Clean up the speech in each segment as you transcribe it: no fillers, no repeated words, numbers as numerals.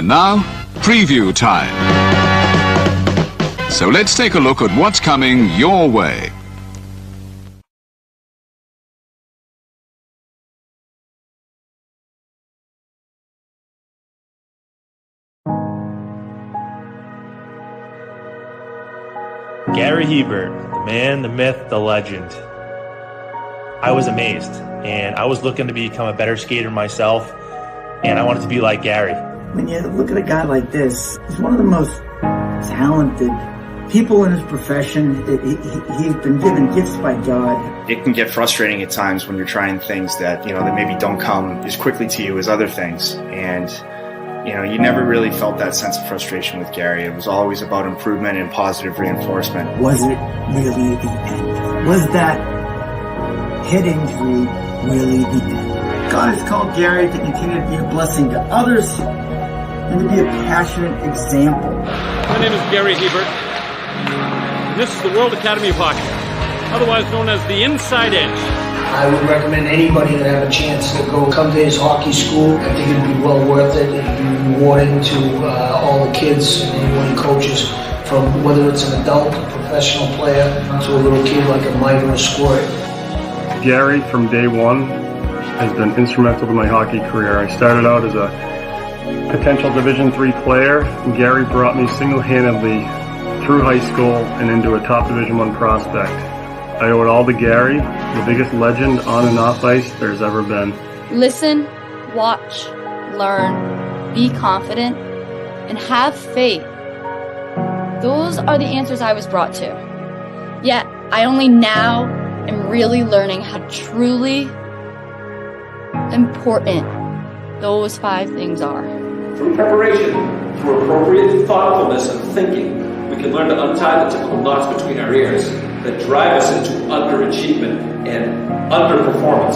now, preview time. So let's take a look at what's coming your way. Gary Hebert, the man, the myth, the legend. I was amazed, and I was looking to become a better skater myself, and I wanted to be like Gary. When you look at a guy like this, he's one of the most talented people in his profession. He's been given gifts by God. It can get frustrating at times when you're trying things that, that maybe don't come as quickly to you as other things. And, you never really felt that sense of frustration with Gary. It was always about improvement and positive reinforcement. Was it really the end? Was that head injury really the end? God has called Gary to continue to be a blessing to others and to be a passionate example. My name is Gary Hebert, and this is the World Academy of Hockey, otherwise known as the Inside Edge. I would recommend anybody that have a chance to come to his hockey school. I think it'd be well worth it. It'd be rewarding to all the kids and anyone he coaches, from whether it's an adult, a professional player, to a little kid like a Mike or a Squirt. Gary, from day one, has been instrumental to my hockey career. I started out as a potential Division III player, and Gary brought me single-handedly through high school and into a top Division I prospect. I owe it all to Gary, the biggest legend on and off ice there's ever been. Listen, watch, learn, be confident, and have faith. Those are the answers I was brought to. Yet, I only now am really learning how truly important those 5 things are. Through preparation, through appropriate thoughtfulness and thinking, we can learn to untie the typical knots between our ears that drive us into underachievement and underperformance.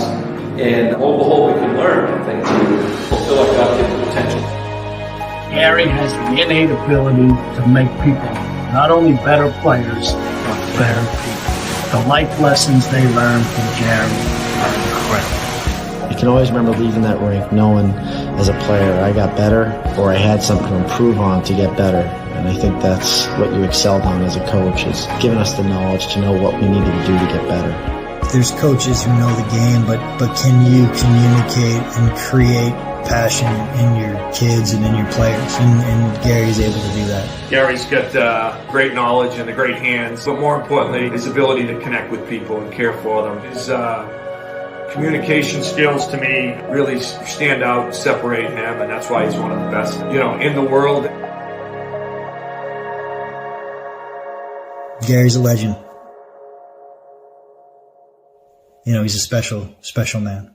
And lo and behold, we can learn, I think, to fulfill our God-given potential. Gary has the innate ability to make people not only better players, but better people. The life lessons they learn from Gary are incredible. You can always remember leaving that rink knowing as a player I got better, or I had something to improve on to get better. And I think that's what you excelled on as a coach, is giving us the knowledge to know what we needed to do to get better. There's coaches who know the game, but can you communicate and create passion in your kids and in your players? And Gary's able to do that. Gary's got great knowledge and the great hands, but more importantly, his ability to connect with people and care for them. His communication skills, to me, really stand out, separate him, and that's why he's one of the best, in the world. Gary's a legend. He's a special man.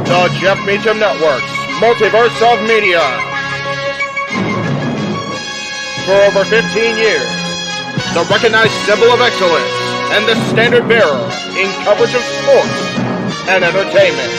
The Jeff Meacham Network's Multiverse of Media. For over 15 years, the recognized symbol of excellence and the standard bearer in coverage of sports and entertainment.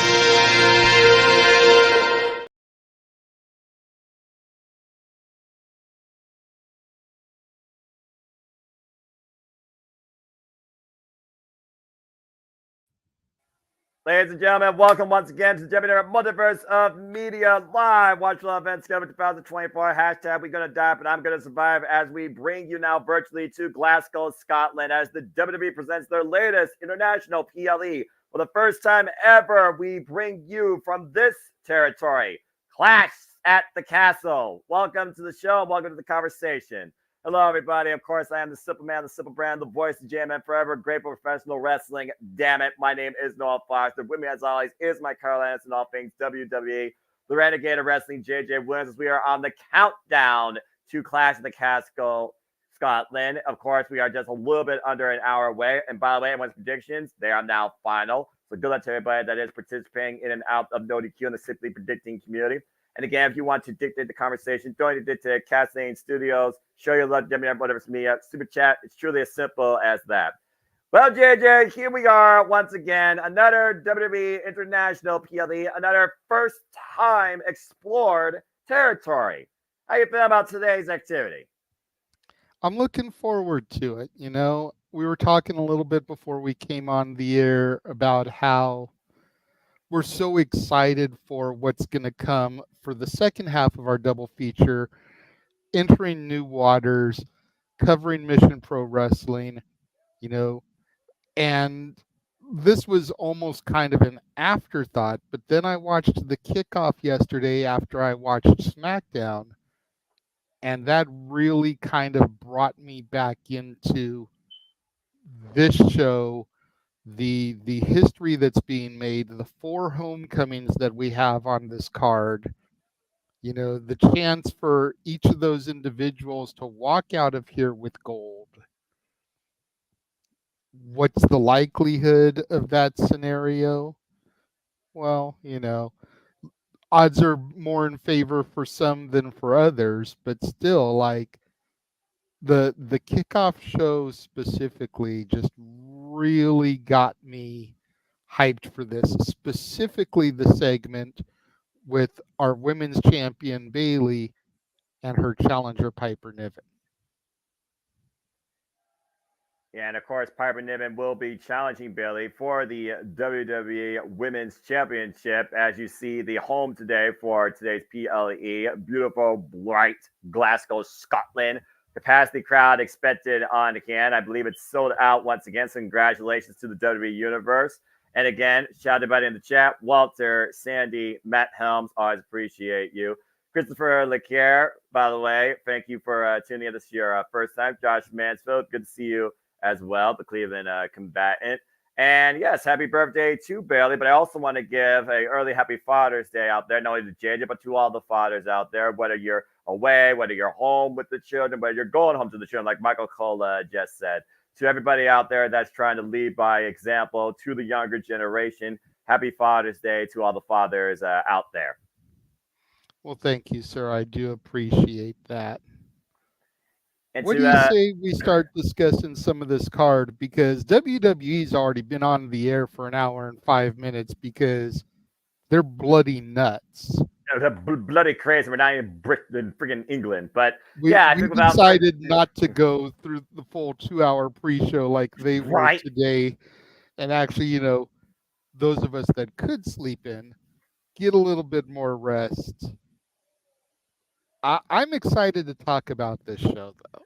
Ladies and gentlemen, welcome once again to the JMN Multiverse of Media Live. Watch live events cover 2024. Hashtag we gonna die, but I'm gonna survive, as we bring you now virtually to Glasgow, Scotland, as the WWE presents their latest international PLE. For the first time ever, we bring you from this territory, Clash at the Castle. Welcome to the show and welcome to the conversation. Hello, everybody. Of course, I am the Simple Man, the Simple Brand, the voice of JMN Forever, great for professional wrestling. Damn it. My name is Noah Foster. With me, as always, is my Carl Anderson, all things WWE, the Renegade of Wrestling, JJ Williams, as we are on the countdown to Clash of the Castle Scotland. Of course, we are just a little bit under an hour away. And by the way, everyone's predictions, they are now final. So good luck to everybody that is participating in and out of NoDQ in the Simply Predicting community. And again, if you want to dictate the conversation, donate it to Casting Studios. Show your love, JMN, whatever's me. Super chat. It's truly as simple as that. Well, JJ, here we are once again. Another WWE International PLE, another first time explored territory. How you feeling about today's activity? I'm looking forward to it. You know, we were talking a little bit before we came on the air about how we're so excited for what's going to come for the second half of our double feature, entering new waters, covering Mission Pro Wrestling, you know, and this was almost kind of an afterthought, but then I watched the kickoff yesterday after I watched SmackDown, and that really kind of brought me back into this show, the history that's being made, the 4 homecomings that we have on this card, you know, the chance for each of those individuals to walk out of here with gold. What's the likelihood of that scenario? Well, you know, odds are more in favor for some than for others, but still, like, the kickoff show specifically just really got me hyped for this, specifically the segment with our women's champion Bayley and her challenger Piper Niven. Yeah, and of course, Piper Niven will be challenging Bayley for the WWE Women's Championship. As you see, the home today for today's PLE, beautiful, bright Glasgow, Scotland. Capacity crowd expected on again. I believe it's sold out once again. So congratulations to the WWE Universe. And again, shout out to everybody in the chat. Walter, Sandy, Matt Helms, always appreciate you. Christopher Leclerc, by the way, thank you for tuning in. This is your first time. Josh Mansfield, good to see you as well, the Cleveland combatant. And yes, happy birthday to Bayley. But I also want to give a early happy Father's Day out there, not only to JJ, but to all the fathers out there, whether you're away, whether you're home with the children, whether you're going home to the children, like Michael Cole just said. To everybody out there that's trying to lead by example to the younger generation, happy Father's Day to all the fathers out there. Well, thank you, sir. I do appreciate that. And what do you say we start discussing some of this card? Because WWE's already been on the air for an hour and 5 minutes because they're bloody nuts. They're bloody crazy. We're not in freaking England. But we decided not to go through the full 2-hour pre-show like they were today. And actually, you know, those of us that could sleep in, get a little bit more rest. I'm excited to talk about this show, though.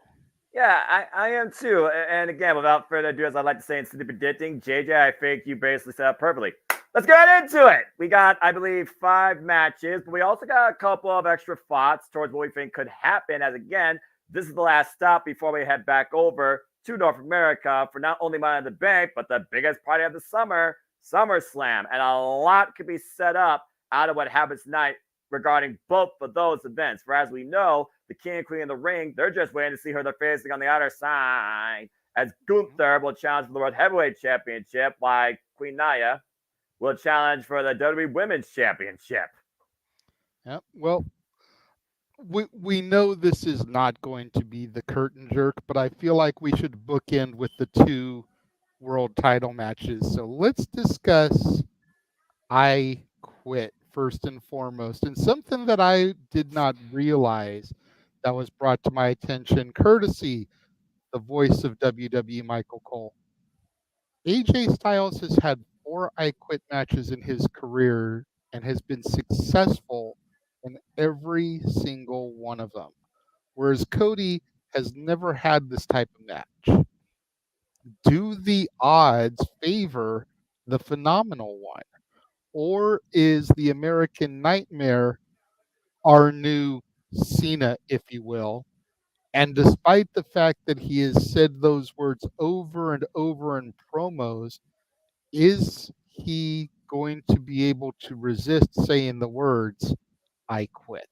Yeah, I am too. And again, without further ado, as I like to say in City Predicting, JJ, I think you basically set up perfectly. Let's get into it. We got, I believe, 5 matches, but we also got a couple of extra thoughts towards what we think could happen. As again, this is the last stop before we head back over to North America for not only Money in the Bank, but the biggest party of the summer, SummerSlam. And a lot could be set up out of what happens tonight regarding both of those events. For as we know, the King and Queen in the ring, they're just waiting to see who they're facing on the other side. As Gunther will challenge for the World Heavyweight Championship, while Queen Nia will challenge for the WWE Women's Championship. Yeah, well, we know this is not going to be the curtain jerk, but I feel like we should bookend with the 2 world title matches. So let's discuss I Quit first and foremost. And something that I did not realize that was brought to my attention, courtesy the voice of WWE, Michael Cole. AJ Styles has had 4 I Quit matches in his career and has been successful in every single one of them, whereas Cody has never had this type of match. Do the odds favor the Phenomonal one? Or is the American Nightmare our new Cena, if you will? And despite the fact that he has said those words over and over in promos, is he going to be able to resist saying the words, I quit?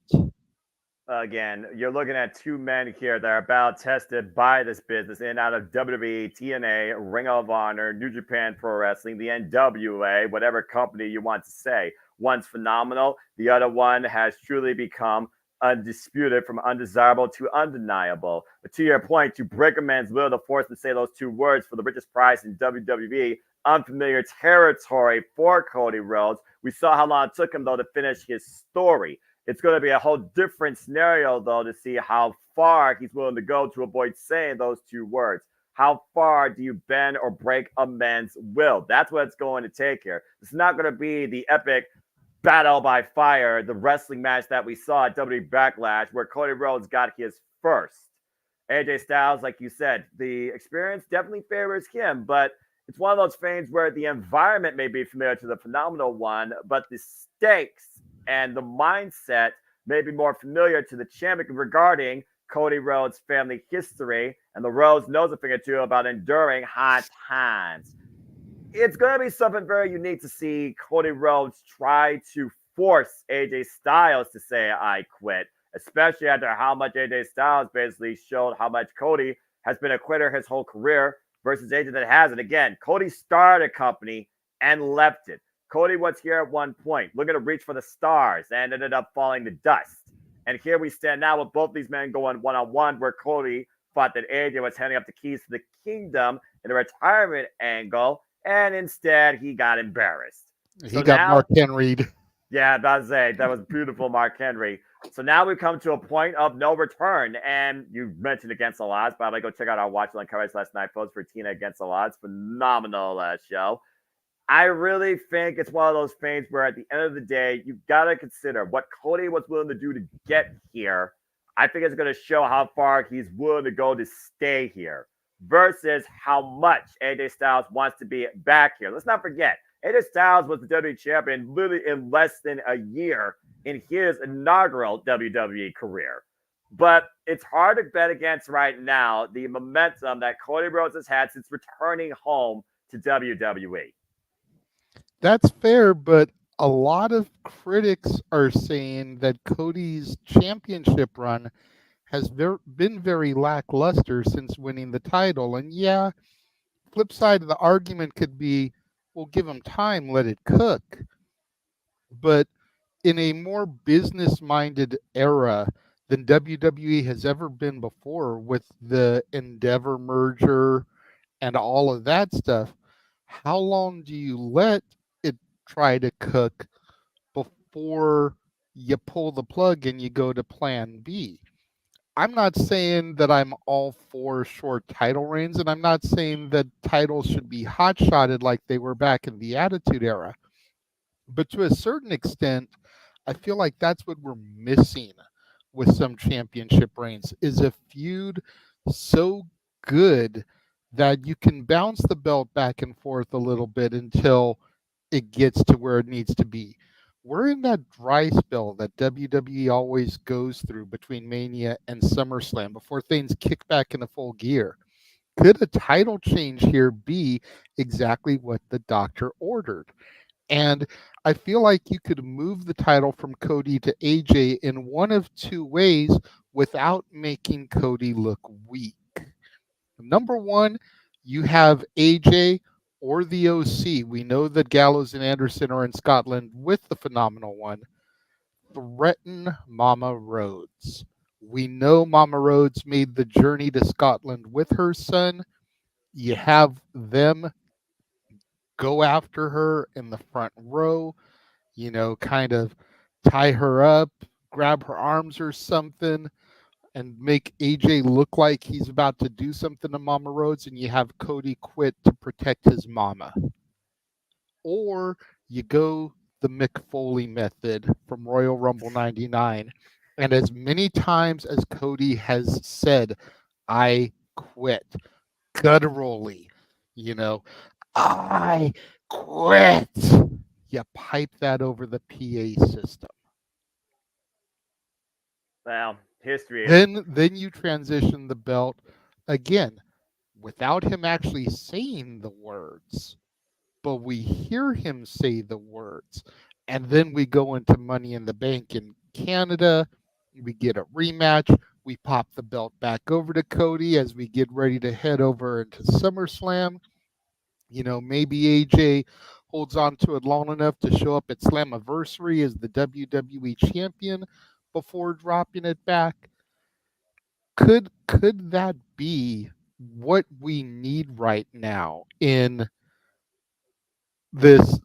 Again, you're looking at two men here that are battle tested by this business in and out of WWE, TNA, Ring of Honor, New Japan Pro Wrestling, the NWA, whatever company you want to say. One's phenomenal. The other one has truly become undisputed from undesirable to undeniable. But to your point, to break a man's will to force him to say those two words for the richest prize in WWE, unfamiliar territory for Cody Rhodes. We saw how long it took him, though, to finish his story. It's going to be a whole different scenario, though, to see how far he's willing to go to avoid saying those two words. How far do you bend or break a man's will? That's what it's going to take here. It's not going to be the epic battle by fire, the wrestling match that we saw at WWE Backlash, where Cody Rhodes got his first. AJ Styles, like you said, the experience definitely favors him, but it's one of those things where the environment may be familiar to the phenomenal one, but the stakes and the mindset may be more familiar to the champion regarding Cody Rhodes' family history, and the Rhodes knows a thing or two about enduring hard times. It's going to be something very unique to see Cody Rhodes try to force AJ Styles to say, I quit, especially after how much AJ Styles basically showed how much Cody has been a quitter his whole career versus AJ that hasn't. Again, Cody started a company and left it. Cody was here at one point, looking to reach for the stars and ended up falling to dust. And here we stand now with both these men going one-on-one, where Cody thought that AJ was handing up the keys to the kingdom in a retirement angle, and instead he got embarrassed. He got Mark Henry. Yeah, that's it. That was beautiful, Mark Henry. So now we've come to a point of no return. And you mentioned Against the Odds. By the way, go check out our Watch Along coverage last night, folks, for Tina Against the Odds. Phenomenal show. I really think it's one of those things where at the end of the day, you've got to consider what Cody was willing to do to get here. I think it's going to show how far he's willing to go to stay here versus how much AJ Styles wants to be back here. Let's not forget, AJ Styles was the WWE champion literally in less than a year in his inaugural WWE career. But it's hard to bet against right now the momentum that Cody Rhodes has had since returning home to WWE. That's fair, but a lot of critics are saying that Cody's championship run has been very lackluster since winning the title. And yeah, flip side of the argument could be, well, give him time, let it cook. But in a more business-minded era than WWE has ever been before, with the Endeavor merger and all of that stuff, how long do you let it try to cook before you pull the plug and you go to plan B? I'm not saying that I'm all for short title reigns, and I'm not saying that titles should be hot-shotted like they were back in the Attitude Era. But to a certain extent, I feel like that's what we're missing with some championship reigns, is a feud so good that you can bounce the belt back and forth a little bit until it gets to where it needs to be. We're in that dry spell that WWE always goes through between Mania and SummerSlam before things kick back into full gear. Could a title change here be exactly what the doctor ordered? And I feel like you could move the title from Cody to AJ in one of two ways without making Cody look weak. Number one, you have AJ or the OC. We know that Gallows and Anderson are in Scotland with the Phenomenal One. Threaten Mama Rhodes. We know Mama Rhodes made the journey to Scotland with her son. You have them go after her in the front row, kind of tie her up, grab her arms or something, and make AJ look like he's about to do something to Mama Rhodes, and you have Cody quit to protect his mama. Or you go the Mick Foley method from Royal Rumble 99, and as many times as Cody has said, I quit, gutturally, I quit. You pipe that over the PA system. Well, history. Then you transition the belt again without him actually saying the words, but we hear him say the words, and then we go into Money in the Bank in Canada, We get a rematch. We pop the belt back over to Cody as we get ready to head over into SummerSlam. Maybe AJ holds on to it long enough to show up at Slammiversary as the WWE champion before dropping it back. Could that be what we need right now in this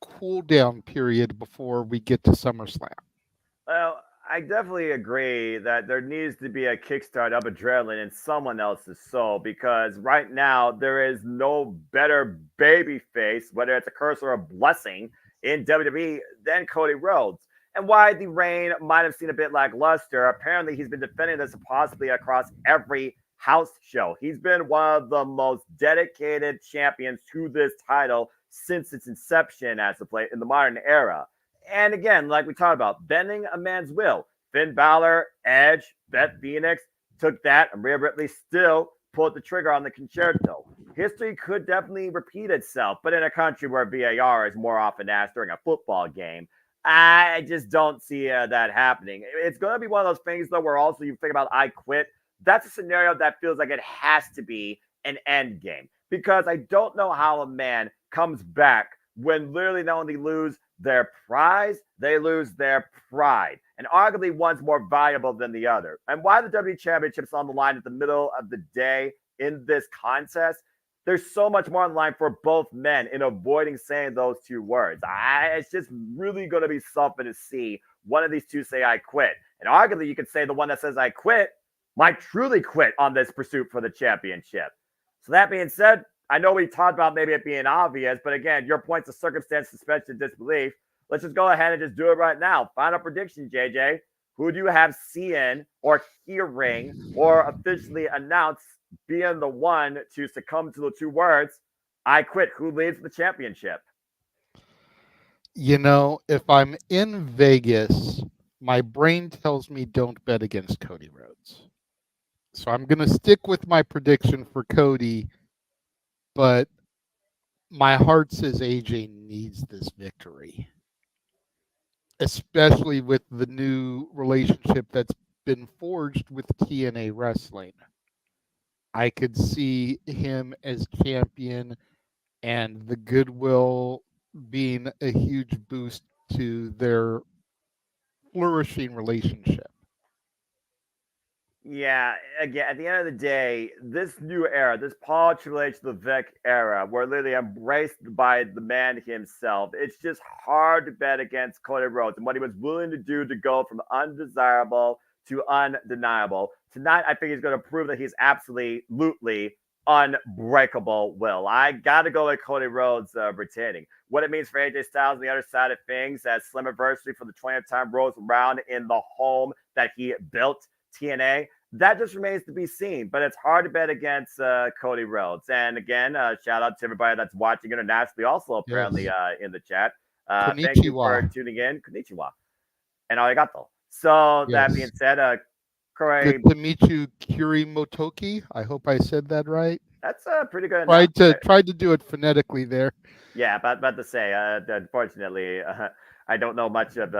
cool down period before we get to SummerSlam? Well, I definitely agree that there needs to be a kickstart of adrenaline in someone else's soul, because right now there is no better baby face, whether it's a curse or a blessing, in WWE than Cody Rhodes. And why the reign might have seemed a bit lackluster, apparently he's been defending this possibly across every house show. He's been one of the most dedicated champions to this title since its inception as of late in the modern era. And again, like we talked about, bending a man's will. Finn Balor, Edge, Beth Phoenix took that, and Rhea Ripley still pulled the trigger on the concerto. History could definitely repeat itself, but in a country where VAR is more often asked during a football game, I just don't see that happening. It's going to be one of those things, though, where also you think about I quit. That's a scenario that feels like it has to be an end game, because I don't know how a man comes back when literally not only lose their prize, they lose their pride. And arguably one's more valuable than the other. And why the WWE Championship's on the line at the middle of the day in this contest, there's so much more on the line for both men in avoiding saying those two words. It's just really going to be something to see one of these two say, I quit. And arguably you could say the one that says, I quit, might truly quit on this pursuit for the championship. So that being said, I know we talked about maybe it being obvious, but again, your points of circumstance, suspension, disbelief. Let's just go ahead and just do it right now. Final prediction, JJ. Who do you have seeing or hearing or officially announced being the one to succumb to the two words, I quit? Who leads the championship? If I'm in Vegas, my brain tells me don't bet against Cody Rhodes. So I'm going to stick with my prediction for Cody, but my heart says AJ needs this victory, especially with the new relationship that's been forged with TNA Wrestling. I could see him as champion and the goodwill being a huge boost to their flourishing relationship. Yeah, again, at the end of the day, this new era, this Paul Triple H the Vic era, we're literally embraced by the man himself. It's just hard to bet against Cody Rhodes and what he was willing to do to go from undesirable to undeniable. Tonight, I think he's going to prove that he's absolutely unbreakable will. I got to go with Cody Rhodes retaining. What it means for AJ Styles on the other side of things as Slammiversary for the 20th time rolls around in the home that he built, TNA, that just remains to be seen, but it's hard to bet against Cody Rhodes. And again, shout out to everybody that's watching internationally, also apparently in the chat. Thank you for tuning in. Konnichiwa. And arigato. So that being said, good to meet you, Kiri Motoki. I hope I said that right. That's pretty good. Tried to do it phonetically there. Yeah, but to say, unfortunately, I don't know much of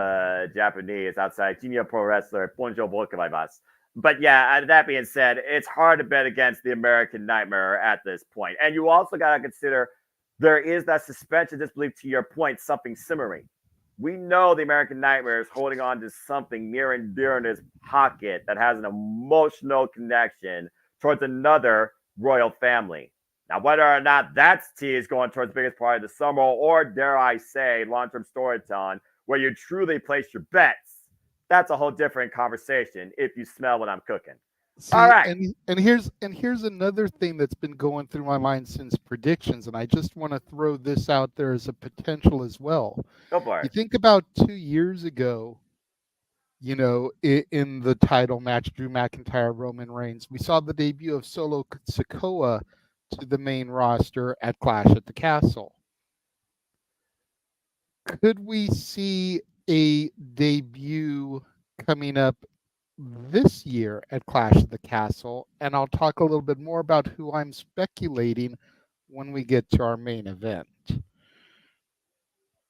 Japanese outside Junior Pro Wrestler Ponjo Bokumaibas. But yeah, that being said, it's hard to bet against the American Nightmare at this point. And you also got to consider there is that suspension disbelief, to your point, something simmering. We know the American Nightmare is holding on to something near and dear in his pocket that has an emotional connection towards another royal family. Now, whether or not that's teased going towards the biggest part of the summer, or dare I say, long-term storytelling, where you truly place your bets, that's a whole different conversation if you smell what I'm cooking. See, all right. And here's another thing that's been going through my mind since predictions, and I just want to throw this out there as a potential as well. Go for it. You think about 2 years ago, in the title match, Drew McIntyre, Roman Reigns, we saw the debut of Solo Sikoa to the main roster at Clash at the Castle. Could we see a debut coming up this year at Clash at the Castle? And I'll talk a little bit more about who I'm speculating when we get to our main event.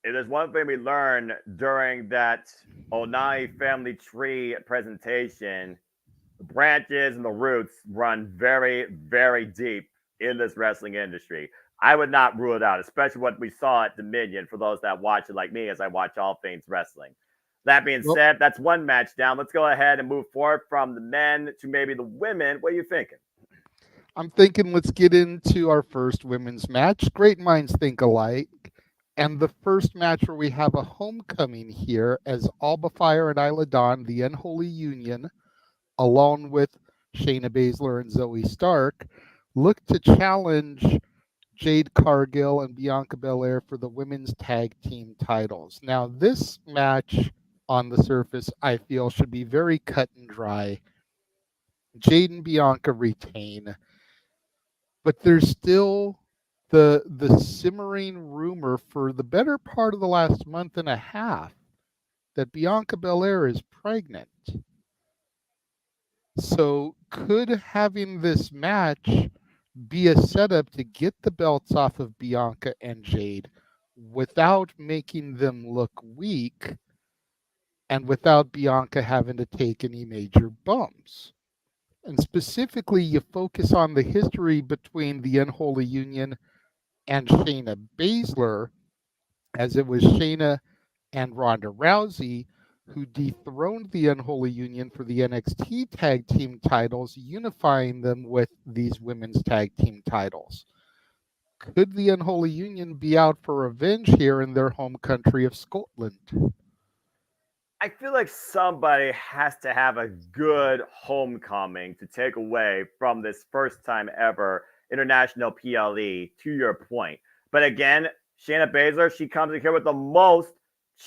If there's one thing we learned during that Onai family tree presentation, the branches and the roots run very, very deep in this wrestling industry. I would not rule it out, especially what we saw at Dominion for those that watch it like me as I watch all things wrestling. That being said, that's one match down. Let's go ahead and move forward from the men to maybe the women. What are you thinking? I'm thinking let's get into our first women's match. Great minds think alike. And the first match where we have a homecoming here as Alba, Fyre, and Isla, the Unholy Union, along with Shayna Baszler and Zoey Stark, look to challenge Jade, Cargill, and Bianca Belair for the women's tag team titles. Now, this match on the surface, I feel, should be very cut and dry. Jade and Bianca retain, but there's still the simmering rumor for the better part of the last month and a half that Bianca Belair is pregnant. So could having this match be a setup to get the belts off of Bianca and Jade without making them look weak and without Bianca having to take any major bumps? And specifically, you focus on the history between the Unholy Union and Shayna Baszler, as it was Shayna and Ronda Rousey who dethroned the Unholy Union for the NXT tag team titles, unifying them with these women's tag team titles. Could the Unholy Union be out for revenge here in their home country of Scotland? I feel like somebody has to have a good homecoming to take away from this first time ever international PLE, to your point. But again, Shayna Baszler, she comes in here with the most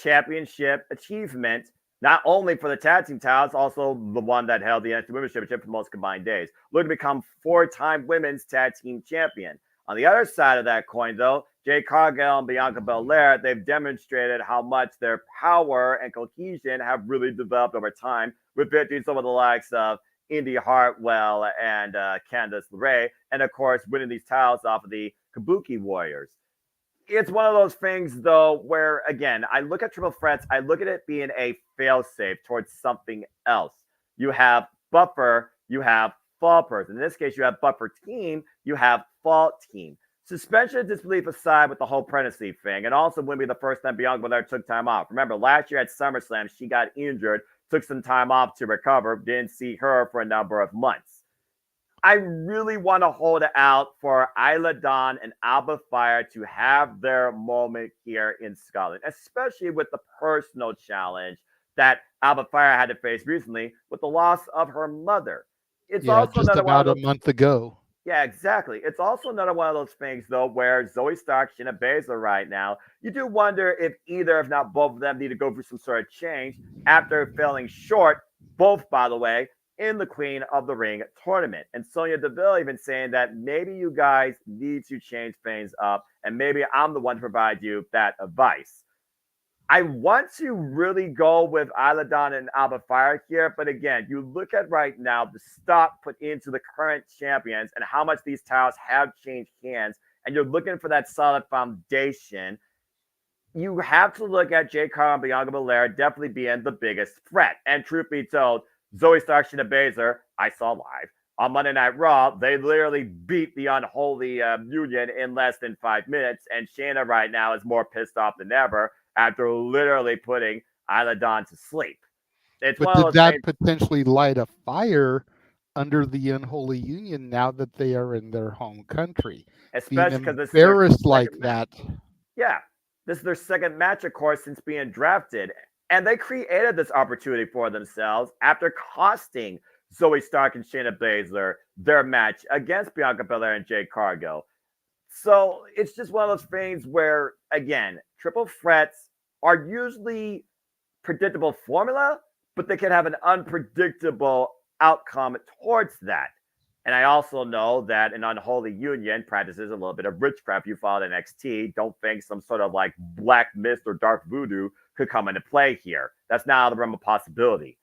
championship achievement, not only for the tag team titles, also the one that held the NXT Women's Championship for the most combined days. Looking to become 4-time women's tag team champion. On the other side of that coin, though, Jade Cargill and Bianca Belair, they've demonstrated how much their power and cohesion have really developed over time with victories over the likes of Indy Hartwell and Candice LeRae, and of course, winning these titles off of the Kabuki Warriors. It's one of those things, though, where, again, I look at triple threats, I look at it being a failsafe towards something else. You have buffer, you have fall person. In this case, you have buffer team, you have fall team. Suspension of disbelief aside with the whole pregnancy thing, and also wouldn't be the first time Bianca Belair took time off. Remember, last year at SummerSlam, she got injured, took some time off to recover, didn't see her for a number of months. I really want to hold it out for Isla Dawn and Alba Fyre to have their moment here in Scotland, especially with the personal challenge that Alba Fyre had to face recently with the loss of her mother. It's also just about a month ago. Yeah, exactly. It's also another one of those things, though, where Zoey Stark, Shayna Baszler right now, you do wonder if either, if not both of them, need to go through some sort of change after falling short, both, by the way, in the Queen of the Ring tournament. And Sonya Deville even saying that maybe you guys need to change things up, and maybe I'm the one to provide you that advice. I want to really go with Isla Dawn and Alba Fyre here, but again, you look at right now the stock put into the current champions and how much these titles have changed hands, and you're looking for that solid foundation. You have to look at Jade Cargill and Bianca Belair definitely being the biggest threat. And truth be told, Zoey Stark, Shayna Baszler, I saw live on Monday Night Raw, they literally beat the Unholy Union in less than 5 minutes, and Shayna right now is more pissed off than ever after literally putting Isla Dawn to sleep. It's but did that potentially light a fire under the Unholy Union now that they are in their home country? Especially because it's embarrassed like that. Yeah, this is their second match, of course, since being drafted. And they created this opportunity for themselves after costing Zoey Stark and Shayna Baszler their match against Bianca Belair and Jade Cargill. So it's just one of those things where, again, triple threats are usually predictable formula, but they can have an unpredictable outcome towards that. And I also know that an Unholy Union practices a little bit of witchcraft. You follow NXT. Don't think some sort of like black mist or dark voodoo could come into play here. That's not out of the realm of possibility.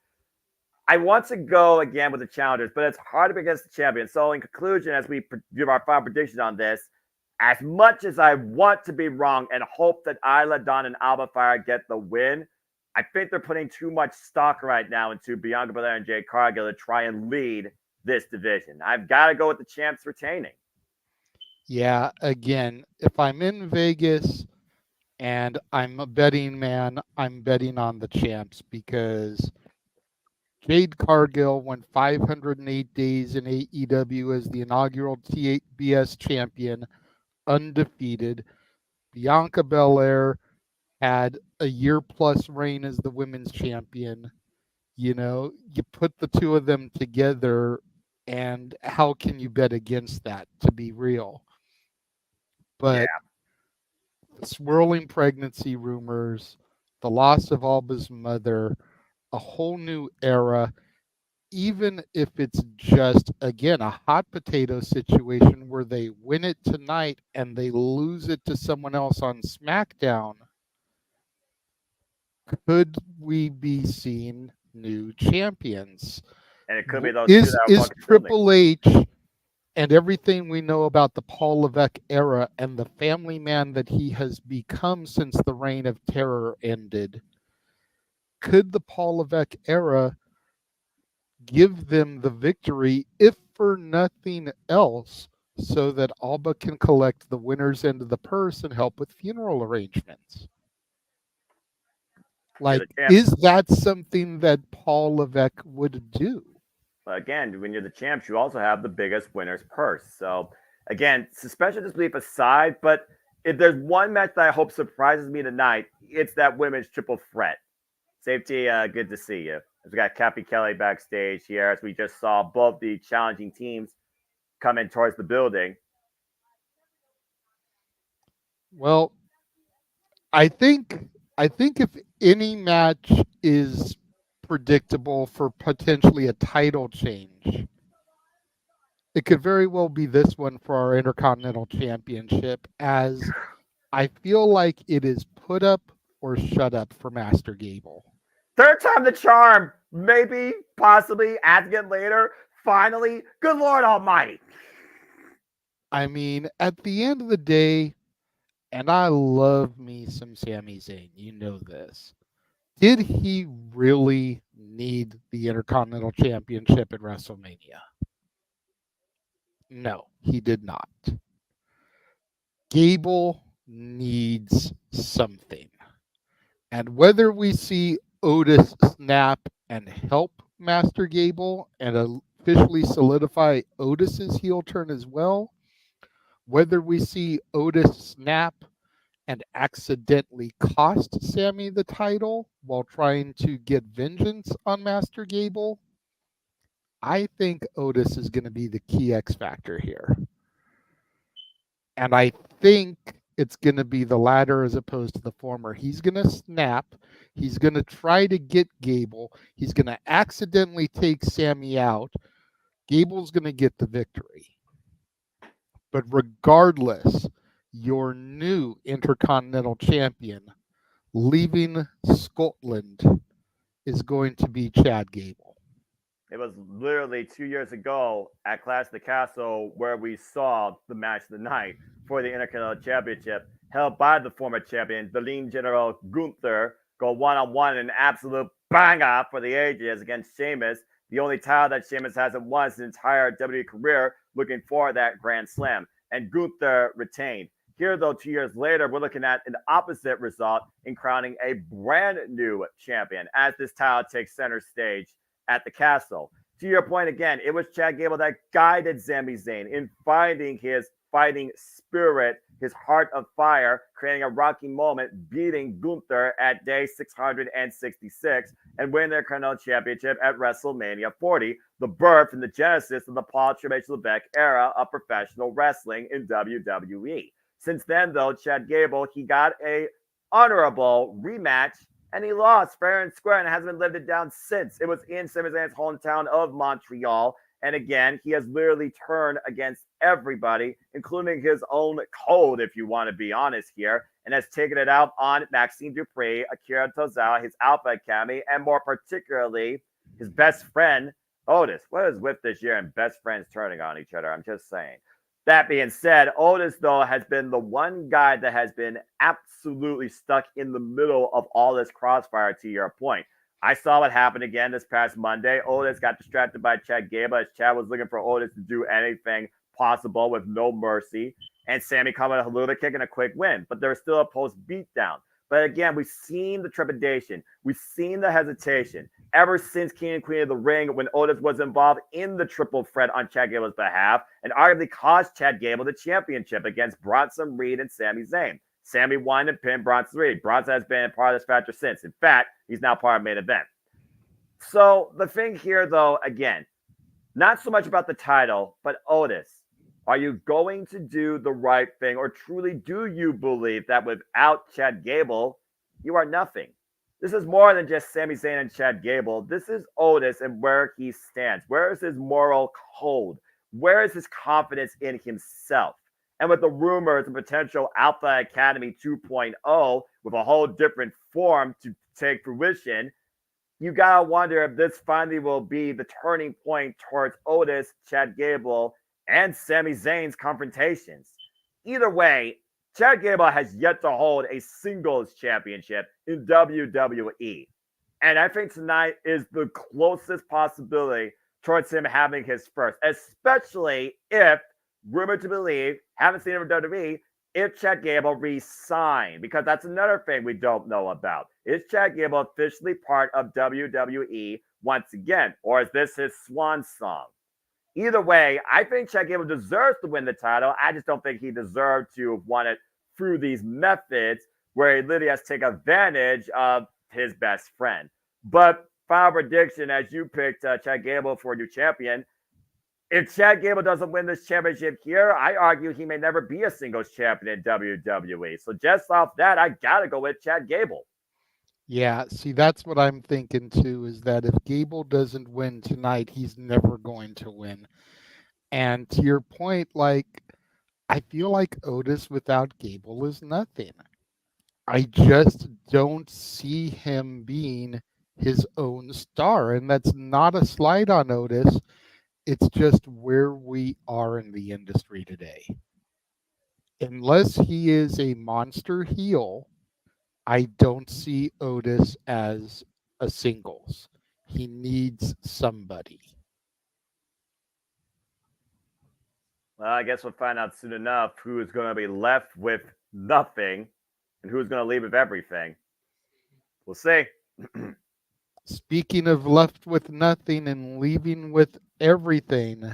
I want to go again with the challengers, but it's hard to be against the champion. So in conclusion, as we give our final prediction on this, as much as I want to be wrong and hope that Isla, Dawn, and Alba Fyre get the win, I think they're putting too much stock right now into Bianca Belair and Jade Cargill to try and lead this division. I've got to go with the champs retaining. Yeah, again, if I'm in Vegas and I'm a betting man, I'm betting on the champs because Jade Cargill went 508 days in AEW as the inaugural TBS champion, undefeated. Bianca Belair had a year-plus reign as the women's champion. You know, you put the two of them together, and how can you bet against that, to be real? But swirling pregnancy rumors, the loss of Alba's mother, a whole new era, even if it's just, again, a hot potato situation where they win it tonight and they lose it to someone else on SmackDown, could we be seeing new champions? And it could be those two that are Is Triple H and everything we know about the Paul Levesque era and the family man that he has become since the Reign of Terror ended, could the Paul Levesque era give them the victory, if for nothing else, so that Alba can collect the winner's end of the purse and help with funeral arrangements? Like, is that something that Paul Levesque would do? Again, when you're the champs, you also have the biggest winner's purse. So, again, suspension of disbelief aside, but if there's one match that I hope surprises me tonight, it's that women's triple threat. Safety, good to see you. We got Cappy Kelly backstage here as we just saw both the challenging teams come in towards the building. Well, I think if any match is predictable for potentially a title change, it could very well be this one for our Intercontinental Championship, as I feel like it is put up or shut up for Master Gable. Third time the charm, maybe, possibly, asking it later, finally, good Lord Almighty. I mean, at the end of the day, and I love me some Sami Zayn, you know this. Did he really need the Intercontinental Championship at WrestleMania? No, he did not. Gable needs something. And whether we see Otis snap and help Master Gable and officially solidify Otis's heel turn as well, whether we see Otis snap and accidentally cost Sami the title while trying to get vengeance on Master Gable, I think Otis is going to be the key X factor here. And I think it's going to be the latter as opposed to the former. He's going to snap. He's going to try to get Gable. He's going to accidentally take Sami out. Gable's going to get the victory. But regardless, your new Intercontinental Champion leaving Scotland is going to be Chad Gable. It was literally 2 years ago at Clash of the Castle where we saw the match of the night for the Intercontinental Championship held by the former champion, the lean General Gunther, go one-on-one in an absolute bang-up for the ages against Sheamus, the only title that Sheamus hasn't won his entire WWE career, looking for that Grand Slam. And Gunther retained. Here, though, 2 years later, we're looking at an opposite result in crowning a brand new champion as this title takes center stage at the castle. To your point again, it was Chad Gable that guided Sami Zayn in finding his fighting spirit, his heart of fire, creating a rocky moment, beating Gunther at day 666 and winning their Intercontinental Championship at WrestleMania 40, the birth and the genesis of the Paul Triple Levesque era of professional wrestling in WWE. Since then, though, Chad Gable, he got a honorable rematch and he lost fair and square and hasn't been lived it down since. It was in Sami Zayn's hometown of Montreal. And again, he has literally turned against everybody, including his own code, if you want to be honest here, and has taken it out on Maxine Dupree, Akira Tozawa, his Alpha Academy, and more particularly, his best friend, Otis. What is with this year and best friends turning on each other? I'm just saying. That being said, Otis, though, has been the one guy that has been absolutely stuck in the middle of all this crossfire, to your point. I saw what happened again this past Monday. Otis got distracted by Chad Gable as Chad was looking for Otis to do anything possible with no mercy. And Sami coming with a little kick and a quick win. But there's still a post beatdown. But again, we've seen the trepidation. We've seen the hesitation. Ever since King and Queen of the Ring, when Otis was involved in the triple threat on Chad Gable's behalf, and arguably cost Chad Gable the championship against Bronson Reed and Sami Zayn. Sami won and pinned Bronson Reed. Bronson has been part of this factor since. In fact, he's now part of main event. So the thing here, though, again, not so much about the title, but Otis. Are you going to do the right thing, or truly do you believe that without Chad Gable, you are nothing? This is more than just Sami Zayn and Chad Gable. This is Otis and where he stands. Where is his moral code? Where is his confidence in himself? And with the rumors and potential Alpha Academy 2.0 with a whole different form to take fruition, you got to wonder if this finally will be the turning point towards Otis, Chad Gable, and Sami Zayn's confrontations. Either way, Chad Gable has yet to hold a singles championship in WWE. And I think tonight is the closest possibility towards him having his first, especially if, rumored to believe, haven't seen him in WWE, if Chad Gable re-signed, because that's another thing we don't know about. Is Chad Gable officially part of WWE once again, or is this his swan song? Either way, I think Chad Gable deserves to win the title. I just don't think he deserved to have won it through these methods where he literally has to take advantage of his best friend. But final prediction, as you picked Chad Gable for new champion, if Chad Gable doesn't win this championship here, I argue he may never be a singles champion in WWE. So just off that, I got to go with Chad Gable. Yeah, see, that's what I'm thinking too, is that if Gable doesn't win tonight, he's never going to win. And to your point, like, I feel like Otis without Gable is nothing. I just don't see him being his own star. And that's not a slight on Otis. It's just where we are in the industry today. Unless he is a monster heel, I don't see Otis as a singles. He needs somebody. Well, I guess we'll find out soon enough who is going to be left with nothing and who's going to leave with everything. We'll see. Speaking of left with nothing and leaving with everything,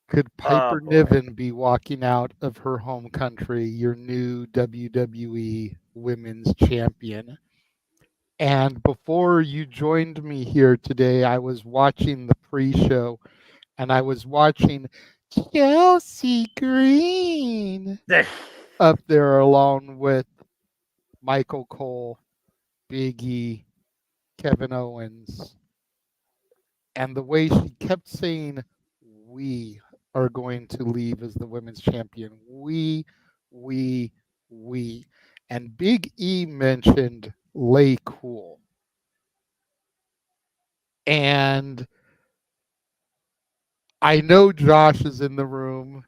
could Piper Niven be walking out of her home country, your new WWE Women's Champion? And before you joined me here today, I was watching the pre-show, and I was watching Chelsea Green up there along with Michael Cole, Big E, Kevin Owens. And the way she kept saying, we are going to leave as the women's champion. We. And Big E mentioned lay cool. And I know Josh is in the room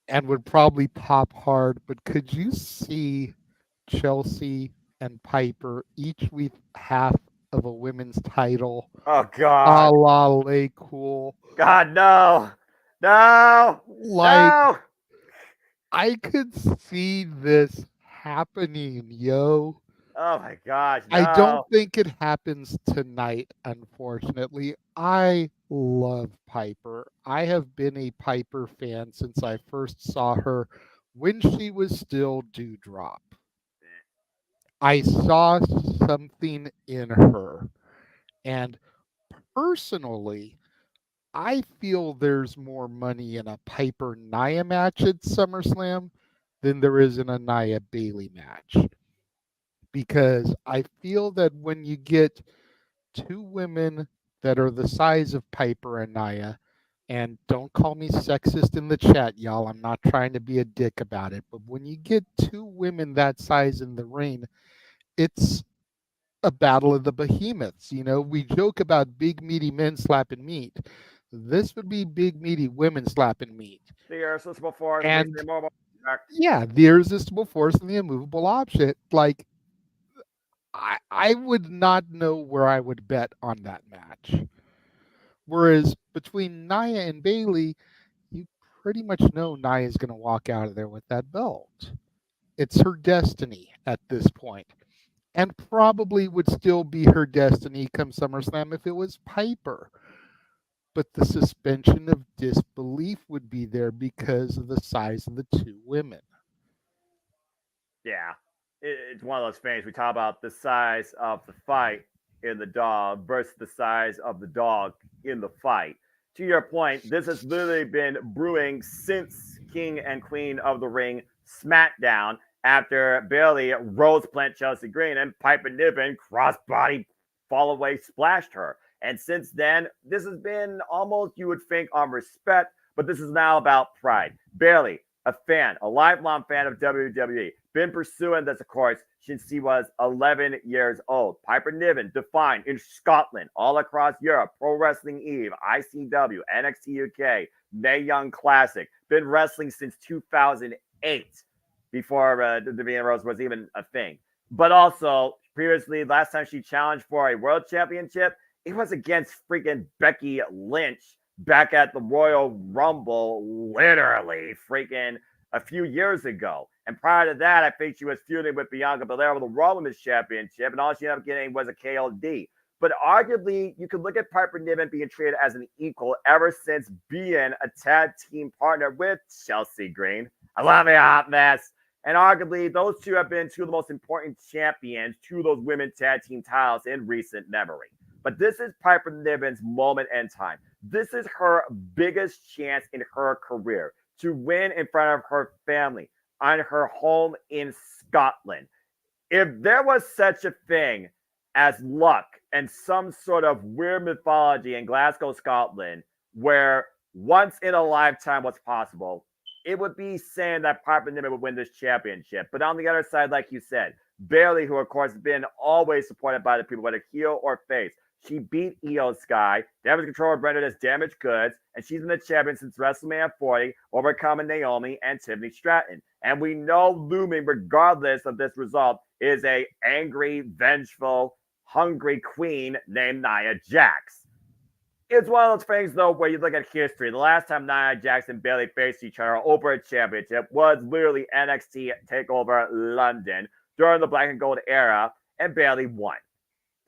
and would probably pop hard, but could you see Chelsea and Piper each with half of a women's title? Oh, God. A la lay cool. God, no. No. Like, no. I could see this happening, yo. Oh, my gosh. No. I don't think it happens tonight, unfortunately. I love Piper. I have been a Piper fan since I first saw her when she was still Dewdrop. I saw something in her. And personally, I feel there's more money in a Piper Nia match at SummerSlam than there is in a Nia Bayley match. Because I feel that when you get two women that are the size of Piper and Nia, and don't call me sexist in the chat, y'all, I'm not trying to be a dick about it, but when you get two women that size in the ring, it's a battle of the behemoths. You know, we joke about big meaty men slapping meat. this would be big, meaty women slapping meat. The irresistible force And makes the immobile. yeah, the irresistible force and the immovable object. Like, I would not know where I would bet on that match. Whereas between Nia and Bayley, you pretty much know Nia's going to walk out of there with that belt. It's her destiny at this point, and probably would still be her destiny come SummerSlam if it was Piper. But the suspension of disbelief would be there because of the size of the two women. Yeah, it's one of those things. We talk about the size of the fight in the dog versus the size of the dog in the fight. To your point, this has literally been brewing since King and Queen of the Ring SmackDown after Bayley Rhodes plant Chelsea Green and Piper Niven crossbody fall away splashed her. And since then, this has been almost, you would think, on respect, but this is now about pride. Bayley, a fan, a lifelong fan of WWE, been pursuing this, of course, since she was 11 years old. Piper Niven, defined in Scotland, all across Europe, Pro Wrestling Eve, ICW, NXT UK, Mae Young Classic, been wrestling since 2008, before the Damien Rose was even a thing. But also, previously, last time she challenged for a world championship, it was against freaking Becky Lynch back at the Royal Rumble, literally freaking a few years ago. And prior to that, I think she was feuding with Bianca Belair for the Raw Women's Championship, and all she ended up getting was a KOD. But arguably, you could look at Piper Niven being treated as an equal ever since being a tag team partner with Chelsea Green. I love you, hot mess. And arguably, those two have been two of the most important champions to those women tag team titles in recent memory. But this is Piper Niven's moment in time. This is her biggest chance in her career to win in front of her family on her home in Scotland. If there was such a thing as luck and some sort of weird mythology in Glasgow, Scotland, where once in a lifetime was possible, it would be saying that Piper Niven would win this championship. But on the other side, like you said, Bayley, who of course has been always supported by the people, whether heel or face, she beat Io Sky, Damage Control rendered as damaged goods, and she's been the champion since WrestleMania 40, overcoming Naomi and Tiffany Stratton. And we know looming, regardless of this result, is a angry, vengeful, hungry queen named Nia Jax. It's one of those things, though, where you look at history. The last time Nia Jax and Bayley faced each other over a championship was literally NXT TakeOver London during the Black and Gold era, and Bayley won.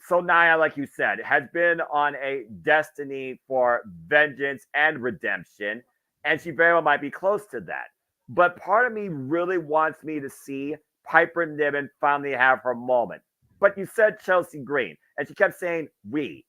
So Nia, like you said, has been on a destiny for vengeance and redemption, and she very well might be close to that. But part of me really wants me to see Piper Niven finally have her moment. But you said Chelsea Green, and she kept saying, we.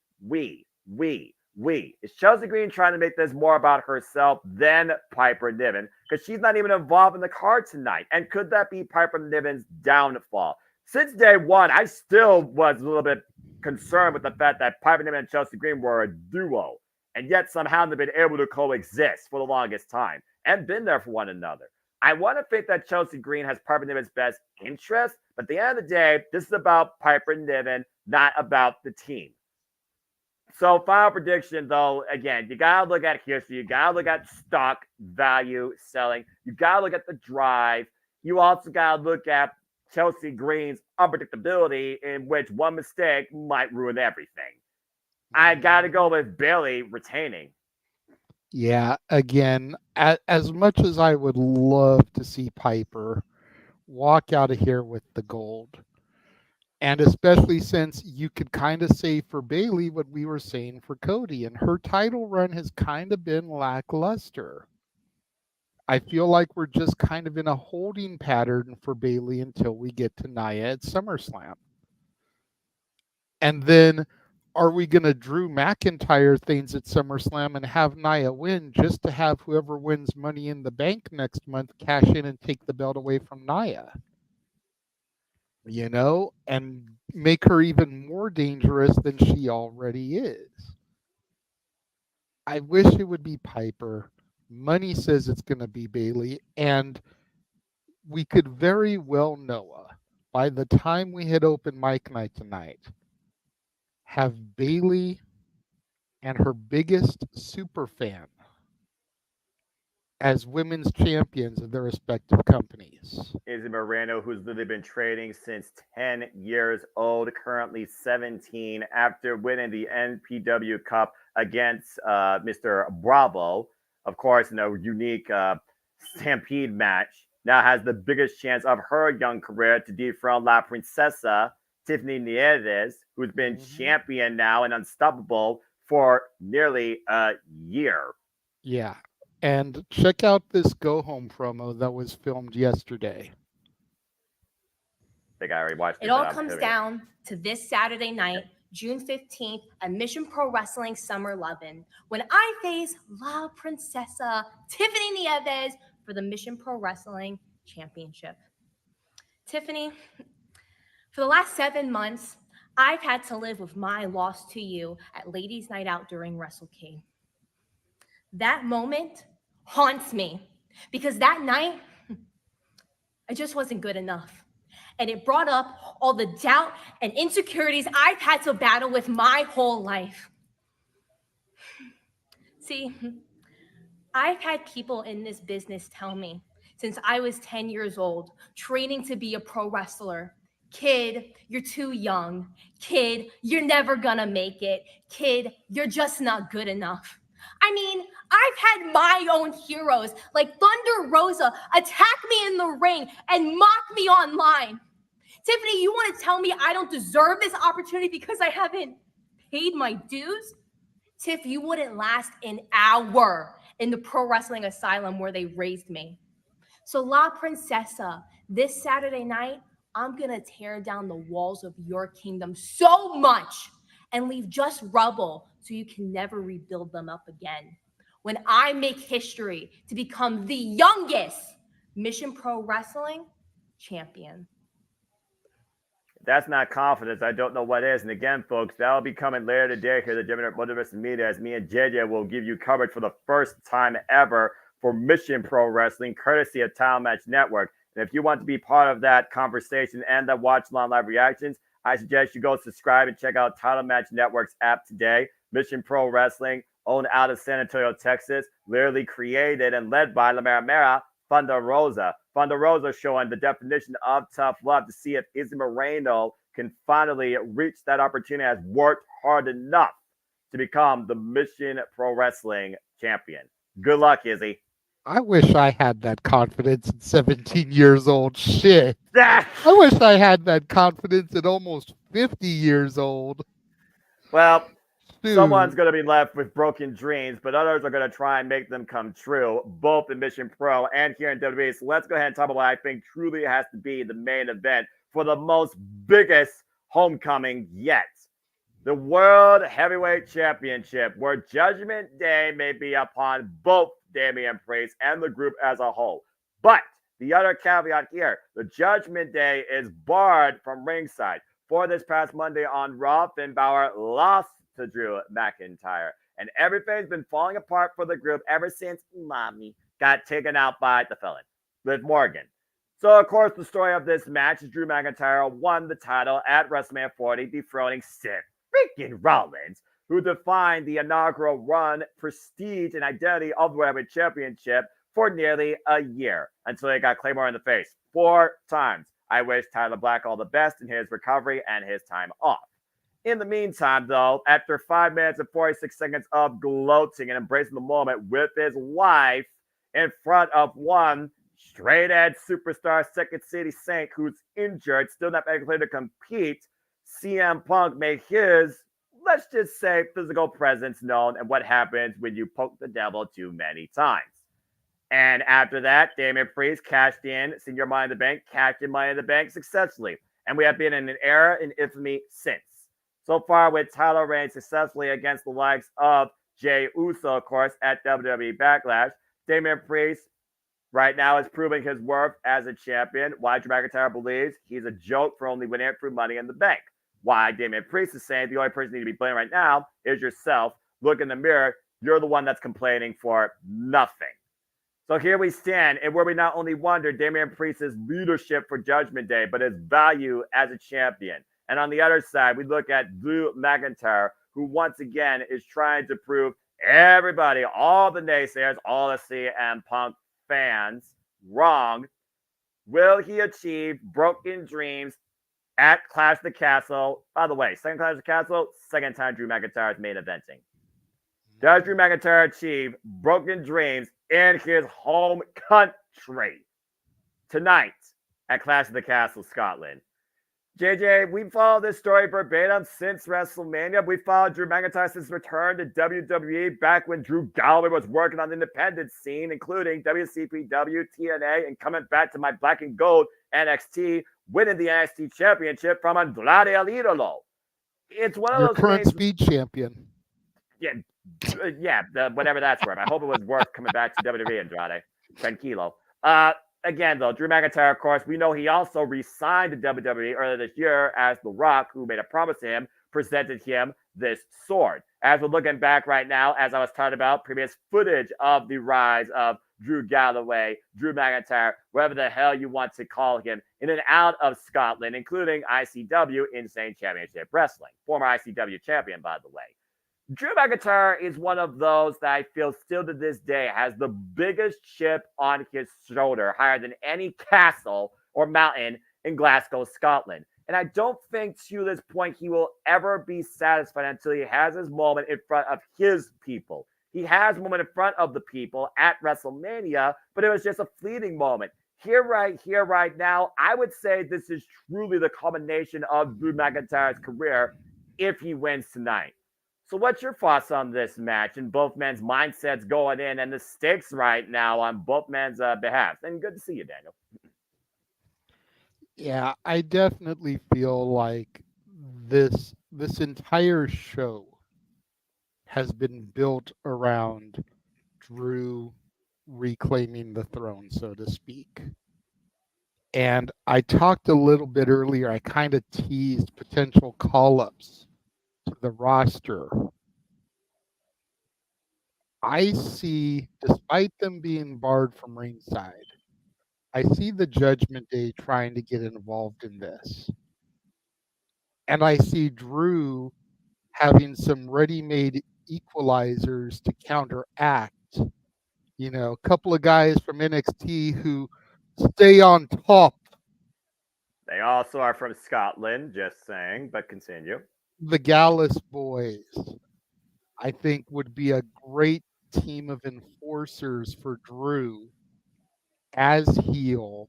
Is Chelsea Green trying to make this more about herself than Piper Niven? Because she's not even involved in the card tonight. And could that be Piper Niven's downfall? Since day one, I still was a little bit concerned with the fact that Piper Niven and Chelsea Green were a duo, and yet somehow they've been able to coexist for the longest time and been there for one another. I want to think that Chelsea Green has Piper Niven's best interest, but at the end of the day, this is about Piper Niven, not about the team. So final prediction, though, again, you got to look at history. You got to look at stock value selling. You got to look at the drive. You also got to look at Chelsea Green's unpredictability, in which one mistake might ruin everything. I got to go with Bayley retaining. Yeah, again, as much as I would love to see Piper walk out of here with the gold, and especially since you could kind of say for Bayley what we were saying for Cody, and her title run has kind of been lackluster. I feel like we're just kind of in a holding pattern for Bayley until we get to Nia at SummerSlam. And then are we going to Drew McIntyre things at SummerSlam and have Nia win just to have whoever wins Money in the Bank next month cash in and take the belt away from Nia? You know, and make her even more dangerous than she already is. I wish it would be Piper. Money says it's going to be Bayley, and we could very well, Noah, by the time we hit open mic night tonight, have Bayley and her biggest super fan as women's champions of their respective companies. Izzy Moreno, who's literally been training since 10 years old, currently 17, after winning the NPW Cup against Mr. Bravo, of course, in a unique Stampede match, now has the biggest chance of her young career to dethrone La Princesa, Tiffany Nieves, who's been champion now and unstoppable for nearly a year. Yeah. And check out this go home promo that was filmed yesterday. I think I already watched it. It all comes down to this Saturday night, June 15th, at Mission Pro Wrestling Summer Lovin', when I face La Princesa Tiffany Nieves for the Mission Pro Wrestling Championship. Tiffany, for the last 7 months, I've had to live with my loss to you at Ladies Night Out during Wrestle King. That moment haunts me because that night, I just wasn't good enough. And it brought up all the doubt and insecurities I've had to battle with my whole life. See, I've had people in this business tell me since I was 10 years old, training to be a pro wrestler, kid, you're too young. Kid, you're never gonna make it. Kid, you're just not good enough. I mean, I've had my own heroes like Thunder Rosa attack me in the ring and mock me online. Tiffany, you want to tell me I don't deserve this opportunity because I haven't paid my dues? Tiff, you wouldn't last an hour in the pro wrestling asylum where they raised me. So La Princesa, this Saturday night, I'm going to tear down the walls of your kingdom so much and leave just rubble so you can never rebuild them up again. When I make history to become the youngest Mission Pro Wrestling champion. If that's not confidence, I don't know what is. And again, folks, that'll be coming later today here at the JMN Multiverse Media, as me and JJ will give you coverage for the first time ever for Mission Pro Wrestling, courtesy of Title Match Network. And if you want to be part of that conversation and the watch along live reactions, I suggest you go subscribe and check out Title Match Network's app today. Mission Pro Wrestling, owned out of San Antonio, Texas, literally created and led by La Mera Thunder Rosa. Thunder Rosa showing the definition of tough love to see if Izzy Moreno can finally reach that opportunity, has worked hard enough to become the Mission Pro Wrestling champion. Good luck, Izzy. I wish I had that confidence at 17 years old. Shit. I wish I had that confidence at almost 50 years old. Well, Dude. Someone's going to be left with broken dreams, but others are going to try and make them come true, both in Mission Pro and here in WWE. So let's go ahead and talk about what I think truly has to be the main event for the most biggest homecoming yet. The World Heavyweight Championship, where Judgment Day may be upon both Damien Priest and the group as a whole. But the other caveat here, the Judgment Day is barred from ringside. For this past Monday on Raw, Finn Balor lost to Drew McIntyre. And everything's been falling apart for the group ever since Mommy got taken out by the felon, Liv Morgan. So, of course, the story of this match is Drew McIntyre won the title at WrestleMania 40, dethroning Seth freaking Rollins, who defined the inaugural run, prestige, and identity of the Heavyweight Championship for nearly a year until he got Claymore in the face 4 times. I wish Tyler Black all the best in his recovery and his time off. In the meantime, though, after 5 minutes and 46 seconds of gloating and embracing the moment with his wife in front of one straight-edge superstar Second City Saint who's injured, still not able to compete, CM Punk made his, let's just say, physical presence known and what happens when you poke the devil too many times. And after that, Damien Priest cashed in Senior Money in the Bank, cashed in Money in the Bank successfully. And we have been in an era in infamy since. So far with Tyler reigning successfully against the likes of Jey Uso, of course, at WWE Backlash, Damien Priest right now is proving his worth as a champion. Why Drew McIntyre believes he's a joke for only winning it through Money in the Bank. Why Damien Priest is saying the only person you need to be blaming right now is yourself. Look in the mirror. You're the one that's complaining for nothing. So here we stand, and where we not only wonder Damien Priest's leadership for Judgment Day, but his value as a champion. And on the other side, we look at Drew McIntyre, who once again is trying to prove everybody, all the naysayers, all the CM Punk fans wrong. Will he achieve broken dreams at Clash of the Castle? By the way, second Clash of the Castle, second time Drew McIntyre is main eventing. Does Drew McIntyre achieve broken dreams in his home country tonight at Clash of the Castle, Scotland? JJ, we followed this story verbatim since WrestleMania. We followed Drew McIntyre since his return to WWE back when Drew Galloway was working on the independent scene, including WCPW, TNA, and coming back to my black and gold NXT, winning the NXT championship from Andrade El Idolo. It's one of Your those current things. speed champion. Yeah, whatever that's worth. I hope it was worth coming back to WWE, Andrade. Tranquilo. Again, though, Drew McIntyre, of course, we know he also re-signed to WWE earlier this year as The Rock, who made a promise to him, presented him this sword. As we're looking back right now, as I was talking about, previous footage of the rise of Drew Galloway, Drew McIntyre, whatever the hell you want to call him, in and out of Scotland, including ICW, Insane Championship Wrestling. Former ICW champion, by the way. Drew McIntyre is one of those that I feel still to this day has the biggest chip on his shoulder, higher than any castle or mountain in Glasgow, Scotland. And I don't think to this point he will ever be satisfied until he has his moment in front of his people. He has a moment in front of the people at WrestleMania, but it was just a fleeting moment. Here, right now, I would say this is truly the culmination of Drew McIntyre's career if he wins tonight. So what's your thoughts on this match and both men's mindsets going in and the stakes right now on both men's behalf? And good to see you, Daniel. Yeah, I definitely feel like this entire show has been built around Drew reclaiming the throne, so to speak. And I talked a little bit earlier, I kind of teased potential call-ups to the roster. I see, despite them being barred from ringside, I see the Judgment Day trying to get involved in this. And I see Drew having some ready-made equalizers to counteract. You know, a couple of guys from NXT who stay on top. They also are from Scotland, just saying, but continue. The Gallus boys, I think, would be a great team of enforcers for Drew as heel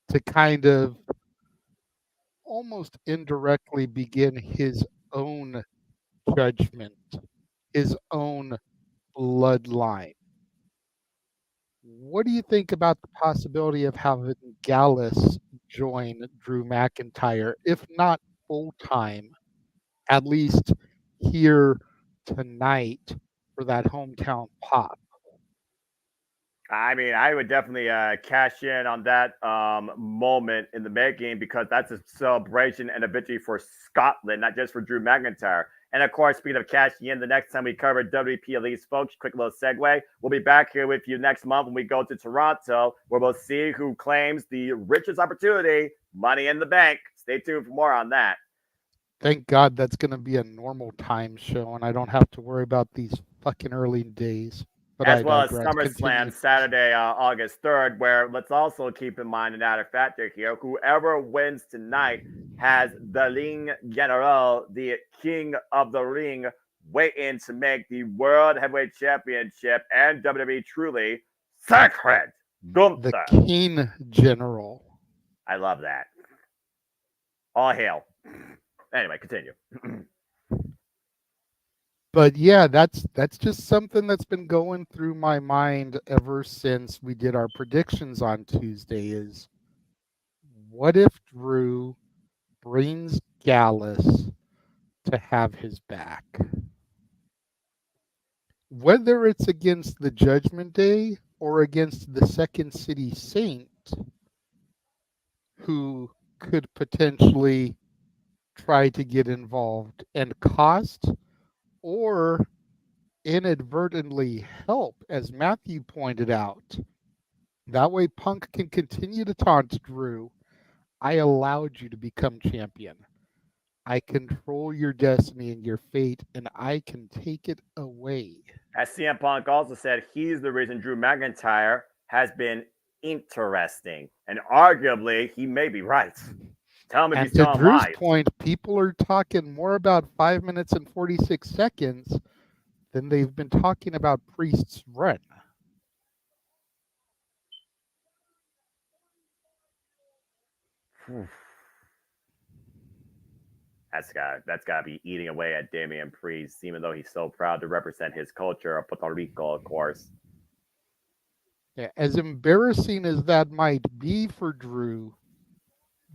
to kind of almost indirectly begin his own judgment, his own bloodline. What do you think about the possibility of having Gallus join Drew McIntyre, if not full-time, at least here tonight for that hometown pop? I mean, I would definitely cash in on that moment in the making because that's a celebration and a victory for Scotland, not just for Drew McIntyre. And of course, speaking of cashing in, the next time we cover WP Elite, folks, quick little segue, we'll be back here with you next month when we go to Toronto, where we'll see who claims the richest opportunity, Money in the Bank. Stay tuned for more on that. Thank God that's going to be a normal time show, and I don't have to worry about these fucking early days. But as well as SummerSlam Saturday, August 3rd, where let's also keep in mind an added factor here. Whoever wins tonight has the Ring General, the King of the Ring, waiting to make the World Heavyweight Championship and WWE truly sacred. Gunther. The King General. I love that. All hail. Anyway, continue. But yeah, that's just something that's been going through my mind ever since we did our predictions on Tuesday is what if Drew brings Gallus to have his back? Whether it's against the Judgment Day or against the Second City Saint, who could potentially try to get involved and cost or inadvertently help, as Matthew pointed out. That way Punk can continue to taunt Drew. I allowed you to become champion. I control your destiny and your fate, and I can take it away. As CM Punk also said, he's the reason Drew McIntyre has been interesting. And arguably, he may be right. Tell him if And he's to telling Drew's lies. point, people are talking more about 5 minutes and 46 seconds than they've been talking about Priest's run. That's got to be eating away at Damien Priest, even though he's so proud to represent his culture of Puerto Rico, of course. Yeah, as embarrassing as that might be for Drew,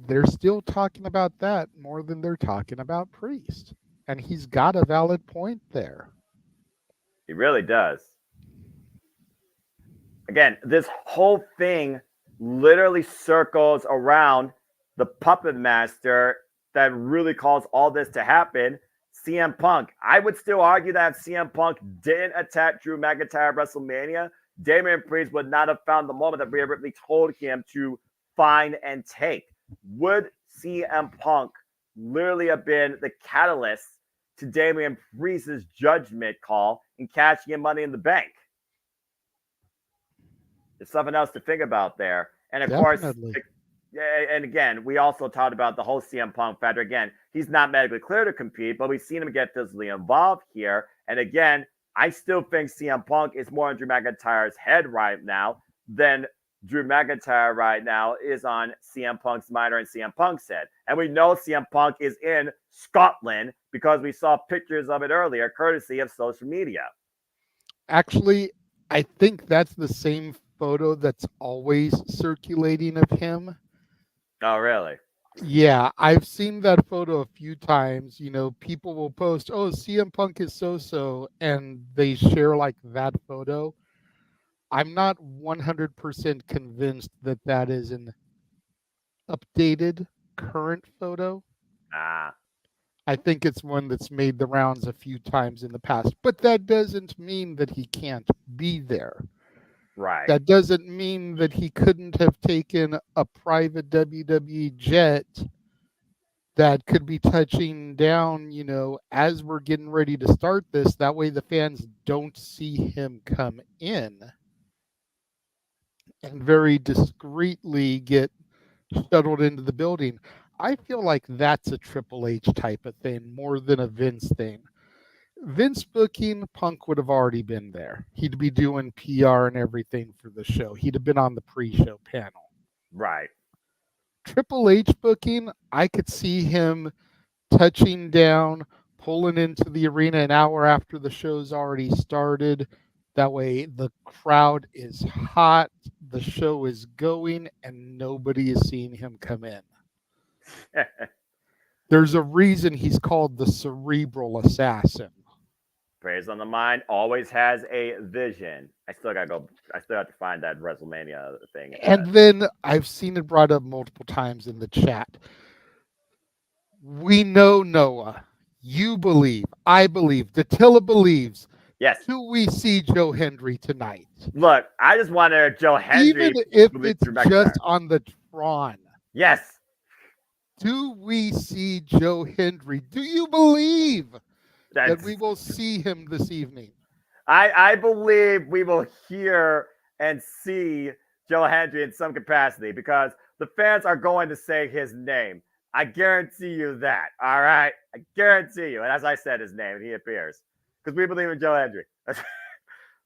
they're still talking about that more than they're talking about Priest. And he's got a valid point there. He really does. Again, this whole thing literally circles around the puppet master that really caused all this to happen, CM Punk. I would still argue that if CM Punk didn't attack Drew McIntyre at WrestleMania, Damien Priest would not have found the moment that Rhea Ripley told him to find and take. Would CM Punk literally have been the catalyst to Damien Priest's judgment call and cashing in Money in the Bank? There's something else to think about there. And of Definitely. course, and again, we also talked about the whole CM Punk factor. Again, he's not medically clear to compete, but we've seen him get physically involved here. And again, I still think CM Punk is more on Drew McIntyre's head right now than Drew McIntyre right now is on CM Punk's mind or in CM Punk's head. And we know CM Punk is in Scotland because we saw pictures of it earlier, courtesy of social media. Actually, I think that's the same photo that's always circulating of him. Oh, really? Yeah, I've seen that photo a few times. You know, people will post, oh, CM Punk is so-so, and they share like that photo. I'm not 100% convinced that that is an updated current photo. I think it's one that's made the rounds a few times in the past, but that doesn't mean that he can't be there. Right. That doesn't mean that he couldn't have taken a private WWE jet that could be touching down, you know, as we're getting ready to start this. That way the fans don't see him come in and very discreetly get shuttled into the building. I feel like that's a Triple H type of thing more than a Vince thing. Vince booking, Punk would have already been there. He'd be doing PR and everything for the show. He'd have been on the pre-show panel. Right. Triple H booking, I could see him touching down, pulling into the arena an hour after the show's already started. That way the crowd is hot, the show is going, and nobody is seeing him come in. There's a reason he's called the cerebral assassin. Praise on the Mind always has a vision. I still have to find that WrestleMania thing. And then I've seen it brought up multiple times in the chat. We know, Noah, you believe, I believe, Dattila believes. Yes. Do we see Joe Hendry tonight? Look, I just wanted Joe Hendry. Even if it's just on the Tron. Yes. Do we see Joe Hendry? Do you believe that we will see him this evening? I believe we will hear and see Joe Hendry in some capacity because the fans are going to say his name. I guarantee you that. All right. I guarantee you. And as I said his name, he appears because we believe in Joe Hendry.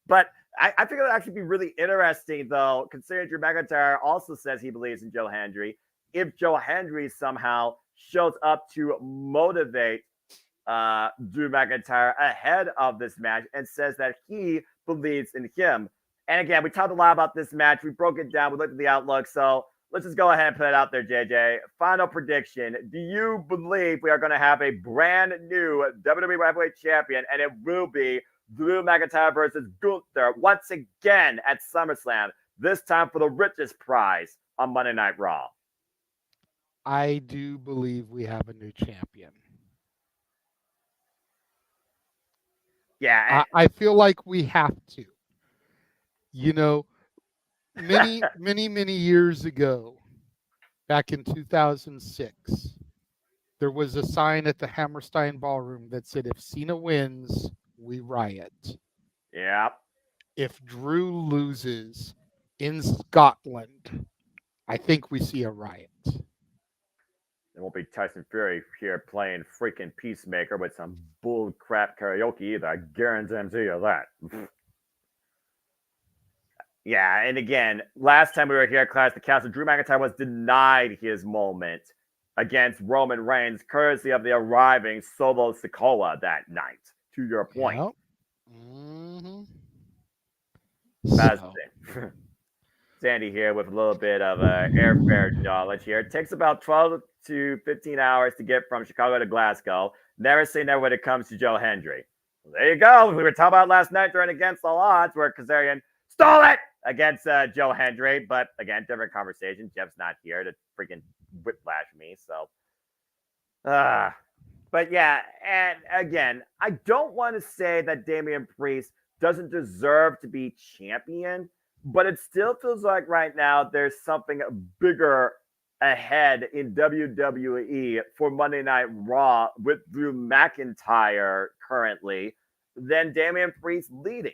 But I think it would actually be really interesting, though, considering Drew McIntyre also says he believes in Joe Hendry. If Joe Hendry somehow shows up to motivate Drew McIntyre ahead of this match and says that he believes in him. And again, we talked a lot about this match. We broke it down. We looked at the outlook. So let's just go ahead and put it out there, JJ. Final prediction. Do you believe we are going to have a brand new WWE Heavyweight Champion and it will be Drew McIntyre versus Gunther once again at SummerSlam, this time for the richest prize on Monday Night Raw? I do believe we have a new champion. Yeah. I feel like we have to. You know, many years ago, back in 2006, There was a sign at the Hammerstein Ballroom that said, if Cena wins, we riot. Yep. If Drew loses in Scotland, I think we see a riot. It won't be Tyson Fury here playing freaking Peacemaker with some bull crap karaoke either. I guarantee you that. Yeah, and again, last time we were here at Clash of the Castle, Drew McIntyre was denied his moment against Roman Reigns, courtesy of the arriving Solo Sikoa that night, to your point. Yep. Mm-hmm. So. Sandy here with a little bit of airfare knowledge here. It takes about 12 to 15 hours to get from Chicago to Glasgow. Never say never when it comes to Joe Hendry. Well, there you go. We were talking about last night during Against All Odds where Kazarian stole it against Joe Hendry. But again, different conversation. Jeff's not here to freaking whiplash me. So, but yeah, and again, I don't want to say that Damian Priest doesn't deserve to be champion, but it still feels like right now there's something bigger ahead in WWE for Monday Night Raw with Drew McIntyre currently than Damian Priest leading.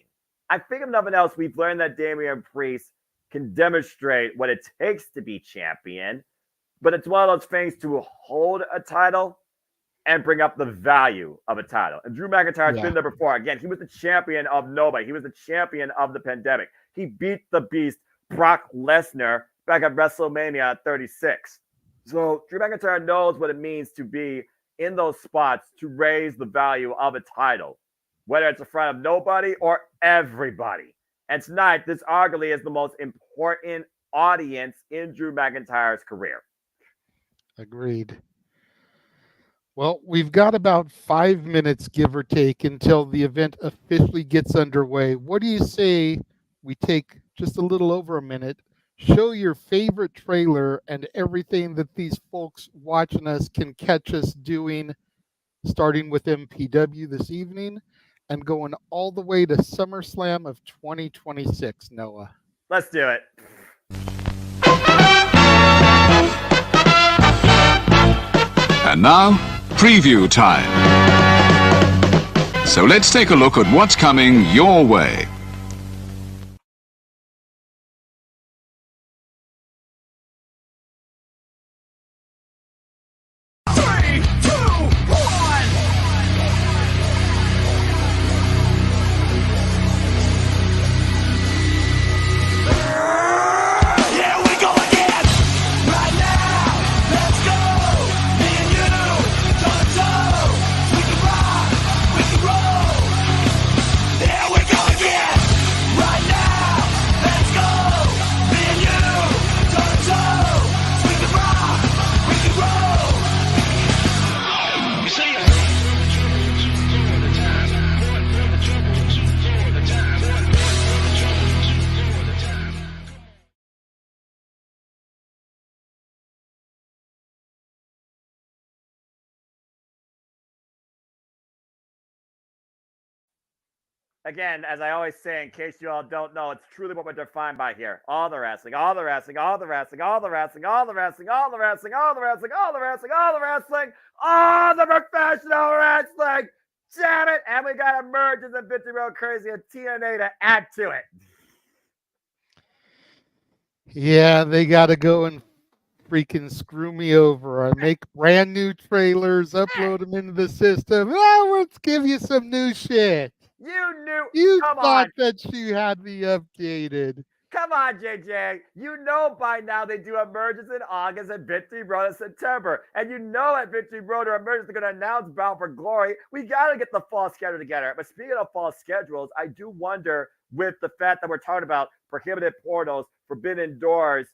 I think if nothing else, we've learned that Damian Priest can demonstrate what it takes to be champion, but it's one of those things to hold a title and bring up the value of a title. And Drew McIntyre has been there before. Again, he was the champion of nobody. He was the champion of the pandemic. He beat the beast, Brock Lesnar, back at WrestleMania 36. So Drew McIntyre knows what it means to be in those spots to raise the value of a title, whether it's in front of nobody or everybody. And tonight, this arguably is the most important audience in Drew McIntyre's career. Agreed. Well, we've got about 5 minutes, give or take, until the event officially gets underway. What do you say we take just a little over a minute, show your favorite trailer and everything that these folks watching us can catch us doing, starting with MPW this evening and going all the way to SummerSlam of 2026, Noah? Let's do it. And now, preview time. So let's take a look at what's coming your way. Again, as I always say, in case you all don't know, it's truly what we're defined by here. All the wrestling, all the wrestling, all the wrestling, all the wrestling, all the wrestling, all the wrestling, all the wrestling, all the wrestling, all the wrestling, all the professional wrestling. Damn it! And we got emergence and Victory Road Crazy and TNA to add to it. Yeah, they got to go and freaking screw me over. I make brand new trailers, upload them into the system. Oh, let's give you some new shit. You knew. You Come thought on. that you had me updated. Come on, JJ. You know by now they do emergence in August and Victory Road in September. And you know at Victory Road or emergence they're going to announce Bound for Glory. We got to get the fall schedule together. But speaking of fall schedules, I do wonder with the fact that we're talking about prohibited portals, forbidden doors,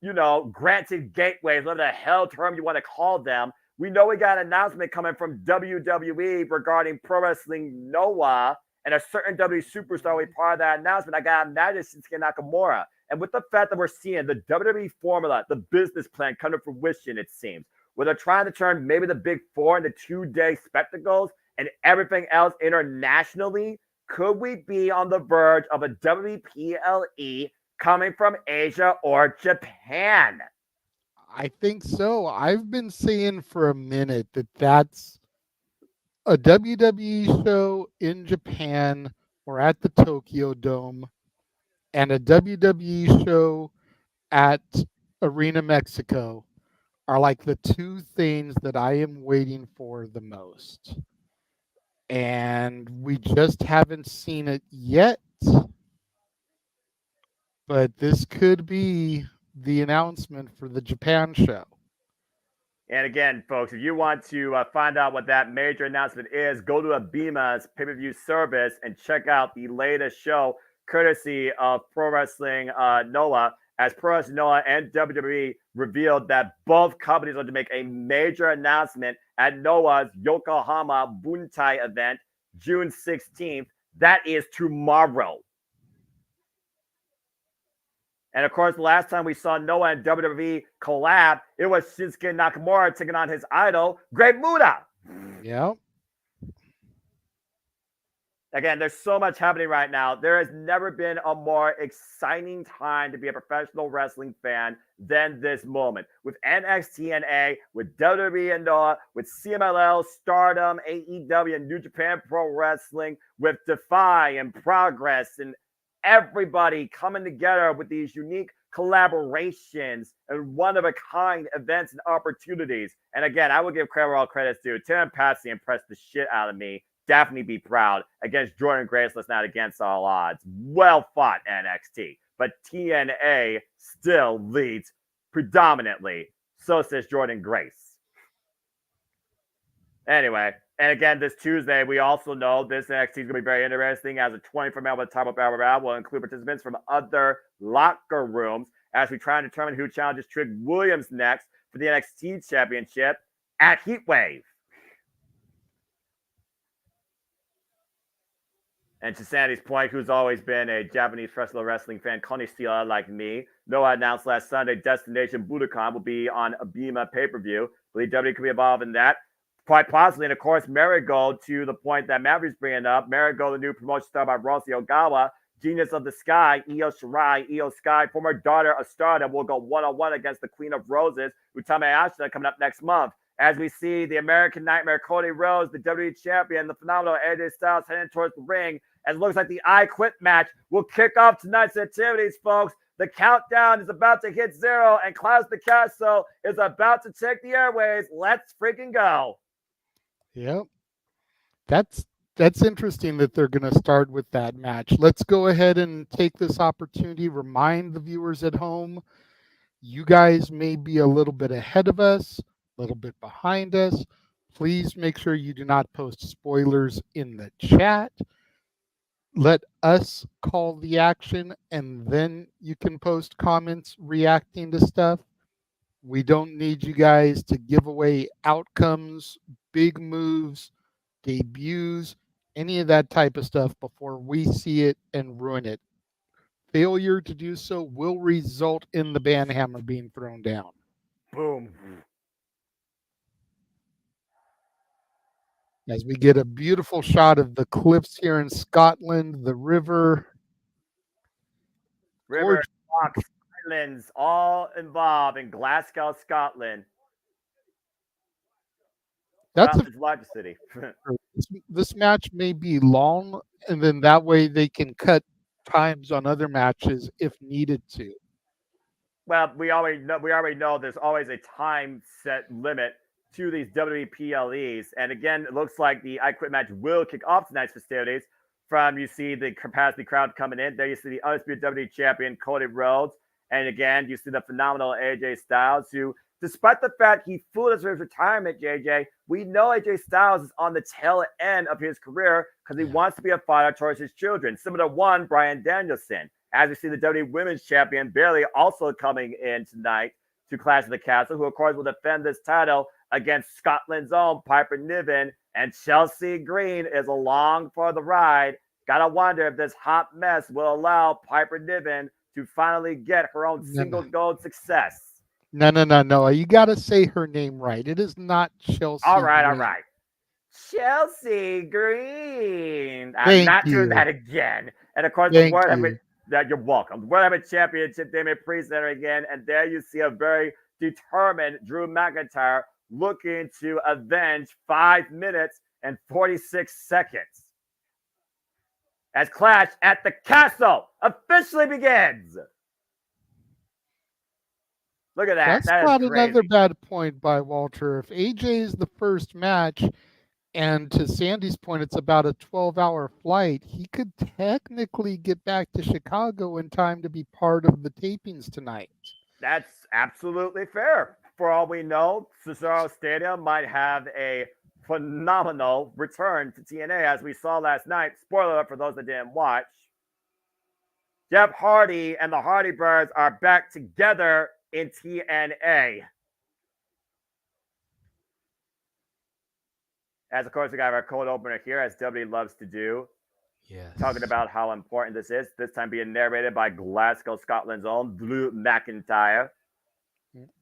you know, granted gateways, whatever the hell term you want to call them. We know we got an announcement coming from WWE regarding Pro Wrestling Noah and a certain WWE superstar will be part of that announcement. I got to imagine Shinsuke Nakamura. And with the fact that we're seeing the WWE formula, the business plan come to fruition, it seems, where they're trying to turn maybe the big four into 2-day spectacles and everything else internationally, could we be on the verge of a WPLE coming from Asia or Japan? I think so. I've been saying for a minute that that's a WWE show in Japan or at the Tokyo Dome and a WWE show at Arena Mexico are like the two things that I am waiting for the most. And we just haven't seen it yet. But this could be the announcement for the Japan show. And again, folks, if you want to find out what that major announcement is, go to Abima's pay-per-view service and check out the latest show, courtesy of Pro Wrestling NOAH, as Pro Wrestling NOAH and WWE revealed that both companies are to make a major announcement at NOAH's Yokohama Buntai event, June 16th. That is tomorrow. And of course, the last time we saw Noah and WWE collab, it was Shinsuke Nakamura taking on his idol, Great Muta. Yep. Again, there's so much happening right now. There has never been a more exciting time to be a professional wrestling fan than this moment. With NXT NA, with WWE and Noah, with CMLL, Stardom, AEW, and New Japan Pro Wrestling, with Defy and Progress and everybody coming together with these unique collaborations and one-of-a-kind events and opportunities. And again, I will give credit where all credit's due. Tim and Patsy impressed the shit out of me. Definitely be proud against Jordan Graceless, not against all odds. Well fought, NXT. But TNA still leads predominantly. So says Jordan Grace. Anyway, and again, this Tuesday, we also know this NXT is going to be very interesting as a 24-man with top of Battle Royale will include participants from other locker rooms as we try and determine who challenges Trick Williams next for the NXT Championship at Heatwave. And to Sandy's point, who's always been a Japanese professional wrestling fan, Connie Steele, like me, Noah announced last Sunday Destination Budokan will be on Abima pay-per-view. Believe WWE could be involved in that. Quite possibly, and of course, Marigold, to the point that Matt was bringing up, Marigold, the new promotion star by Rossi Ogawa, Genius of the Sky, Io Shirai, Io Sky, former daughter of Stardom, will go one-on-one against the Queen of Roses, Utami Ashita, coming up next month. As we see the American Nightmare, Cody Rhodes, the WWE Champion, the Phenomenal AJ Styles heading towards the ring, and it looks like the I Quit match will kick off tonight's activities, folks. The countdown is about to hit 0, and Klaus Picasso is about to take the airways. Let's freaking go. Yep. That's interesting that they're going to start with that match. Let's go ahead and take this opportunity, remind the viewers at home, you guys may be a little bit ahead of us, a little bit behind us. Please make sure you do not post spoilers in the chat. Let us call the action, and then you can post comments reacting to stuff. We don't need you guys to give away outcomes, big moves, debuts, any of that type of stuff before we see it and ruin it. Failure to do so will result in the banhammer being thrown down. Boom. As we get a beautiful shot of the cliffs here in Scotland, the river. River, rocks, islands, all involved in Glasgow, Scotland. That's Scotland's largest city. This match may be long, and then that way they can cut times on other matches if needed to. Well, we already know there's always a time set limit to these WWE PLEs. And again, it looks like the I Quit match will kick off tonight's festivities. From you see the capacity crowd coming in. There you see the undisputed WWE champion Cody Rhodes. And again, you see the phenomenal AJ Styles, who, despite the fact he fooled us with his retirement, JJ, we know AJ Styles is on the tail end of his career because he wants to be a father towards his children. Similar to one, Bryan Danielson. As we see the WWE Women's Champion, Bayley, also coming in tonight to Clash of the Castle, who, of course, will defend this title against Scotland's own Piper Niven. And Chelsea Green is along for the ride. Gotta wonder if this hot mess will allow Piper Niven to finally get her own single gold success. No. You got to say her name right. It is not Chelsea. All right. Green. Chelsea Green. I'm not doing that again. And of course, the word that you're welcome. The World Heavyweight Championship, Damien Priest there again. And there you see a very determined Drew McIntyre, looking to avenge 5 minutes and 46 seconds. As Clash at the Castle officially begins. Look at that. That's That not is crazy. another bad point by Walter. If AJ is the first match, and to Sandy's point, it's about a 12-hour flight, he could technically get back to Chicago in time to be part of the tapings tonight. That's absolutely fair. For all we know, Cesaro Stadium might have a phenomenal return to TNA, as we saw last night. Spoiler alert for those that didn't watch. Jeff Hardy and the Hardy Birds are back together in TNA. As, of course, we got our cold opener here, as WWE loves to do. Yes. Talking about how important this is. This time being narrated by Glasgow, Scotland's own Drew McIntyre.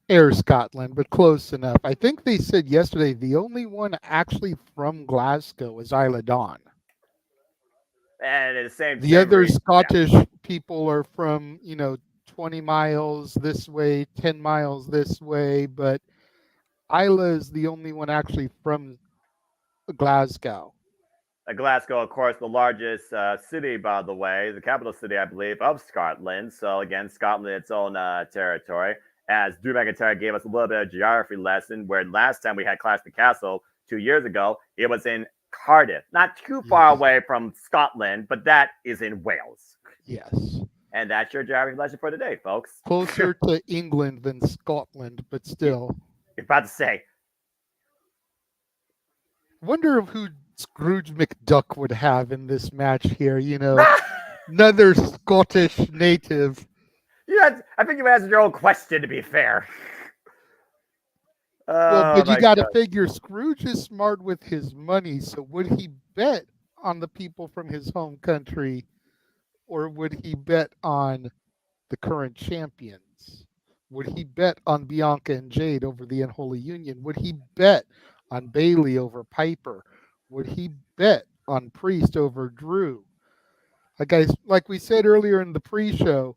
Air Scotland, but close enough. I think they said yesterday the only one actually from Glasgow is Isla Dawn. And the same. The other Scottish people are from, 20 miles this way, 10 miles this way, but Isla is the only one actually from Glasgow. Glasgow, of course, the largest city, by the way, the capital city, I believe, of Scotland. So, again, Scotland, its own territory. As Drew McIntyre gave us a little bit of geography lesson, where last time we had Clash the Castle 2 years ago, it was in Cardiff. Not too far away from Scotland, but that is in Wales. Yes. And that's your geography lesson for today, folks. Closer to England than Scotland, but still. You're about to say. Wonder who Scrooge McDuck would have in this match here, another Scottish native. Yeah, I think you answered your own question, to be fair. But you got to figure Scrooge is smart with his money, so would he bet on the people from his home country, or would he bet on the current champions? Would he bet on Bianca and Jade over the Unholy Union? Would he bet on Bayley over Piper? Would he bet on Priest over Drew? Like we said earlier in the pre-show,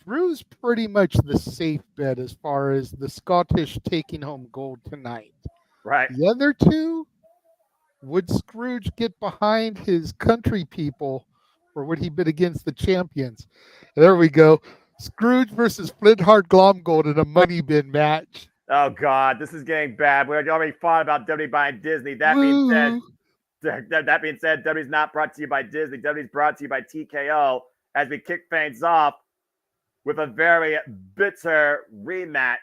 Drew's pretty much the safe bet as far as the Scottish taking home gold tonight. Right. The other two, would Scrooge get behind his country people, or would he bet against the champions? There we go. Scrooge versus Flintheart Glomgold in a money bin match. Oh, God, this is getting bad. We already fought about WWE buying Disney. That being said, WWE's not brought to you by Disney. WWE's brought to you by TKO, as we kick things off with a very bitter rematch.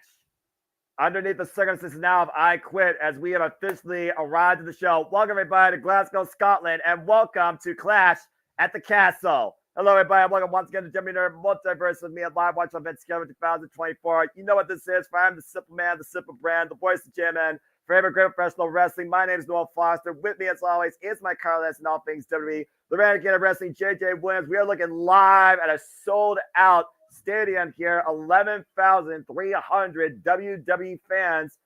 Underneath the circumstances now of I Quit, as we have officially arrived at the show. Welcome, everybody, to Glasgow, Scotland, and welcome to Clash at the Castle. Hello, everybody, and welcome once again to JMN Multiverse with me at Live Watch Event Discovery 2024. You know what this is. I'm the Simple Man, the Simple Brand, the voice of JMN, forever great professional wrestling. My name is Noel Foster. With me, as always, is my co-host in all things WWE, the Renegade of Wrestling, JJ Williams. We are looking live at a sold-out stadium here, 11,300 WWE fans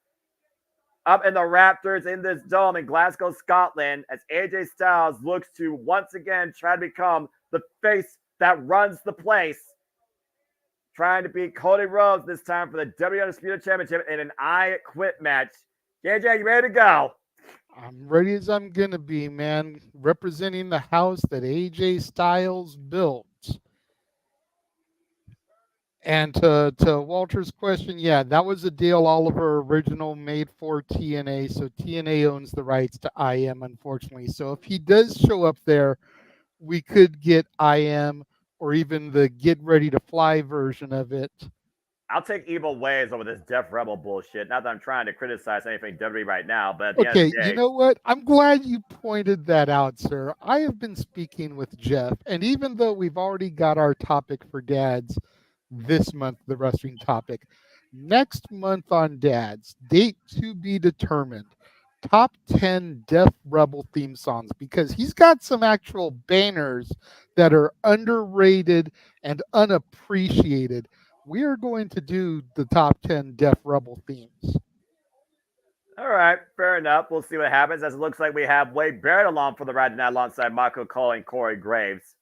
up in the Raptors in this dome in Glasgow, Scotland, as AJ Styles looks to once again try to become the face that runs the place, trying to beat Cody Rhodes this time for the WWE Undisputed Championship in an I Quit match. JJ, you ready to go? I'm ready as I'm going to be, man. Representing the house that AJ Styles built. And to Walter's question, yeah, that was a Dale Oliver original made for TNA. So TNA owns the rights to IM, unfortunately. So if he does show up there, we could get IM or even the Get Ready to Fly version of it. I'll take Evil Ways over this Def Rebel bullshit. Not that I'm trying to criticize anything WWE right now, but at the end of the day, you know what? I'm glad you pointed that out, sir. I have been speaking with Jeff, and even though we've already got our topic for dads this month, the wrestling topic, next month on dads, date to be determined, top 10 Def Rebel theme songs, because he's got some actual bangers that are underrated and unappreciated. We are going to do the top 10 Def Rebel themes. All right, fair enough. We'll see what happens, as it looks like we have Wade Barrett along for the ride tonight alongside Marco Cole and Corey Graves.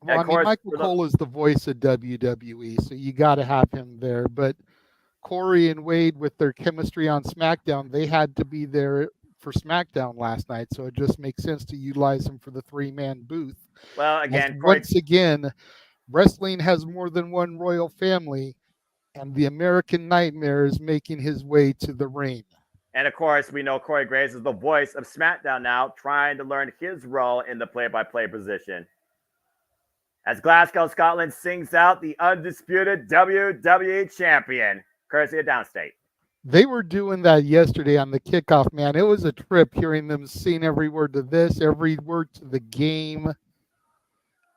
Well, I mean, Michael Cole is the voice of WWE, so you got to have him there. But Corey and Wade, with their chemistry on SmackDown, they had to be there for SmackDown last night, so it just makes sense to utilize them for the three-man booth. Well, again, once again, wrestling has more than one royal family, and the American Nightmare is making his way to the ring. And of course, we know Corey Graves is the voice of SmackDown now, trying to learn his role in the play-by-play position. As Glasgow, Scotland sings out the undisputed WWE champion, courtesy of Downstate. They were doing that yesterday on the kickoff, man. It was a trip hearing them sing every word to this, every word to the game.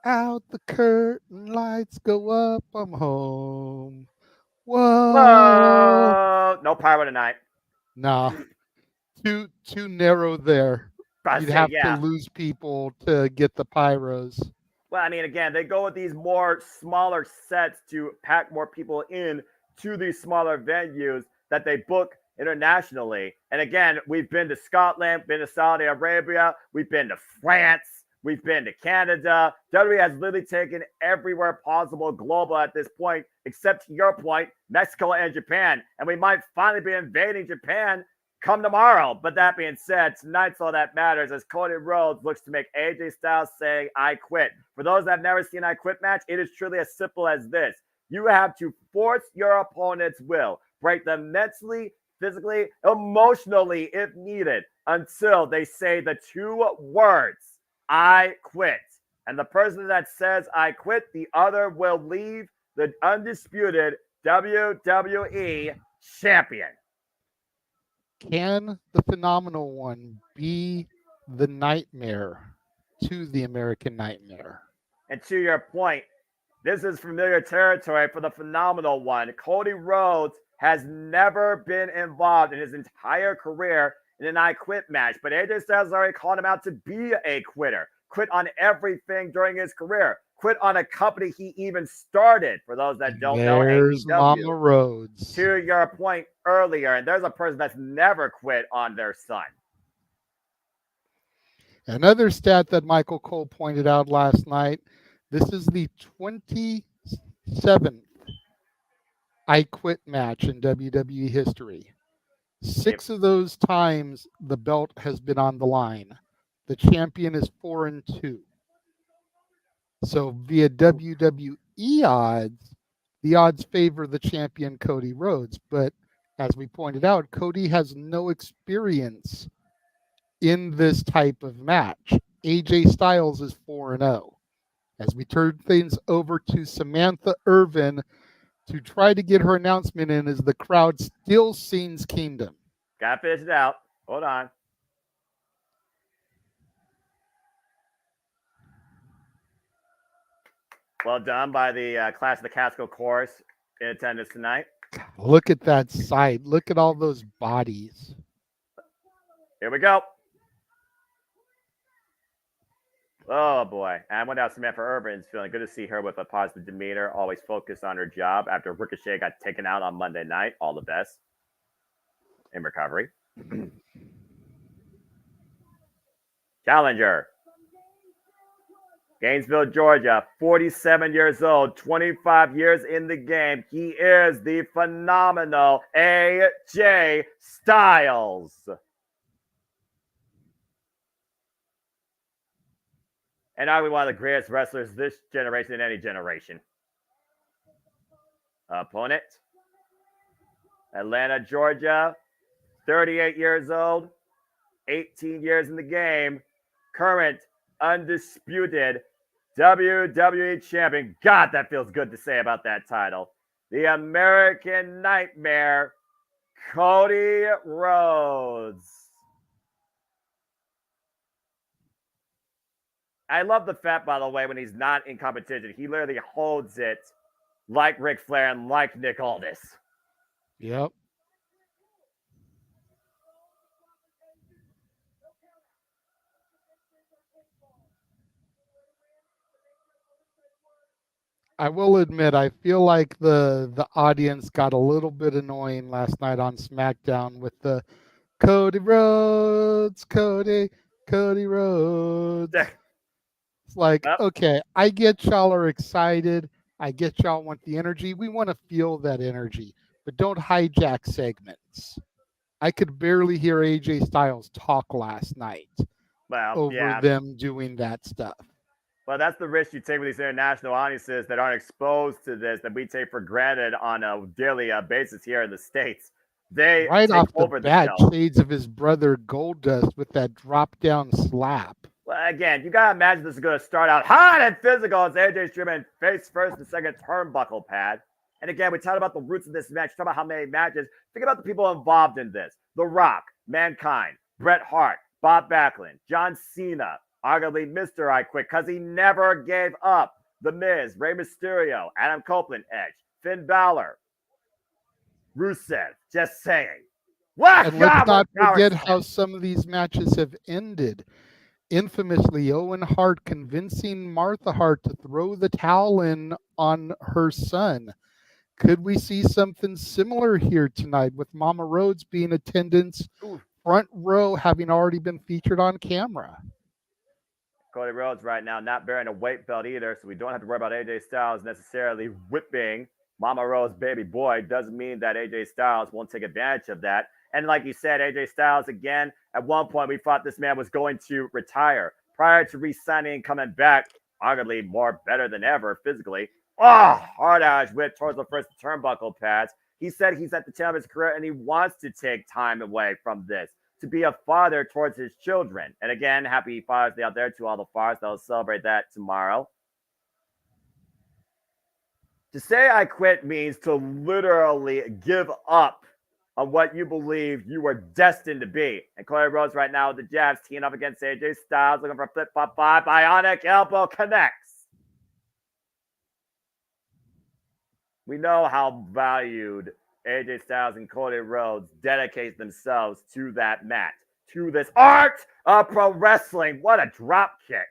Out the curtain, lights go up, I'm home. Whoa. Whoa. No pyro tonight. Nah. Too narrow there. You'd have to lose people to get the pyros. Well, I mean, again, they go with these smaller sets to pack more people in to these smaller venues that they book internationally. And again, we've been to Scotland, been to Saudi Arabia, we've been to France, we've been to Canada. WWE has literally taken everywhere possible global at this point, except to your point, Mexico and Japan. And we might finally be invading Japan come tomorrow. But that being said, tonight's all that matters as Cody Rhodes looks to make AJ Styles say, I quit. For those that have never seen I quit match, it is truly as simple as this. You have to force your opponent's will, break them mentally, physically, emotionally, if needed, until they say the two words, I quit. And the person that says, I quit, the other will leave the undisputed WWE champion. Can the Phenomenal One be the nightmare to the American Nightmare? And to your point, this is familiar territory for the Phenomenal One. Cody Rhodes has never been involved in his entire career in an I Quit match, but AJ Styles already called him out to be a quitter. Quit on everything during his career. Quit on a company he even started, for those that don't know. There's Mama Rhodes. To your point earlier, and there's a person that's never quit on their son. Another stat that Michael Cole pointed out last night, this is the 27th I Quit match in WWE history. 6 of those times the belt has been on the line. The champion is 4-2. So via WWE odds, the odds favor the champion Cody Rhodes. But as we pointed out, Cody has no experience in this type of match. AJ Styles is 4-0. As we turn things over to Samantha Irvin to try to get her announcement in as the crowd still sings Kingdom. Gotta finish it out. Hold on. Well done by the Clash of the Castle chorus in attendance tonight. Look at that side. Look at all those bodies. Here we go. Oh, boy. And I went out Samantha Irvin's feeling good to see her with a positive demeanor, always focused on her job after Ricochet got taken out on Monday night. All the best in recovery. Challenger. Gainesville, Georgia, 47 years old, 25 years in the game. He is the phenomenal AJ Styles. And arguably one of the greatest wrestlers this generation in any generation. Opponent, Atlanta, Georgia, 38 years old, 18 years in the game, current undisputed WWE champion. God, that feels good to say about that title. The American Nightmare, Cody Rhodes. I love the fact, by the way, when he's not in competition, he literally holds it like Ric Flair and like Nick Aldis. Yep. I will admit, I feel like the audience got a little bit annoying last night on SmackDown with the Cody Rhodes, Cody Rhodes. It's like, okay, I get y'all are excited. I get y'all want the energy. We want to feel that energy, but don't hijack segments. I could barely hear AJ Styles talk last night over them doing that stuff. Well, that's the risk you take with these international audiences that aren't exposed to this, that we take for granted on a daily basis here in the States. They right take off the over bat, show. shades of his brother Goldust with that drop down slap. Well, again, you gotta imagine this is gonna start out hot and physical as AJ's streaming face first and second turnbuckle pad. And again, we talked about the roots of this match, talk about how many matches. Think about the people involved in this: The Rock, Mankind, Bret Hart, Bob Backlund, John Cena, arguably Mr. I Quit because he never gave up. The Miz, Rey Mysterio, Adam Copeland, Edge, Finn Balor, Rusev. Just saying. What? And let's not forget how some of these matches have ended. Infamously, Owen Hart convincing Martha Hart to throw the towel in on her son. Could we see something similar here tonight with Mama Rhodes being attendance, front row, having already been featured on camera? Cody Rhodes right now not bearing a weight belt either, so we don't have to worry about AJ Styles necessarily whipping Mama Rhodes' baby boy. Doesn't mean that AJ Styles won't take advantage of that. And like you said, AJ Styles, again, at one point we thought this man was going to retire. Prior to re-signing and coming back, arguably more better than ever physically. Hard Irish whip towards the first turnbuckle pads. He said he's at the tail of his career and he wants to take time away from this to be a father towards his children. And again, happy Father's Day out there to all the fathers that will celebrate that tomorrow. To say I quit means to literally give up on what you believe you were destined to be. And Cody Rhodes right now with the jabs teeing up against AJ Styles, looking for a flip-flop 5. Bionic elbow connects. We know how valued AJ Styles and Cody Rhodes dedicate themselves to that match, to this art of pro wrestling. What a drop kick.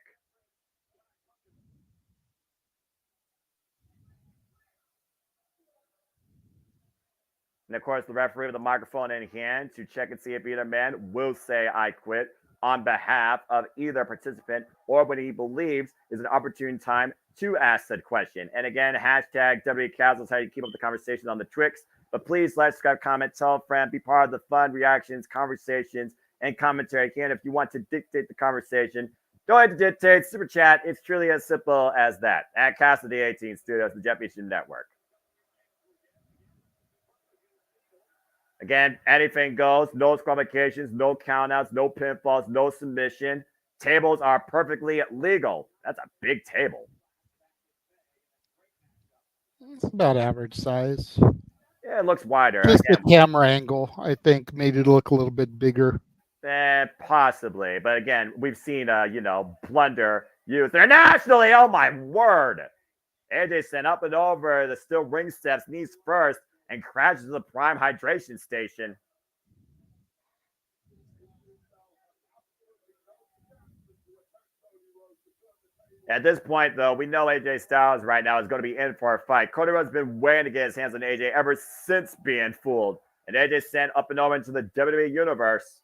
And of course, the referee with the microphone in hand to check and see if either man will say I quit on behalf of either participant or what he believes is an opportune time to ask said question. And again, hashtag WCastle is how you keep up the conversation on the Twix. But please like, subscribe, comment, tell a friend, be part of the fun reactions, conversations, and commentary. Again, if you want to dictate the conversation, don't have to dictate, super chat. It's truly as simple as that. At Castle the 18 Studios, the Jeff Meacham Network. Again, anything goes. No disqualifications, no countouts, no pinfalls, no submission. Tables are perfectly legal. That's a big table. It's about average size. Yeah, it looks wider. Just the camera angle, I think, made it look a little bit bigger. Possibly. But again, we've seen, blunder used internationally. Oh, my word. AJ sent up and over the steel ring steps, knees first, and crashes the prime hydration station. At this point, though, we know AJ Styles right now is going to be in for a fight. Cody Rhodes has been waiting to get his hands on AJ ever since being fooled. And AJ sent up and over into the WWE Universe.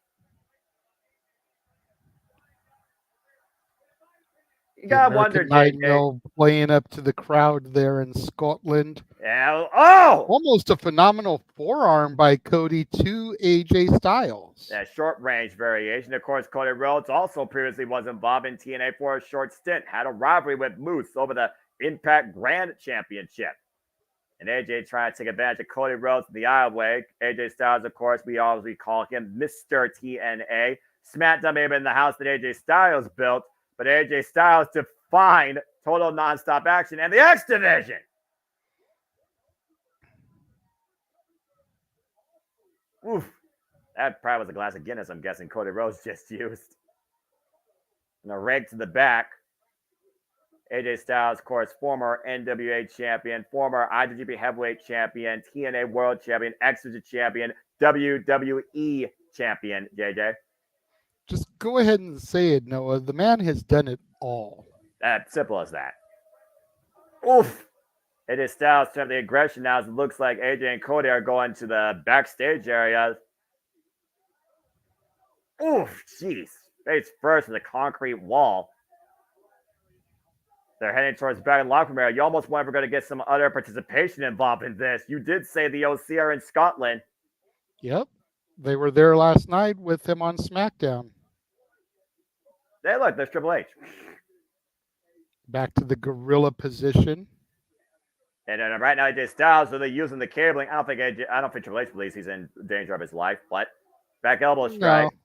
You gotta wonder, JJ. Playing up to the crowd there in Scotland. Yeah. Almost a phenomenal forearm by Cody to AJ Styles. That short range variation. Of course, Cody Rhodes also previously was involved in TNA for a short stint. Had a rivalry with Moose over the Impact Grand Championship. And AJ trying to take advantage of Cody Rhodes the aisleway. AJ Styles, of course, we always call him Mr. TNA. SmackDown may have been the house that AJ Styles built, but AJ Styles defined total nonstop action and the X Division. Oof. That probably was a glass of Guinness, I'm guessing Cody Rhodes just used. And a rake to the back. AJ Styles, of course, former NWA champion, former IWGP Heavyweight champion, TNA World champion, X Division champion, WWE champion, JJ. Just go ahead and say it, Noah. The man has done it all. Simple as that. Oof. AJ Styles to have the aggression now as it looks like AJ and Cody are going to the backstage area. Oof, jeez. Face first in the concrete wall. They're heading towards the back of the locker room area. You almost wonder if we're going to get some other participation involved in this. You did say the OC are in Scotland. Yep. They were there last night with him on SmackDown. Hey, look, there's Triple H. Back to the gorilla position. And then right now, AJ Styles, so they're using the cabling. I don't think Triple H believes he's in danger of his life, but back elbow strike. No.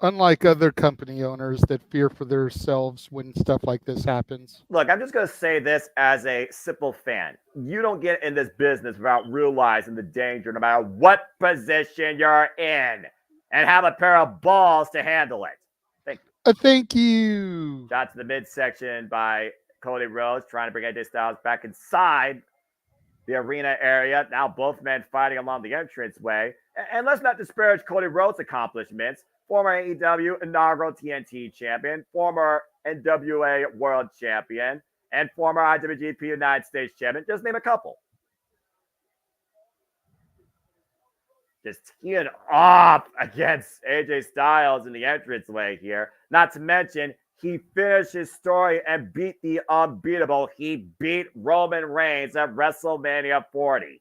Unlike other company owners that fear for themselves when stuff like this happens. Look, I'm just going to say this as a simple fan. You don't get in this business without realizing the danger no matter what position you're in and have a pair of balls to handle it. Thank you. Thank you. Shot to the midsection by Cody Rhodes, trying to bring AJ Styles back inside the arena area. Now both men fighting along the entranceway. And let's not disparage Cody Rhodes' accomplishments. Former AEW inaugural TNT champion, former NWA world champion, and former IWGP United States champion. Just name a couple. Just teeing off against AJ Styles in the entranceway here. Not to mention, he finished his story and beat the unbeatable. He beat Roman Reigns at WrestleMania 40.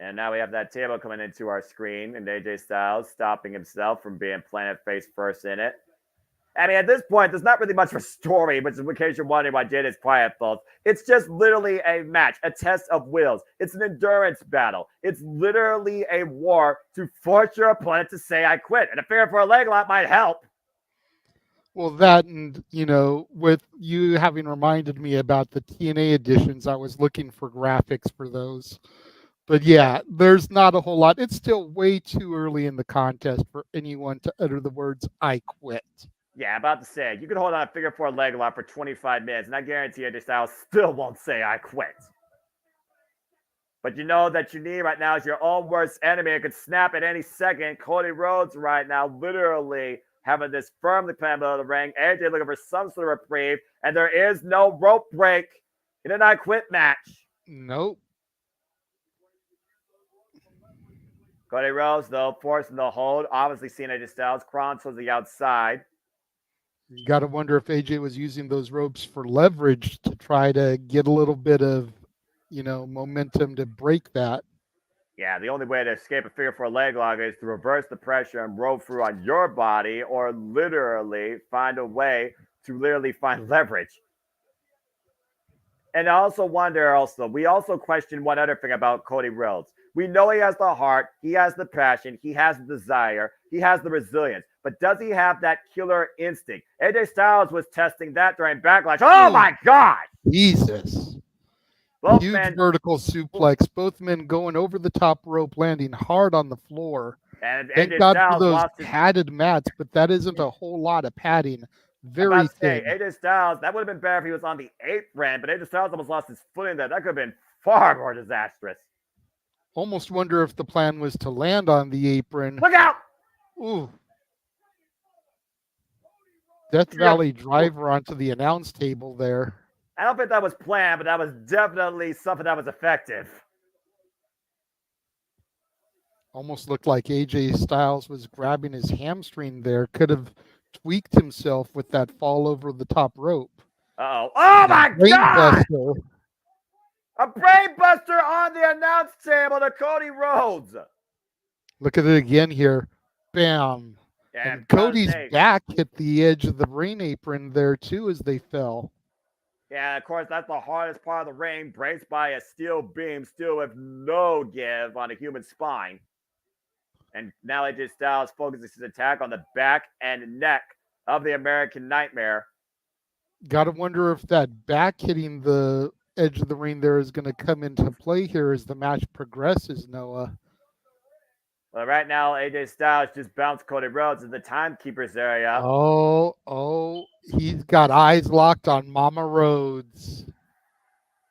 And now we have that table coming into our screen, and AJ Styles stopping himself from being planted face first in it. I mean, at this point, there's not really much of a story, but in case you're wondering why Jade is quiet, folks, it's just literally a match, a test of wills. It's an endurance battle. It's literally a war to force your opponent to say, I quit. And a fear for a leg lock might help. Well, that and, with you having reminded me about the TNA editions, I was looking for graphics for those. But yeah, there's not a whole lot. It's still way too early in the contest for anyone to utter the words, I quit. Yeah, about to say, you can hold on a figure four leg lock for 25 minutes, and I guarantee AJ Styles still won't say, I quit. But you know that you need right now is your own worst enemy. It could snap at any second. Cody Rhodes right now literally having this firmly planned middle of the ring. AJ looking for some sort of reprieve, and there is no rope break in an I quit match. Nope. Cody Rhodes, though, forcing the hold. Obviously seeing AJ Styles crawling towards the outside. You got to wonder if AJ was using those ropes for leverage to try to get a little bit of, momentum to break that. Yeah, the only way to escape a figure four leg lock is to reverse the pressure and roll through on your body, or literally find a way to literally find leverage. And I also wonder we also question one other thing about Cody Rhodes. We know he has the heart, he has the passion, he has the desire, he has the resilience. But does he have that killer instinct? AJ Styles was testing that during Backlash. Oh my God! Jesus. Both Huge men, vertical suplex. Both men going over the top rope, landing hard on the floor. And Thank AJ God Styles for those lost padded mats, but that isn't a whole lot of padding. Very thin. AJ Styles, that would have been better if he was on the apron, but AJ Styles almost lost his footing there. That could have been far more disastrous. Almost wonder if the plan was to land on the apron. Look out! Ooh. Death Valley driver onto the announce table there. I don't think that was planned, but that was definitely something that was effective. Almost looked like AJ Styles was grabbing his hamstring there. Could have tweaked himself with that fall over the top rope. Uh-oh. Oh, my God! Buster. A brain buster on the announce table to Cody Rhodes. Look at it again here. Bam. And Cody's back hit the edge of the ring apron there, too, as they fell. Yeah, of course, that's the hardest part of the ring, braced by a steel beam, still with no give on a human spine. And now AJ Styles focuses his attack on the back and neck of the American Nightmare. Got to wonder if that back hitting the edge of the ring there is going to come into play here as the match progresses, Noah. Well, right now, AJ Styles just bounced Cody Rhodes in the timekeeper's area. Oh, he's got eyes locked on Mama Rhodes.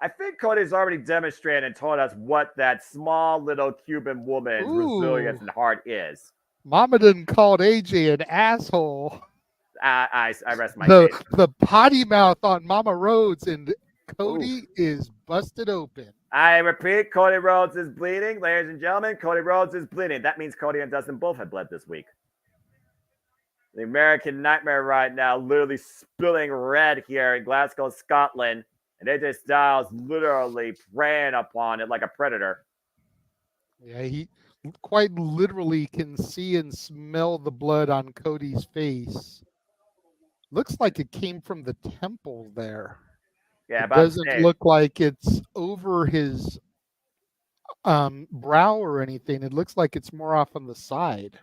I think Cody's already demonstrated and told us what that small little Cuban woman's resilience and heart is. Mama didn't call AJ an asshole. I rest my case. The potty mouth on Mama Rhodes and Cody is busted open. I repeat, Cody Rhodes is bleeding. Ladies and gentlemen, Cody Rhodes is bleeding. That means Cody and Dustin both have bled this week. The American Nightmare right now literally spilling red here in Glasgow, Scotland. And AJ Styles literally preying upon it like a predator. Yeah, he quite literally can see and smell the blood on Cody's face. Looks like it came from the temple there. Yeah, it doesn't look like it's over his brow or anything. It looks like it's more off on the side.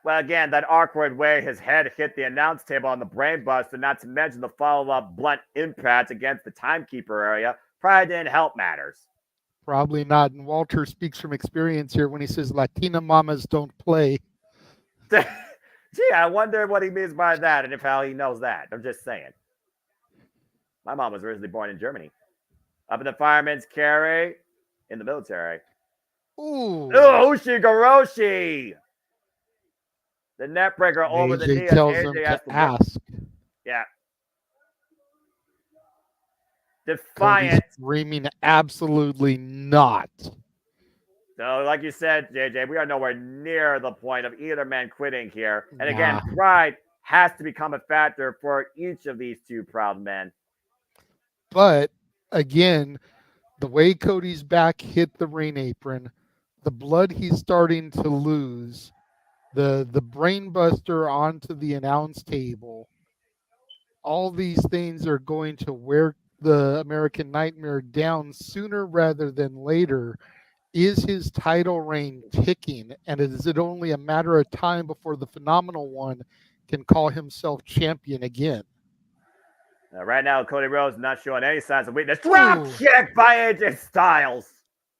Well, again, that awkward way his head hit the announce table on the brainbuster, not to mention the follow-up blunt impact against the timekeeper area, probably didn't help matters. Probably not. And Walter speaks from experience here when he says Latina mamas don't play. Gee, I wonder what he means by that and if how he knows that. I'm just saying. My mom was originally born in Germany. Up in the fireman's carry in the military. Ooh. Ushigoroshi! The net breaker over the knee. AJ tells him to ask. Yeah. Defiant. Cody's screaming absolutely not. So, like you said, JJ, we are nowhere near the point of either man quitting here. And again, pride has to become a factor for each of these two proud men. But again, the way Cody's back hit the ring apron, the blood he's starting to lose, the brain buster onto the announce table, all these things are going to wear the American Nightmare down sooner rather than later. Is his title reign ticking? And is it only a matter of time before the Phenomenal One can call himself champion again? Right now, Cody Rhodes not showing any signs of weakness. Drop kick by AJ Styles.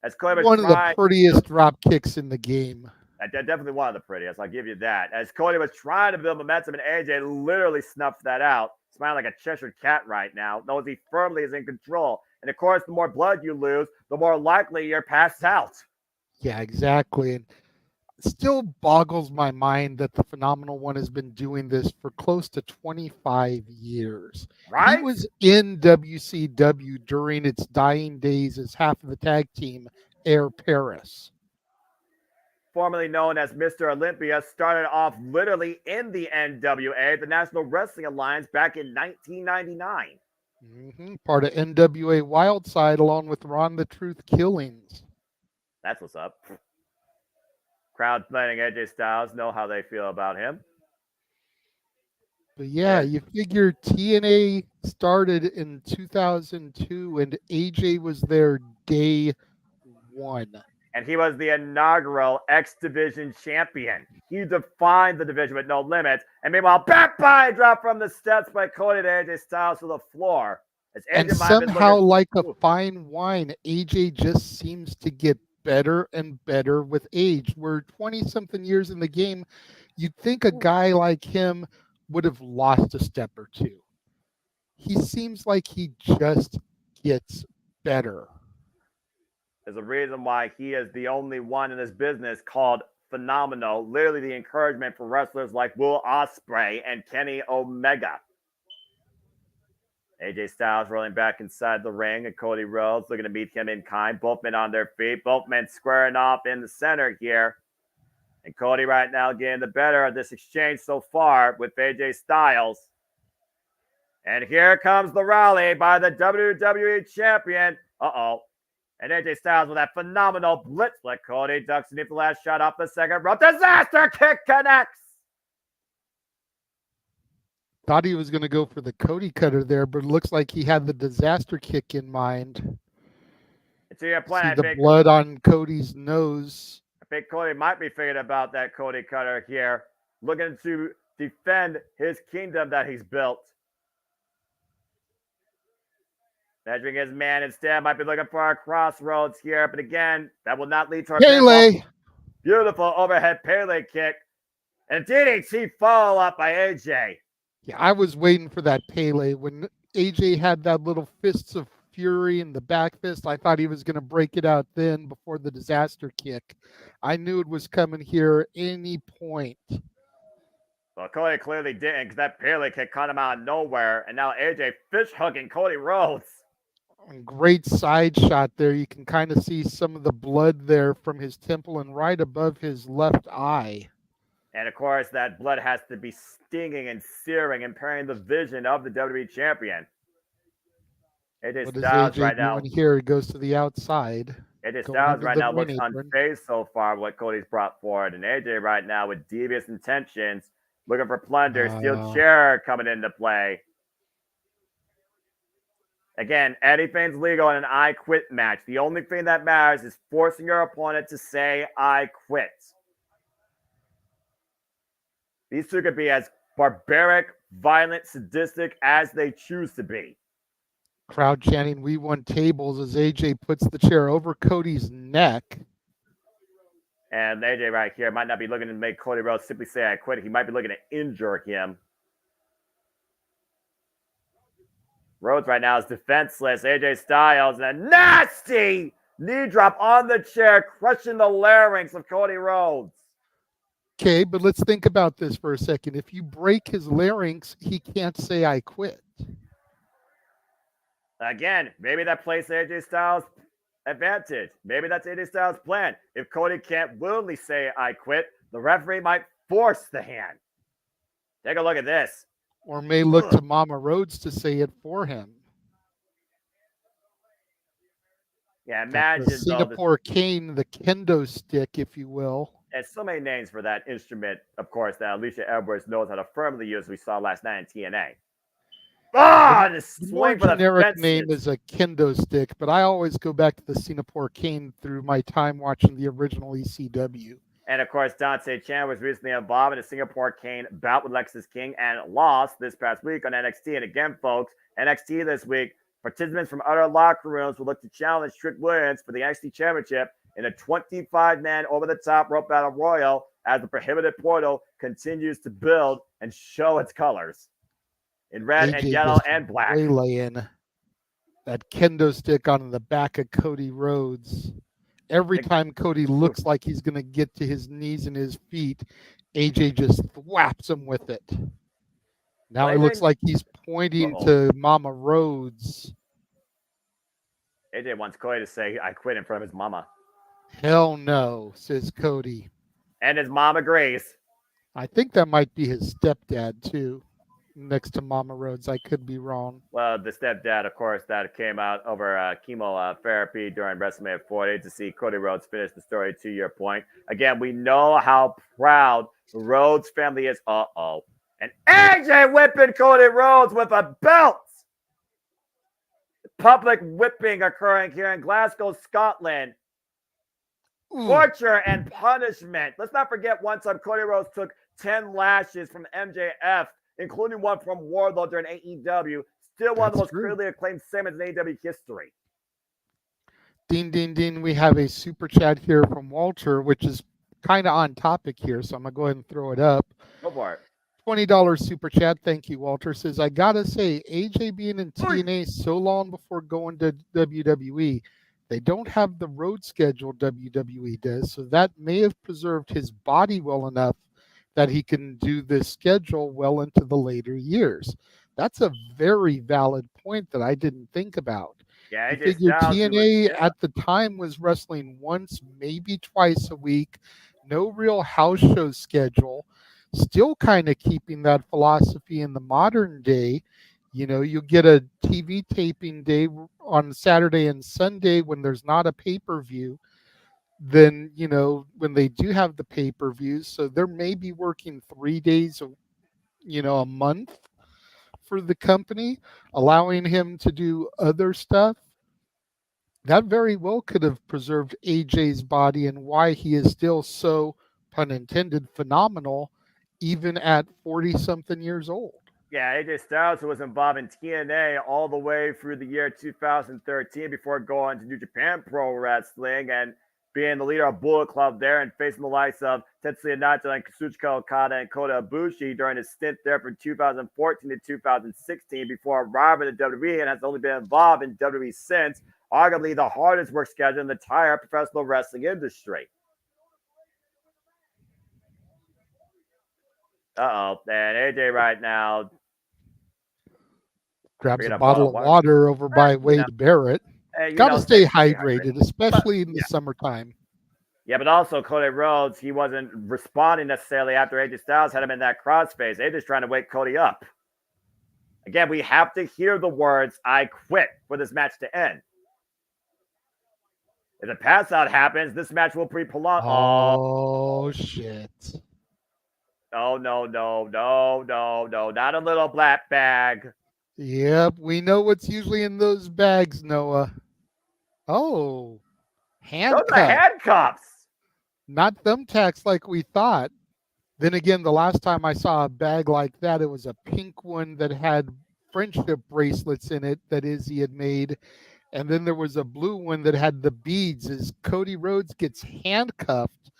As Cody one of the prettiest drop kicks in the game. Definitely one of the prettiest. I'll give you that. As Cody was trying to build momentum, and AJ literally snuffed that out. Smiling like a Cheshire cat right now. Knows he firmly is in control. And of course, the more blood you lose, the more likely you're passed out. Yeah, exactly. And it still boggles my mind that the Phenomenal One has been doing this for close to 25 years. Right? He was in WCW during its dying days as half of the tag team, Air Paris. Formerly known as Mr. Olympia, started off literally in the NWA, the National Wrestling Alliance, back in 1999. Part of NWA Wildside, along with Ron the Truth Killings. That's what's up. Crowd letting AJ Styles know how they feel about him. But yeah, you figure TNA started in 2002 and AJ was there day one. And he was the inaugural X Division champion. He defined the division with no limits. And meanwhile, back by drop from the steps by Cody to AJ Styles to the floor. And somehow, like a fine wine, AJ just seems to get better and better with age. We're 20-something years in the game. You'd think a guy like him would have lost a step or two. He seems like he just gets better. There's a reason why he is the only one in this business called Phenomenal. Literally the encouragement for wrestlers like Will Ospreay and Kenny Omega. AJ Styles rolling back inside the ring, and Cody Rhodes looking to meet him in kind. Both men on their feet, both men squaring off in the center here. And Cody right now getting the better of this exchange so far with AJ Styles. And here comes the rally by the WWE Champion. Uh-oh. And AJ Styles with that phenomenal blitz flick. Cody ducks beneath the last shot off the second rope. Disaster kick connects. Thought he was going to go for the Cody cutter there, but it looks like he had the disaster kick in mind. To your point, See the blood on Cody's nose. I think Cody might be thinking about that Cody cutter here. Looking to defend his kingdom that he's built. Measuring his man instead, might be looking for a crossroads here. But again, that will not lead to a Pele. Beautiful overhead Pele kick. And DDT follow up by AJ. Yeah, I was waiting for that Pele. When AJ had that little fists of fury in the back fist, I thought he was going to break it out then before the disaster kick. I knew it was coming here any point. Well, Cody clearly didn't because that Pele kick caught him out of nowhere. And now AJ fish hugging Cody Rhodes. Great side shot there. You can kind of see some of the blood there from his temple and right above his left eye. And of course, that blood has to be stinging and searing, impairing the vision of the WWE champion. AJ What is Styles AJ right doing now. here? He goes to the outside. AJ going Styles into right the now looks ring apron. unfazed so far what Cody's brought forward. And AJ right now with devious intentions, looking for plunder, steel chair coming into play. Again, anything's legal in an I quit match. The only thing that matters is forcing your opponent to say, I quit. These two could be as barbaric, violent, sadistic as they choose to be. Crowd chanting, "We won tables," as AJ puts the chair over Cody's neck. And AJ right here might not be looking to make Cody Rhodes simply say, I quit. He might be looking to injure him. Rhodes right now is defenseless. AJ Styles, and a nasty knee drop on the chair, crushing the larynx of Cody Rhodes. Okay, but let's think about this for a second. If you break his larynx, he can't say, I quit. Again, maybe that plays AJ Styles' advantage. Maybe that's AJ Styles' plan. If Cody can't willingly say, I quit, the referee might force the hand. Take a look at this. Or may look to Mama Rhodes to say it for him. Yeah, imagine the Singapore cane, the kendo stick, if you will. There's so many names for that instrument, of course, that Alicia Edwards knows how to firmly use. We saw last night in TNA. The more generic name is a kendo stick, but I always go back to the Singapore cane through my time watching the original ECW. And of course, Dante Chan was recently involved in a Singapore cane bout with Lexis King and lost this past week on NXT. And again, folks, NXT this week, participants from other locker rooms will look to challenge Trick Williams for the NXT Championship in a 25-man over-the-top rope battle royal as the prohibited portal continues to build and show its colors in red and yellow and black. Laying that kendo stick on the back of Cody Rhodes. Every time Cody looks like he's going to get to his knees and his feet, AJ just thwaps him with it. Now it looks like he's pointing to Mama Rhodes. AJ wants Cody to say, I quit in front of his mama. Hell no, says Cody. And his mom agrees. I think that might be his stepdad, too, next to Mama Rhodes. I could be wrong. Well, the stepdad, of course, that came out over chemotherapy during WrestleMania 40 to see Cody Rhodes finish the story, to your point. Again, we know how proud the Rhodes family is. And AJ whipping Cody Rhodes with a belt. Public whipping occurring here in Glasgow, Scotland. Torture and punishment. Let's not forget one time Cody Rhodes took 10 lashes from MJF, including one from Wardlow during AEW. Still one of the most critically acclaimed segments in AEW history. Ding, ding, ding. We have a super chat here from Walter, which is kind of on topic here, so I'm going to go ahead and throw it up. Go for it. $20 super chat. Thank you, Walter. Says, I got to say, AJ being in TNA so long before going to WWE, they don't have the road schedule WWE does, so that may have preserved his body well enough that he can do this schedule well into the later years. That's a very valid point that I didn't think about. Yeah, I figure TNA at the time was wrestling once, maybe twice a week, no real house show schedule, still kind of keeping that philosophy in the modern day. You know, you get a TV taping day on Saturday and Sunday when there's not a pay-per-view. Then, you know, when they do have the pay-per-views, so they're maybe working 3 days, a month for the company, allowing him to do other stuff. That very well could have preserved AJ's body and why he is still so, pun intended, phenomenal, even at 40-something years old. Yeah, AJ Styles, who was involved in TNA all the way through the year 2013 before going to New Japan Pro Wrestling and being the leader of Bullet Club there and facing the likes of Tetsuya Naito and Kazuchika Okada and Kota Ibushi during his stint there from 2014 to 2016 before arriving at WWE, and has only been involved in WWE since, arguably the hardest work schedule in the entire professional wrestling industry. And AJ right now. grabs a bottle of water over by Wade Barrett. Got to stay hydrated, especially in the summertime. Yeah, but also Cody Rhodes, he wasn't responding necessarily after AJ Styles had him in that crossface. AJ's trying to wake Cody up. Again, we have to hear the words, "I quit," for this match to end. If the pass out happens, this match will be prolonged. Oh, shit. No. Not a little black bag. Yep, we know what's usually in those bags, Noah. Oh, handcuffs. Those are handcuffs. Not thumbtacks like we thought. Then again, the last time I saw a bag like that, it was a pink one that had friendship bracelets in it that Izzy had made. And then there was a blue one that had the beads. As Cody Rhodes gets handcuffed,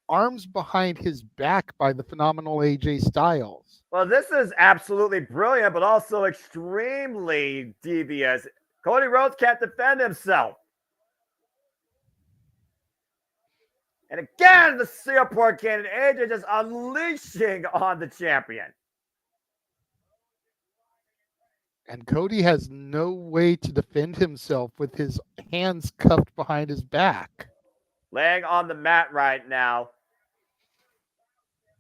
arms behind his back by the phenomenal AJ Styles. Well, this is absolutely brilliant, but also extremely devious. Cody Rhodes can't defend himself. And again, the Singapore Cannon, AJ just unleashing on the champion. And Cody has no way to defend himself with his hands cuffed behind his back. Laying on the mat right now.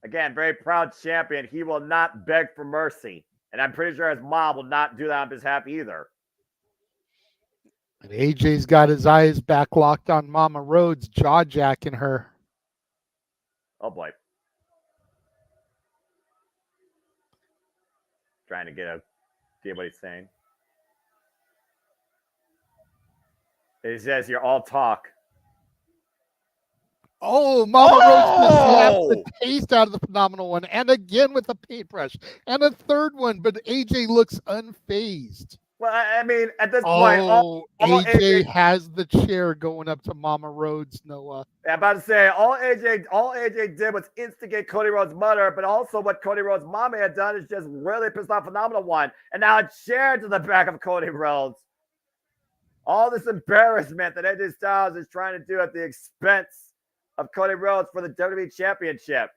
Again, very proud champion. He will not beg for mercy. And I'm pretty sure his mom will not do that on his behalf either. And AJ's got his eyes back locked on Mama Rhodes, jaw-jacking her. Oh, boy. Trying to see what he's saying. He says, "You're all talk." Oh, Mama Rhodes just slapped the taste out of the phenomenal one. And again with a paintbrush. And a third one, but AJ looks unfazed. Well, I mean, at this point, AJ has the chair going up to Mama Rhodes, Noah. I'm about to say, all AJ did was instigate Cody Rhodes' murder, but also what Cody Rhodes' mama had done is just really pissed off Phenomenal One. And now a chair to the back of Cody Rhodes. All this embarrassment that AJ Styles is trying to do at the expense of Cody Rhodes for the WWE Championship.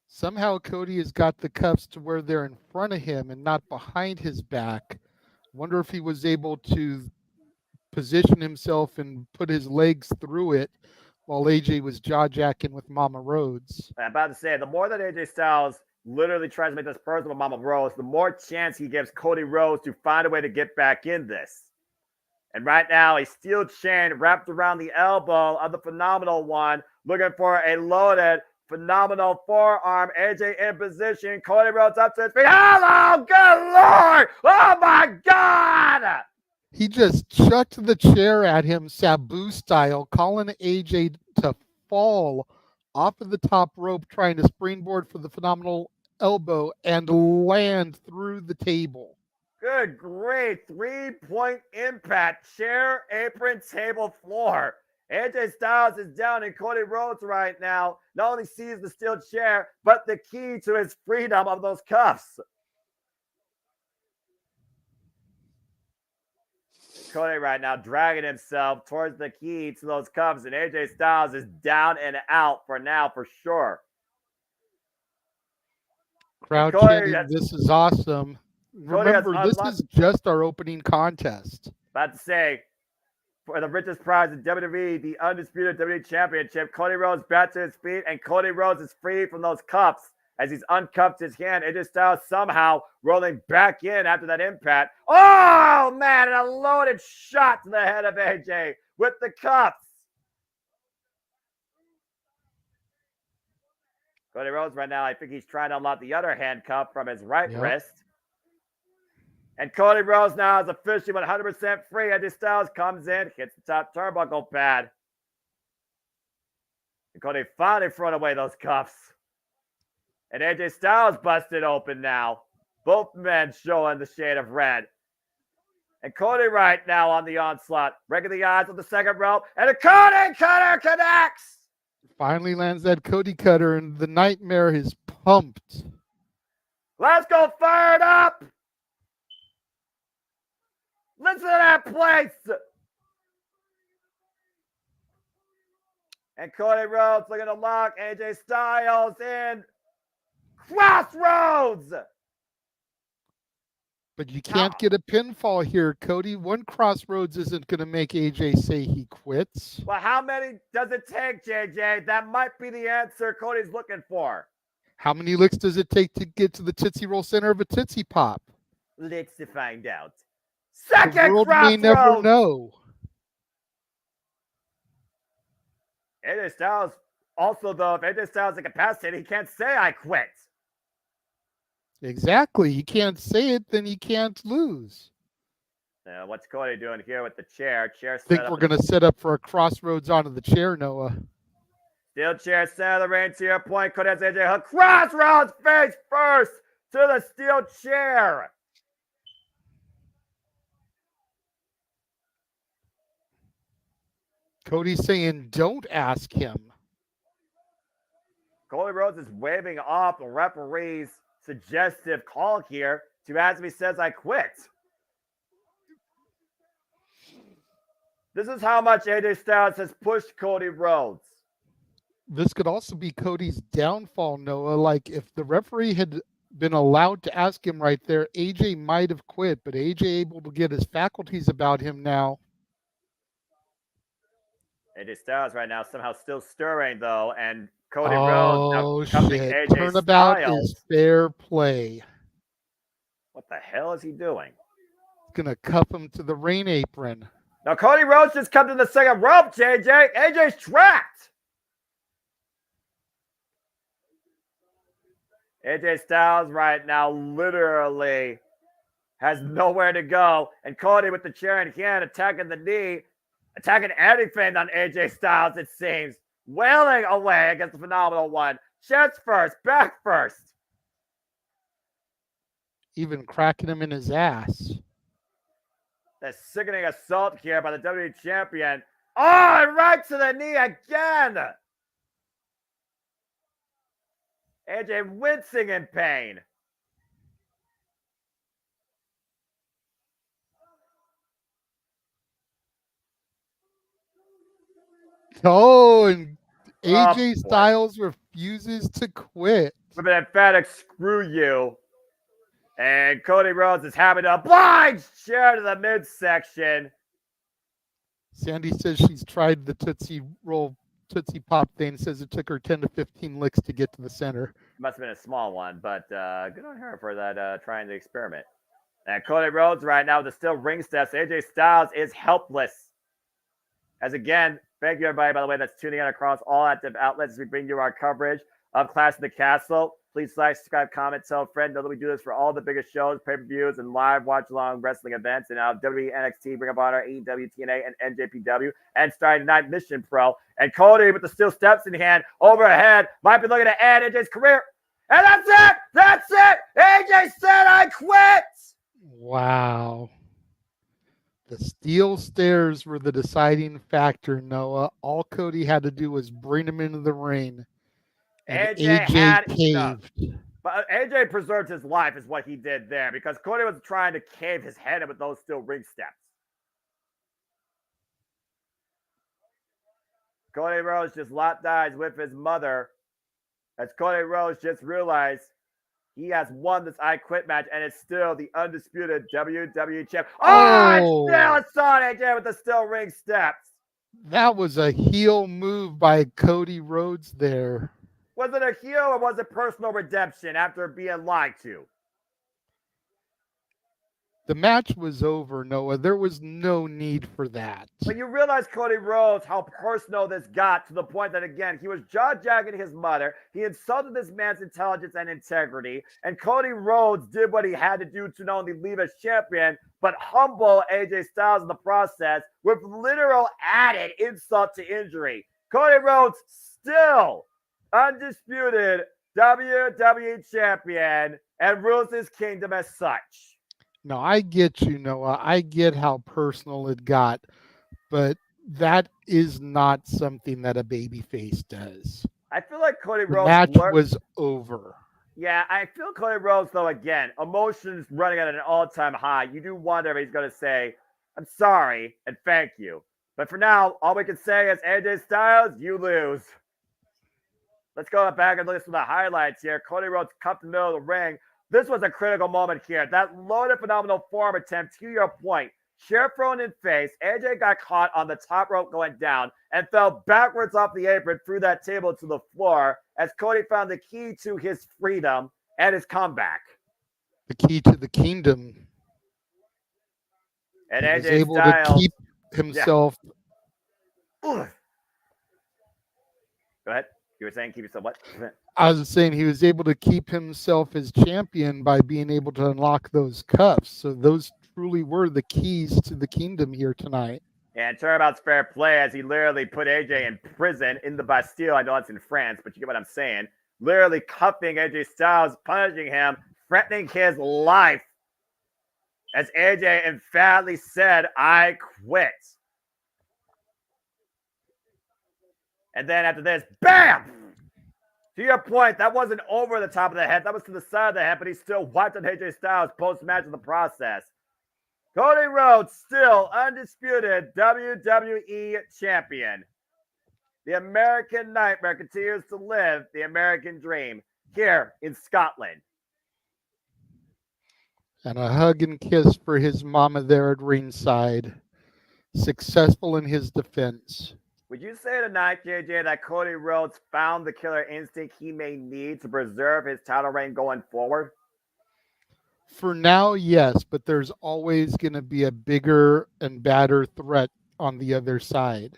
Somehow Cody has got the cuffs to where they're in front of him and not behind his back. Wonder if he was able to position himself and put his legs through it while AJ was jaw-jacking with Mama Rhodes. I'm about to say, the more that AJ Styles literally tries to make this personal with Mama Rhodes, the more chance he gives Cody Rhodes to find a way to get back in this. And right now, a steel chain wrapped around the elbow of the Phenomenal One, looking for a loaded phenomenal forearm. AJ in position. Cody Rhodes up to his feet. Hello, good Lord! Oh my God! He just chucked the chair at him, Sabu style, calling AJ to fall off of the top rope, trying to springboard for the phenomenal elbow and land through the table. Good grief. 3-point impact. Chair, apron, table, floor. AJ Styles is down in Cody Rhodes right now. Not only sees the steel chair, but the key to his freedom of those cuffs. Cody right now dragging himself towards the key to those cuffs, and AJ Styles is down and out for now, for sure. Crowd chanting, "This is awesome." Remember, this is just our opening contest. About to say, for the richest prize in WWE, the undisputed WWE Championship, Cody Rhodes back to his feet, and Cody Rhodes is free from those cuffs as he's uncuffed his hand. AJ Styles somehow rolling back in after that impact. Oh, man, and a loaded shot to the head of AJ with the cuffs. Cody Rhodes right now, I think he's trying to unlock the other handcuff from his right wrist. And Cody Rhodes now is officially 100% free. AJ Styles comes in, hits the top turnbuckle pad. And Cody finally thrown away those cuffs. And AJ Styles busted open now. Both men showing the shade of red. And Cody right now on the onslaught. Breaking the odds on the second rope. And a Cody Cutter connects. Finally lands that Cody Cutter, and the nightmare is pumped. Let's go fired up. Listen to that place. And Cody Rhodes looking to lock AJ Styles in. Crossroads. But you can't get a pinfall here, Cody. One crossroads isn't going to make AJ say he quits. Well, how many does it take, JJ? That might be the answer Cody's looking for. How many licks does it take to get to the Tootsie Roll center of a Tootsie Pop? Let's find out. Second the world crossroads! may never know. AJ Styles, also though, if AJ Styles is incapacitated, he can't say I quit. Exactly. You can't say it, then you can't lose. Now, what's Cody doing here with the chair? I think we're going to set up for a crossroads onto the chair, Noah. Steel chair, center of the ring, to your point. Cody has AJ hook. Crossroads face first to the steel chair. Cody's saying, don't ask him. Cody Rhodes is waving off the referee's suggestive call here to ask if he says I quit. This is how much AJ Styles has pushed Cody Rhodes. This could also be Cody's downfall, Noah. Like, if the referee had been allowed to ask him right there, AJ might have quit, but AJ able to get his faculties about him now. AJ Styles right now somehow still stirring, though, and Cody Rhodes now shit. AJ Turnabout Styles. is fair play. What the hell is he doing? He's going to cuff him to the rain apron. Now, Cody Rhodes just come to the second rope, JJ. AJ's trapped. AJ Styles right now literally has nowhere to go. And Cody with the chair in hand, attacking the knee, attacking anything on AJ Styles, it seems. Wailing away against the Phenomenal One. Chest first, back first. Even cracking him in his ass. The sickening assault here by the WWE Champion. Oh, and right to the knee again. AJ wincing in pain. Oh, and AJ Styles refuses to quit. With an emphatic screw you. And Cody Rhodes is having a blind chair to the midsection. Sandy says she's tried the Tootsie Roll, Tootsie Pop thing. Says it took her 10 to 15 licks to get to the center. It must have been a small one, but good on her for that trying to experiment. And Cody Rhodes right now with the still ring steps. AJ Styles is helpless. As again, thank you everybody, by the way, that's tuning in across all active outlets as we bring you our coverage of Clash of the Castle. Please like, subscribe, comment, tell a friend. Know that we do this for all the biggest shows, pay-per-views, and live watch-along wrestling events. And WWE, NXT, Ring of Honor, AEW, TNA, and NJPW. And starting tonight, Mission Pro. And Cody with the steel steps in hand, overhead, might be looking to end AJ's career. And that's it! That's it! AJ said I quit! Wow. The steel stairs were the deciding factor, Noah. All Cody had to do was bring him into the ring. And AJ caved. But AJ preserved his life is what he did there, because Cody was trying to cave his head in with those steel ring steps. Cody Rhodes just locked eyes with his mother as Cody Rhodes just realized he has won this I Quit match and it's still the undisputed WWE champ. Oh, I saw AJ with the steel ring steps. That was a heel move by Cody Rhodes there. Was it a heel or was it personal redemption after being lied to? The match was over, Noah. There was no need for that. But you realize, Cody Rhodes, how personal this got to the point that, again, he was jaw-jacking his mother. He insulted this man's intelligence and integrity. And Cody Rhodes did what he had to do to not only leave as champion, but humble AJ Styles in the process with literal added insult to injury. Cody Rhodes still undisputed WWE champion and rules his kingdom as such. No, I get you, Noah. I get how personal it got, but that is not something that a babyface does. I feel like Cody The Rhodes match was over. Yeah, I feel Cody Rhodes, though, again, emotions running at an all-time high. You do wonder if he's going to say, I'm sorry and thank you. But for now, all we can say is, AJ Styles, you lose. Let's go back and look at some of the highlights here. Cody Rhodes cupped in the middle of the ring, This was a critical moment here. That loaded phenomenal form attempt, to your point. Chair thrown in face. AJ got caught on the top rope going down and fell backwards off the apron through that table to the floor as Cody found the key to his freedom and his comeback. The key to the kingdom. And he AJ was able Styles, to keep himself. Yeah. Go ahead. You were saying keep yourself what? I was saying he was able to keep himself as champion by being able to unlock those cuffs. So those truly were the keys to the kingdom here tonight. And turnabout's fair play as he literally put AJ in prison in the Bastille. I know it's in France, but you get what I'm saying. Literally cuffing AJ Styles, punishing him, threatening his life. As AJ emphatically said, I quit. And then after this, bam! To your point, that wasn't over the top of the head. That was to the side of the head, but he still wiped on AJ Styles post-match in the process. Cody Rhodes, still undisputed WWE champion. The American Nightmare continues to live the American dream here in Scotland. And a hug and kiss for his mama there at ringside. Successful in his defense. Would you say tonight, JJ, that Cody Rhodes found the killer instinct he may need to preserve his title reign going forward? For now, yes, but there's always going to be a bigger and badder threat on the other side.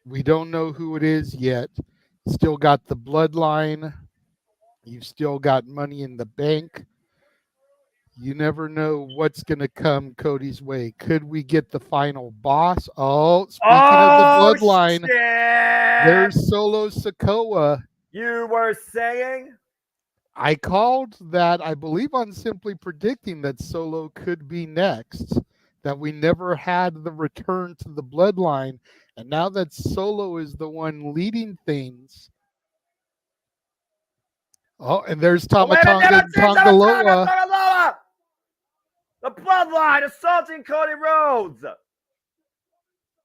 We don't know who it is yet. Still got the bloodline. You've still got Money in the Bank. You never know what's going to come Cody's way. Could we get the final boss? Oh, speaking of the bloodline, shit! There's Solo Sikoa. You were saying? I called that, I believe, on Simply Predicting that Solo could be next, that we never had the return to the bloodline. And now that Solo is the one leading things. Oh, and there's Tamatonga Tongaloa. The bloodline assaulting Cody Rhodes.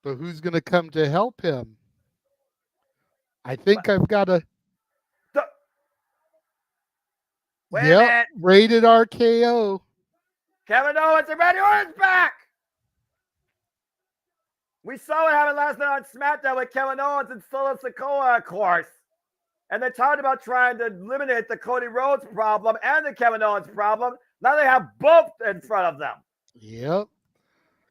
But who's going to come to help him? I think I've got a... Wait a minute. Rated RKO. Kevin Owens and Randy Orton's back. We saw what happened last night on SmackDown with Kevin Owens and Solo Sikoa, of course. And they talked about trying to eliminate the Cody Rhodes problem and the Kevin Owens problem. Now they have both in front of them. Yep.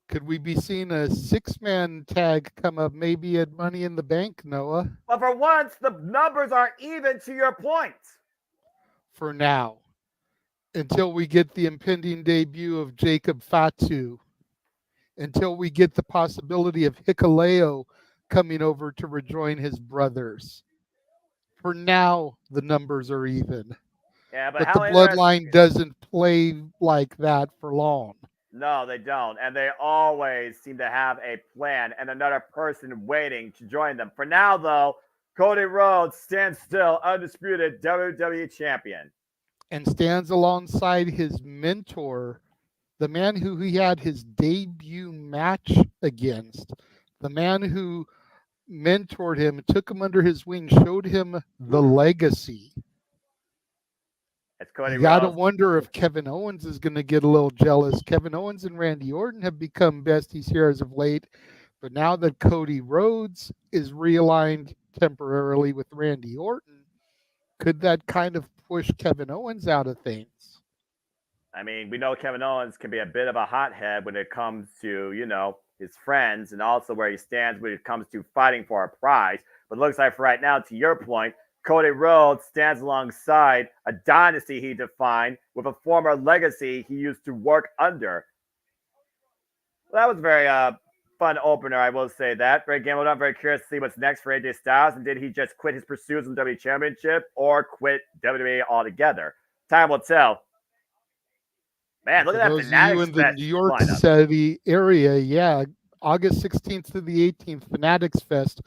Could we be seeing a 6-man tag come up maybe at Money in the Bank, Noah? But for once, the numbers are even, to your point. For now. Until we get the impending debut of Jacob Fatu. Until we get the possibility of Hikuleo coming over to rejoin his brothers. For now, the numbers are even. Yeah, but the bloodline doesn't play like that for long. No, they don't. And they always seem to have a plan and another person waiting to join them. For now, though, Cody Rhodes stands still, undisputed WWE champion. And stands alongside his mentor, the man who he had his debut match against, the man who mentored him, took him under his wing, showed him the legacy. It's Cody You got to Rhodes. wonder if Kevin Owens is going to get a little jealous. Kevin Owens and Randy Orton have become besties here as of late, but now that Cody Rhodes is realigned temporarily with Randy Orton, could that kind of push Kevin Owens out of things? I mean, we know Kevin Owens can be a bit of a hothead when it comes to, his friends and also where he stands when it comes to fighting for a prize. But it looks like for right now, to your point, Cody Rhodes stands alongside a dynasty he defined with a former legacy he used to work under. Well, that was a very fun opener, I will say that. Very gambled on, very curious to see what's next for AJ Styles. And did he just quit his pursuits in the WWE Championship or quit WWE altogether? Time will tell. Man, look at that those Fanatics of you in the Fest New York lineup. City area, yeah, August 16th to the 18th, Fanatics Fest.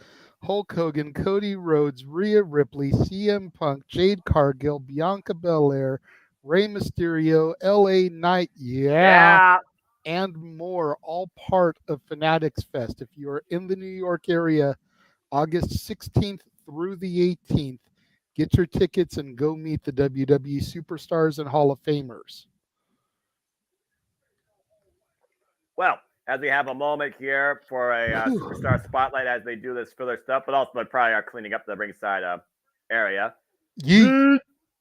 Hulk Hogan, Cody Rhodes, Rhea Ripley, CM Punk, Jade Cargill, Bianca Belair, Rey Mysterio, LA Knight, yeah, and more, all part of Fanatics Fest. If you are in the New York area, August 16th through the 18th, Get your tickets and go meet the WWE superstars and Hall of Famers. Well, as we have a moment here for a superstar spotlight as they do this filler stuff, but also they probably are cleaning up the ringside area.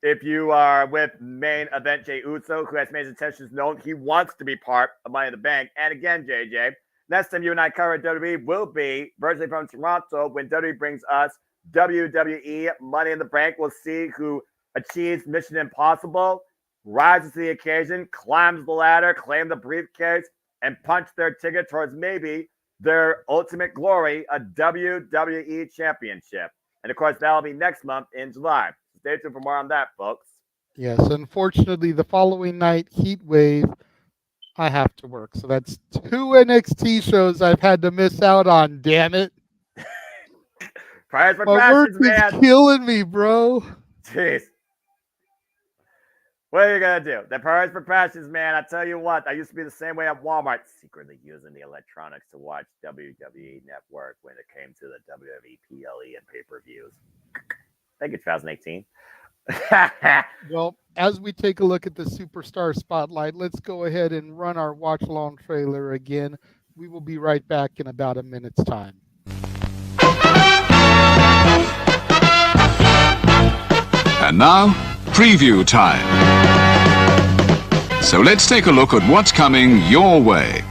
If you are with main event Jey Uso, who has made his intentions known, he wants to be part of Money in the Bank. And again, JJ, next time you and I cover WWE will be virtually from Toronto when WWE brings us WWE Money in the Bank. We'll see who achieves Mission Impossible, rises to the occasion, climbs the ladder, claim the briefcase, and punch their ticket towards maybe their ultimate glory, a WWE Championship. And of course, that'll be next month in July. Stay tuned for more on that, folks. Yes, unfortunately, the following night, Heat Wave, I have to work. So that's 2 NXT shows I've had to miss out on, damn it. Prize for My work passions, man. is killing me, bro. Jeez. What are you going to do? The prize for passions, man. I tell you what, I used to be the same way at Walmart, secretly using the electronics to watch WWE Network when it came to the WWE PLE and pay-per-views. Thank you, 2018. Well, as we take a look at the Superstar Spotlight, let's go ahead and run our watch-along trailer again. We will be right back in about a minute's time. And now, preview time. So let's take a look at what's coming your way.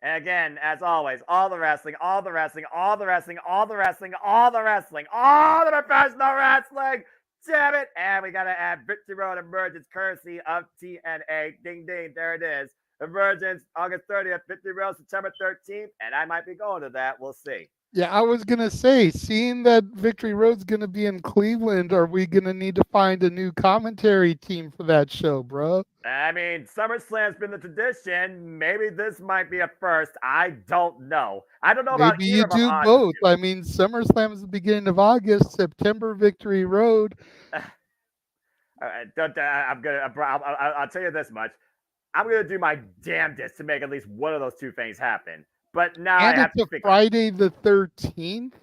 And again, as always, all the wrestling, all the wrestling, all the wrestling, all the wrestling, all the wrestling, all the professional wrestling. Damn it. And we got to add Victory Road Emergence, courtesy of TNA. Ding, ding. There it is. Emergence, August 30th, Victory Road, September 13th. And I might be going to that. We'll see. Yeah, I was going to say, seeing that Victory Road's going to be in Cleveland, are we going to need to find a new commentary team for that show, bro? I mean, SummerSlam's been the tradition. Maybe this might be a first. I don't know. I don't know about Maybe you do both. I mean, SummerSlam is the beginning of August, September, Victory Road. I'll tell you this much. I'm going to do my damnedest to make at least one of those two things happen. But now And I have it's to a Friday the 13th.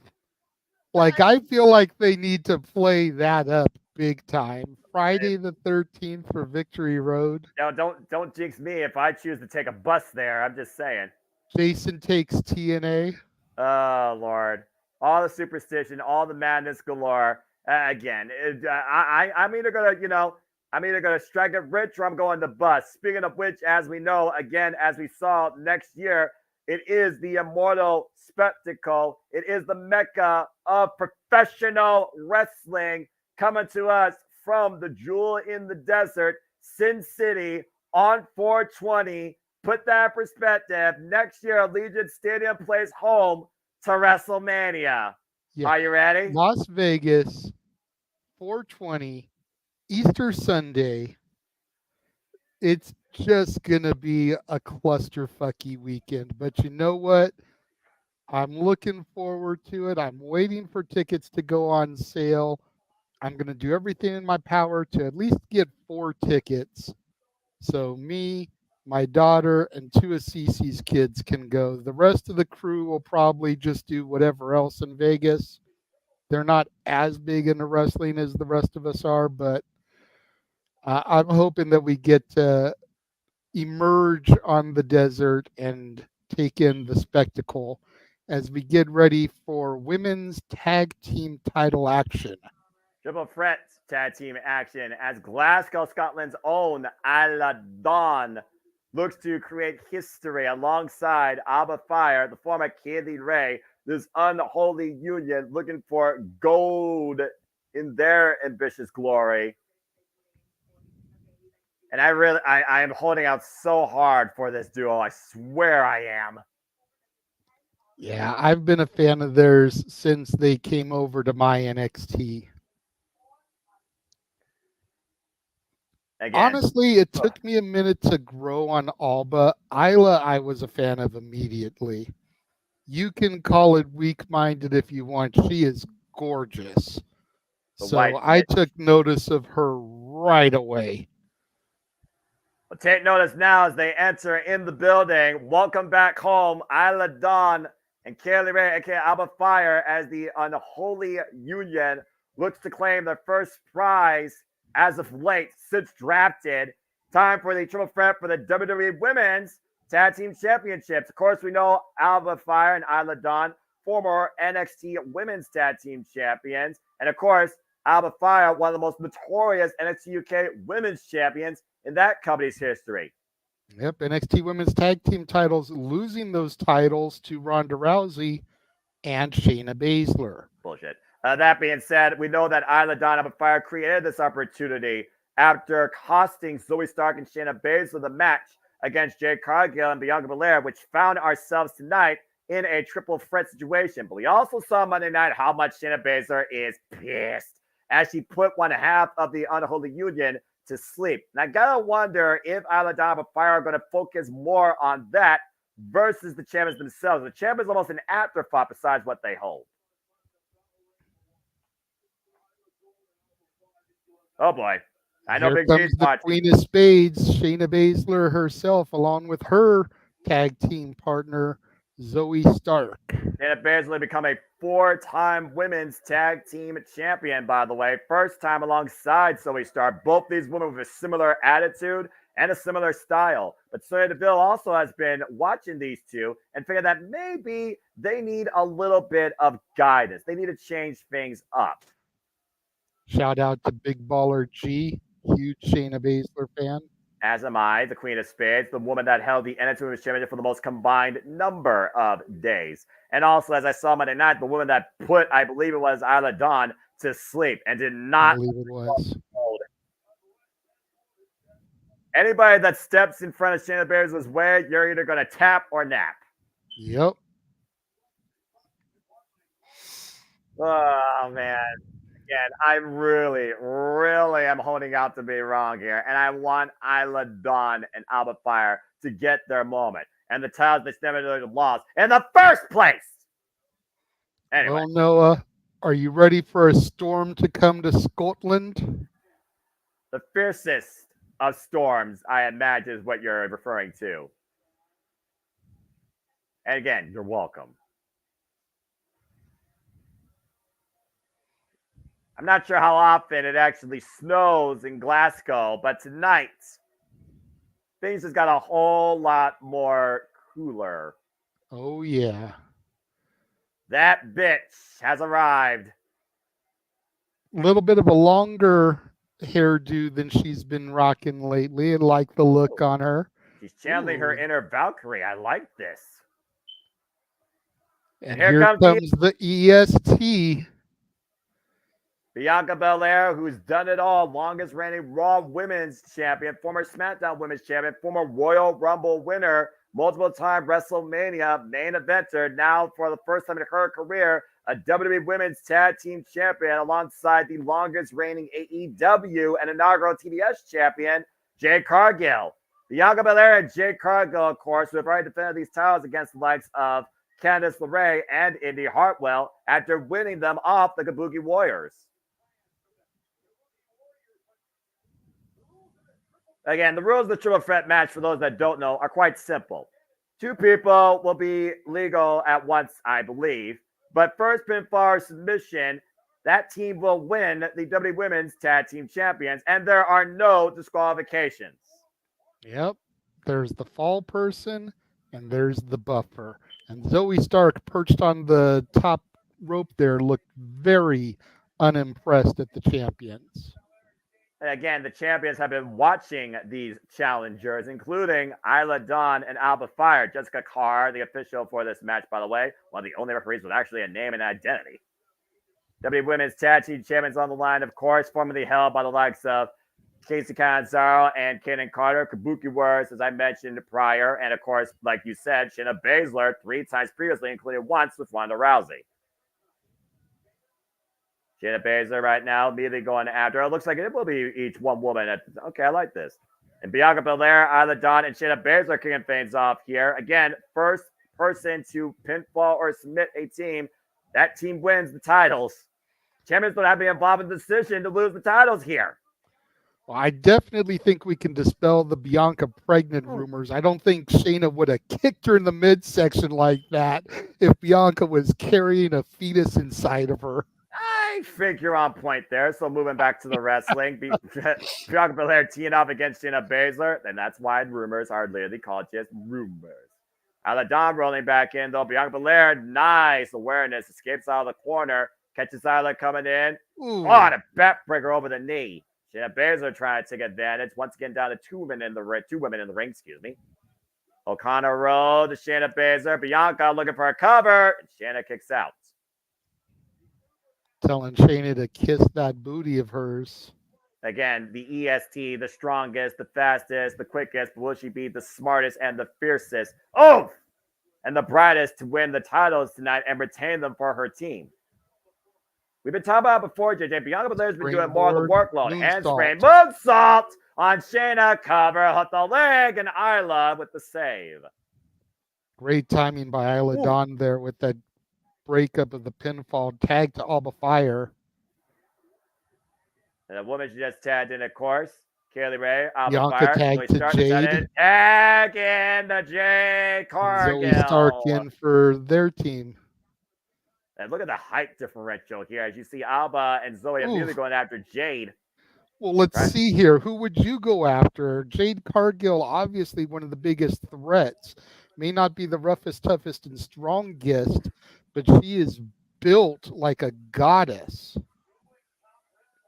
Like, I feel like they need to play that up big time. Friday the 13th for Victory Road. No, don't jinx me if I choose to take a bus there. I'm just saying. Jason takes TNA. Oh, Lord. All the superstition, all the madness galore. Again, I'm either going to, I'm either going to strike it rich or I'm going to bust. Speaking of which, as we know, again, as we saw next year, it is the immortal spectacle. It is the mecca of professional wrestling coming to us from the jewel in the desert, Sin City, on 420. Put that in perspective. Next year, Allegiant Stadium plays home to WrestleMania. Yeah. Are you ready? Las Vegas, 420, Easter Sunday. It's just going to be a clusterfucky weekend. But you know what? I'm looking forward to it. I'm waiting for tickets to go on sale. I'm going to do everything in my power to at least get 4 tickets. So me, my daughter, and 2 of Cece's kids can go. The rest of the crew will probably just do whatever else in Vegas. They're not as big into wrestling as the rest of us are, but I'm hoping that we get to emerge on the desert and take in the spectacle as we get ready for women's tag team title action. Triple threat tag team action as Glasgow, Scotland's own Isla looks to create history alongside Alba Fyre, the former Candy Ray, this unholy union looking for gold in their ambitious glory. And I am holding out so hard for this duo. I swear I am. Yeah, I've been a fan of theirs since they came over to my NXT. Again. Honestly, it took me a minute to grow on Alba. Isla, I was a fan of immediately. You can call it weak-minded if you want. She is gorgeous. So I took notice of her right away. Well, take notice now as they enter in the building. Welcome back home, Isla Dawn and Kaylee Ray, aka Alba Fyre, as the Unholy Union looks to claim their first prize as of late since drafted. Time for the triple threat for the WWE Women's Tag Team Championships. Of course, we know Alba Fyre and Isla Dawn, former NXT Women's Tag Team Champions. And of course, Alba Fyre, one of the most notorious NXT UK Women's Champions in that company's history. Yep, NXT Women's Tag Team titles, losing those titles to Ronda Rousey and Shayna Baszler. Bullshit. That being said, we know that Isla Dawn and Fyre created this opportunity after costing Zoey Stark and Shayna Baszler the match against Jade Cargill and Bianca Belair, which found ourselves tonight in a triple threat situation. But we also saw Monday night how much Shayna Baszler is pissed as she put one half of the Unholy Union to sleep. And I gotta wonder if Isla Dawn and Fyre are going to focus more on that versus the champions themselves. The champions almost an afterthought besides what they hold. Oh boy. I know Here Big comes G's the watching. Queen of Spades, Shayna Baszler herself, along with her tag team partner, Zoey Stark. Shayna Baszler become a 4-time women's tag team champion, by the way. First time alongside Zoey Stark. Both these women with a similar attitude and a similar style. But Sonya Deville also has been watching these two and figured that maybe they need a little bit of guidance. They need to change things up. Shout out to Big Baller G, huge Shayna Baszler fan. As am I, the Queen of Spades, the woman that held the NXT Women's Championship for the most combined number of days. And also, as I saw Monday night, the woman that put, I believe it was Isla Dawn, to sleep and did not. I believe it was. Anybody that steps in front of Shayna Baszler's way, you're either going to tap or nap. Yep. Oh, man. Again, I really am holding out to be wrong here. And I want Isla Dawn and Alba Fyre to get their moment. And the titles they never lost in the first place. Anyway. Well, Noah, are you ready for a storm to come to Scotland? The fiercest of storms, I imagine, is what you're referring to. And again, you're welcome. I'm not sure how often it actually snows in Glasgow, but tonight, things has got a whole lot more cooler. Oh, yeah. That bitch has arrived. A little bit of a longer hairdo than she's been rocking lately. I like the look on her. She's channeling her inner Valkyrie. I like this. And here comes the EST. Bianca Belair, who's done it all, longest reigning Raw Women's Champion, former SmackDown Women's Champion, former Royal Rumble winner, multiple time WrestleMania main eventer, now for the first time in her career, a WWE Women's Tag Team Champion alongside the longest reigning AEW and inaugural TBS Champion, Jade Cargill. Bianca Belair and Jade Cargill, of course, who have already defended these titles against the likes of Candice LeRae and Indy Hartwell after winning them off the Kabuki Warriors. Again, the rules of the triple threat match, for those that don't know, are quite simple. 2 people will be legal at once, I believe. But first pinfall or submission, that team will win the WWE Women's Tag Team Champions, and there are no disqualifications. Yep. There's the fall person, and there's the buffer. And Zoey Stark, perched on the top rope there, looked very unimpressed at the champions. And again, the champions have been watching these challengers, including Isla Dawn and Alba Fyre. Jessica Carr, the official for this match, by the way, one of the only referees with actually a name and identity. WWE Women's Tag Team Champions on the line, of course, formerly held by the likes of Casey Catanzaro and Kaden Carter. Kabuki Words, as I mentioned prior. And, of course, like you said, Shayna Baszler 3 times previously, including once with Ronda Rousey. Shayna Baszler right now immediately going after her. It looks like it will be each one woman. Okay, I like this. And Bianca Belair, Isla Dawn, and Shayna Baszler kicking things off here. Again, first person to pinfall or submit a team. That team wins the titles. Champions don't have to be involved in the decision to lose the titles here. Well, I definitely think we can dispel the Bianca pregnant rumors. I don't think Shayna would have kicked her in the midsection like that if Bianca was carrying a fetus inside of her. I think you're on point there. So moving back to the wrestling, Bianca Belair teeing off against Shayna Baszler, and that's why rumors are literally called just rumors. Isla Dawn rolling back in, though. Bianca Belair, nice awareness, escapes out of the corner, catches Isla coming in. Ooh. Oh, and a backbreaker over the knee. Shayna Baszler trying to take advantage. Once again, down to two women in the ring, excuse me. O'Connor roll to Shayna Baszler. Bianca looking for a cover. And Shayna kicks out. Telling Shayna to kiss that booty of hers. Again, the EST, the strongest, the fastest, the quickest, but will she be the smartest and the fiercest? Oh! And the brightest to win the titles tonight and retain them for her team. We've been talking about it before, JJ. Bianca Belair's been doing more of the workload. Handspring, moonsault on Shayna, cover, hook the leg, and Isla with the save. Great timing by Isla Dawn there with that breakup of the pinfall, tag to Alba Fyre. And the woman she just tagged in, of course, Kaylee Ray, Alba Bianca Fyre. tag to Jade. Tag in the Jade Cargill. Zoey Stark in for their team. And look at the height differential here. As you see Alba and Zoey immediately going after Jade. Well, let's see here. Who would you go after? Jade Cargill, obviously one of the biggest threats. May not be the roughest, toughest, and strongest, but she is built like a goddess.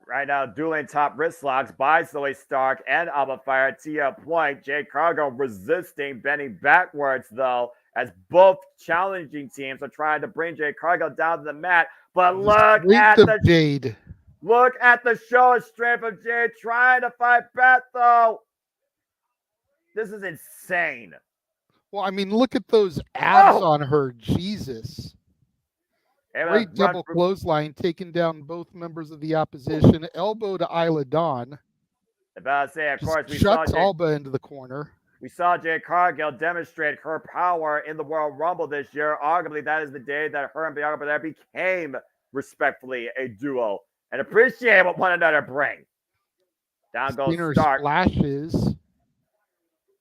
Right now, dueling top wrist locks by Zoey Stark and Alba Fyre to your point. Jade Cargill resisting, bending backwards, though, as both challenging teams are trying to bring Jade Cargill down to the mat. But look at the Jade. Look at the show of strength of Jade trying to fight back, though. This is insane. Well, I mean, look at those abs on her. Jesus. Great double clothesline, taking down both members of the opposition. Elbow to Isla Dawn. About to say, of course, we shuts saw Alba into the corner. We saw Jade Cargill demonstrate her power in the Royal Rumble this year. Arguably, that is the day that her and Bianca Belair became, respectfully, a duo and appreciate what one another bring. Down goes Stark. Splashes.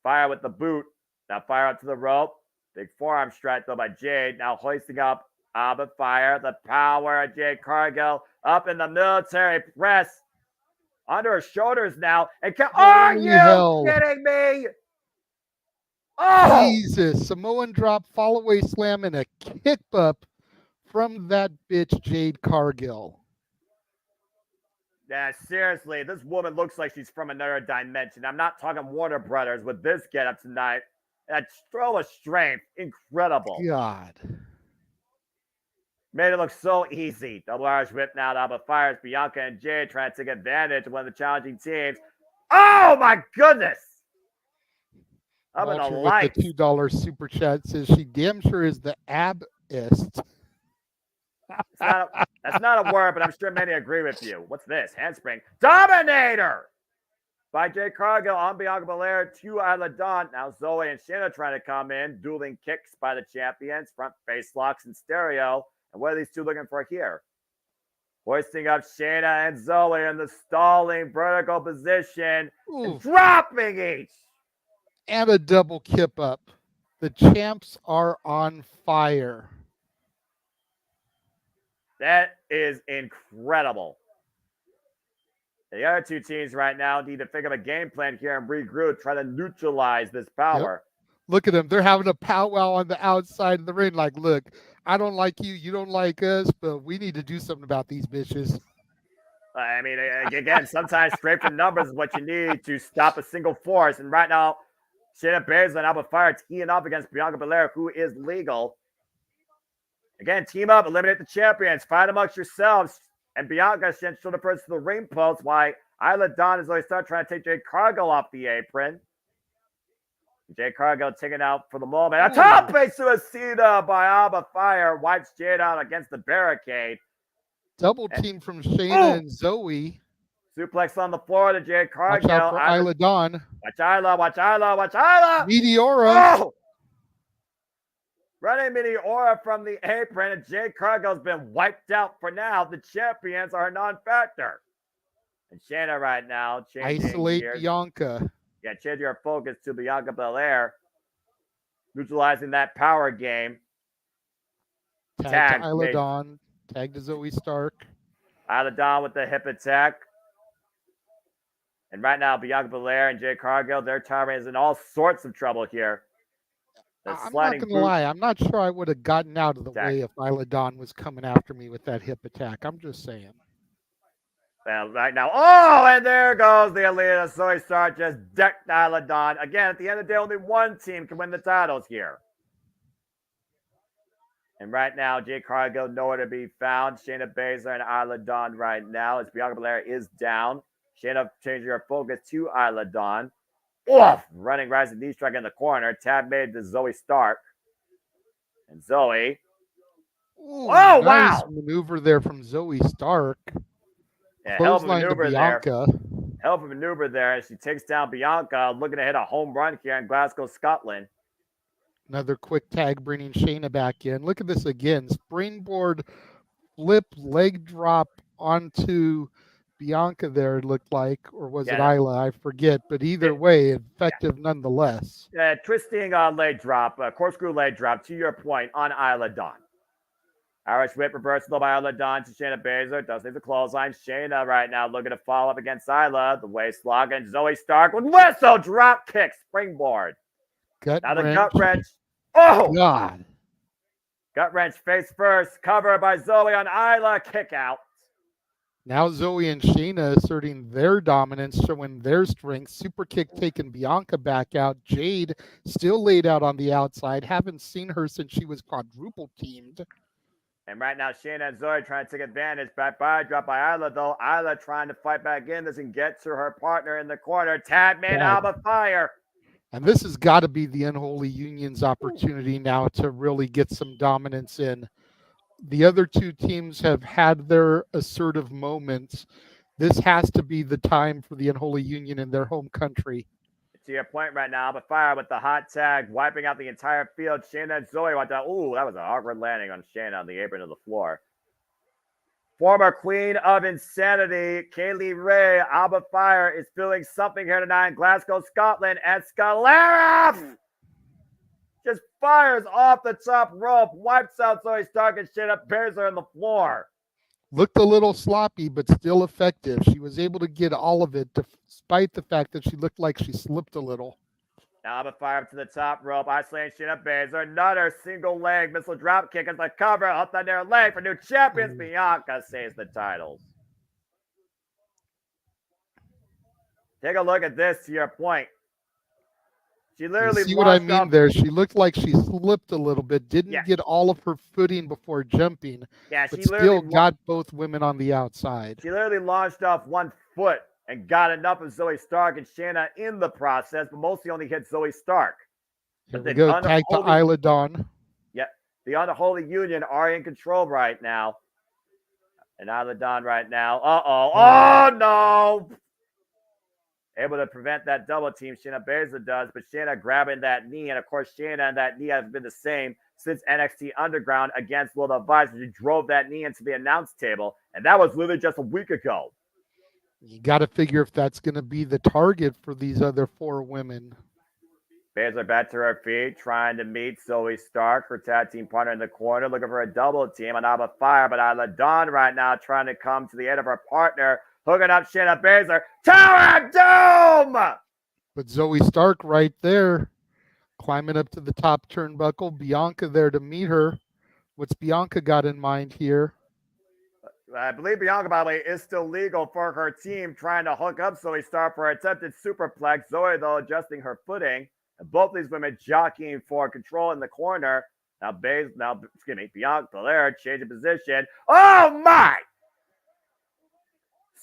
Fyre with the boot. Now Fyre up to the rope. Big forearm strike, though, by Jade. Now hoisting up Alba Fyre. The power of Jade Cargill up in the military press. Under her shoulders now. And are you kidding me? Oh! Jesus. Samoan drop, fall away slam, and a kick up from that bitch, Jade Cargill. Yeah, seriously, this woman looks like she's from another dimension. I'm not talking Warner Brothers with this getup tonight. That throw of strength, incredible. God. Made it look so easy. Double Irish whip now to Alba Fyre. Bianca and Jade trying to take advantage of one of the challenging teams. Oh my goodness! Up in the lights. With the $2 super chat says she damn sure is the abist. That's not a word, but I'm sure many agree with you. What's this? Handspring. Dominator! By Jade Cargill on Bianca Belair to Isla Dawn. Now Zoey and Shayna trying to come in. Dueling kicks by the champions. Front face locks in stereo. And what are these two looking for here? Hoisting up Shayna and Zoey in the stalling vertical position. And dropping each. And a double kip up. The champs are on fire. That is incredible. The other two teams right now need to think of a game plan here and regroup, try to neutralize this power. Yep. Look at them. They're having a powwow on the outside of the ring. Like, look, I don't like you. You don't like us, but we need to do something about these bitches. I mean, again, sometimes straight from numbers is what you need to stop a single force. And right now, Shayna Baszler and Alba Fyre teeing up against Bianca Belair, who is legal. Again, team up, eliminate the champions, fight amongst yourselves. And Bianca sent shoulder first to the ring post, while Isla Dawn is always start trying to take Jade Cargill off the apron. Jade Cargill taken out for the moment. A top base suicida by Alba Fyre wipes Jade out against the barricade. Double team from Shayna and Zoey. Suplex on the floor to Jade Cargill. Watch out for Isla Dawn. Watch Isla, watch Isla, watch Isla. Meteora. Oh! Running Meteora from the apron, and Jade Cargill's been wiped out for now. The champions are a non-factor. And Shayna right now changing Isolate gears. Bianca. Yeah, change your focus to Bianca Belair. Neutralizing that power game. Tag to Isla Dawn. Tag to Zoey Stark. Isla Dawn with the hip attack. And right now, Bianca Belair and Jade Cargill, their timing is in all sorts of trouble here. I'm not going to lie. I'm not sure I would have gotten out of the way if Isla Dawn was coming after me with that hip attack. I'm just saying. Well, right now, oh, and there goes the Elite. Zoey Stark just decked Isla Dawn. Again, at the end of the day, only one team can win the titles here. And right now, Jade Cargill nowhere to be found. Shayna Baszler and Isla Dawn right now as Bianca Belair is down. Shayna changing her focus to Isla Dawn. Oof! Running rising knee strike in the corner. Tab made to Zoey Stark. And Zoey. Ooh, oh, nice wow! maneuver there from Zoey Stark. Yeah, hell of a maneuver to Bianca. there. Hell of a maneuver there as she takes down Bianca, looking to hit a home run here in Glasgow, Scotland. Another quick tag bringing Shayna back in. Look at this again. Springboard flip leg drop onto Bianca there, it looked like. Or was it Isla? I forget. But either way, effective nonetheless. Twisting leg drop, corkscrew leg drop, to your point, on Isla Dawn. Irish whip reversal by Isla Dawn to Shayna Baszler. Does leave the clothesline. Shayna right now looking to follow up against Isla. The waist lock and Zoey Stark with whistle drop kick springboard. Gut now the wrench. gut wrench. Oh! God. Gut wrench face first. Cover by Zoey on Isla. Kick out. Now Zoey and Shayna asserting their dominance, showing their strength. Super kick taking Bianca back out. Jade still laid out on the outside. Haven't seen her since she was quadruple teamed. And right now, Shayna and Zoey trying to take advantage. Back by drop by Isla, though. Isla trying to fight back in. Doesn't get to her partner in the corner. Tag man Alba Fyre. And this has got to be the Unholy Union's opportunity now to really get some dominance in. The other two teams have had their assertive moments. This has to be the time for the Unholy Union in their home country. To your point right now, Alba Fyre with the hot tag, wiping out the entire field. Shayna and Zoey went down. Ooh, that was an awkward landing on Shayna on the apron of the floor. Former Queen of Insanity, Kaylee Ray, Alba Fyre is feeling something here tonight in Glasgow, Scotland, and Scalera just fires off the top rope, wipes out Zoey Stark and Shayna Baszler on the floor. Looked a little sloppy, but still effective. She was able to get all of it, despite the fact that she looked like she slipped a little. Now Alba Fyre up to the top rope, isolating Shayna Baszler. Another single leg missile drop kick as the cover, up on their leg for new champions. Bianca saves the titles. Take a look at this, to your point. She literally see what I mean there? She looked like she slipped a little bit, didn't get all of her footing before jumping, Yeah, but she still literally got both women on the outside. She literally launched off 1 foot and got enough of Zoey Stark and Shayna in the process, but mostly only hit Zoey Stark. Here we go, tag to Isla Dawn. Yeah, the Unholy Union are in control right now. And Isla Dawn right now. Oh, no! Able to prevent that double team, Shayna Baszler does, but Shayna grabbing that knee, and of course Shayna and that knee have been the same since NXT Underground against Will Advisor. She drove that knee into the announce table, and that was literally just a week ago. You got to figure if that's going to be the target for these other 4 women. Baszler back to her feet, trying to meet Zoey Stark, her tag team partner in the corner, looking for a double team on Alba Fyre, but Isla Dawn right now trying to come to the aid of her partner, hooking up Shayna Baszler. Tower of Doom! But Zoey Stark right there, climbing up to the top turnbuckle. Bianca there to meet her. What's Bianca got in mind here? I believe Bianca, by the way, is still legal for her team trying to hook up Zoey Stark for attempted superplex. Zoey, though, adjusting her footing. And both these women jockeying for control in the corner. Now, Bianca Belair changing position. Oh, my!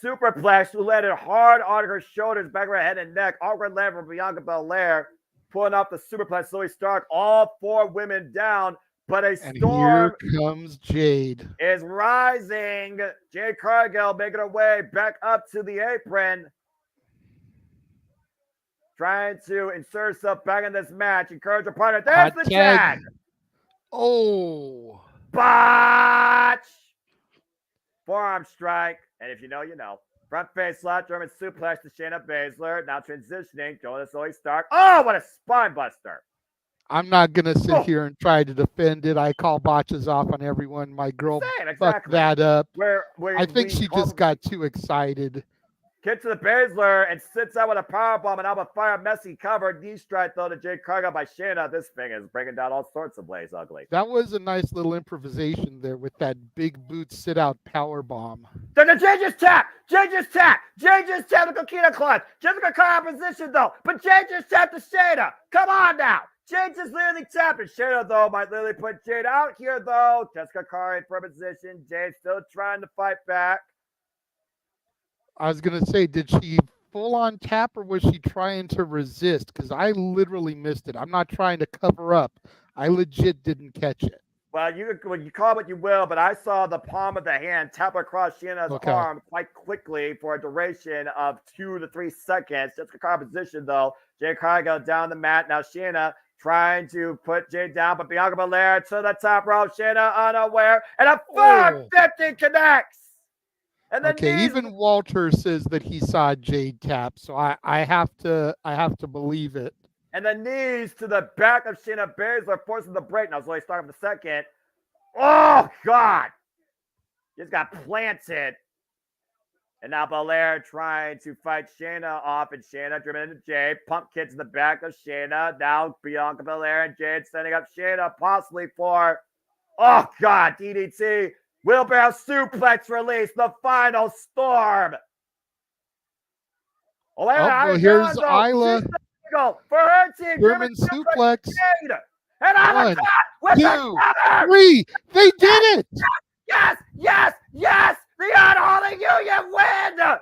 Superplex, who landed hard on her shoulders, back of her head and neck. Awkward land from Bianca Belair. Pulling off the superplex, Zoey Stark. All 4 women down. But a storm here comes Jade. Is rising. Jade Cargill making her way back up to the apron. Trying to insert herself back in this match. Encourage her partner. There's the tag. Oh. Botch. Forearm strike. And if you know, you know. Front face slap, German suplex to Shayna Baszler. Now transitioning. Going to Zoey Stark. Oh, what a spine buster. I'm not going to sit here and try to defend it. I call botches off on everyone. My girl fucked that up. I think she just got too excited. Get to the Baszler and sits out with a powerbomb and Alba Fyre messy cover. Knee strike, though, to Jade Cargill by Shayna. This thing is breaking down all sorts of ways ugly. That was a nice little improvisation there with that big boot sit-out powerbomb. Jade just tapped. Jade just tapped. Jade just tapped the Coquina clutch. Jessica Carr in position, though. But Jade just tapped to Shayna. Come on now. Jade just literally tapped it. Shayna, though, might literally put Jade out here, though. Jessica Carr in firm position. Jade still trying to fight back. I was going to say, did she full on tap or was she trying to resist? Because I literally missed it. I'm not trying to cover up. I legit didn't catch it. Well, you call it what you will, but I saw the palm of the hand tap across Shayna's arm quite quickly for a duration of 2 to 3 seconds. Jessica Carr position, though. Jade Cargill down the mat. Now Shayna trying to put Jade down, but Bianca Belair to the top rope. Shayna unaware, and a 450 connects. And even Walter says that he saw Jade tap, so I have to believe it. And the knees to the back of Shayna Baszler, forcing the break. Now Zoey Stark up the second. Oh God! Just got planted. And now Belair trying to fight Shayna off, and Shayna driven into Jade. Pump kicks in the back of Shayna. Now Bianca Belair and Jade setting up Shayna possibly for, oh God, DDT. Wheelbarrow suplex release, the final storm. Here's Isla. For her team. German suplex. And 1, 2, 3. They did it. Yes. The Unholy Union win.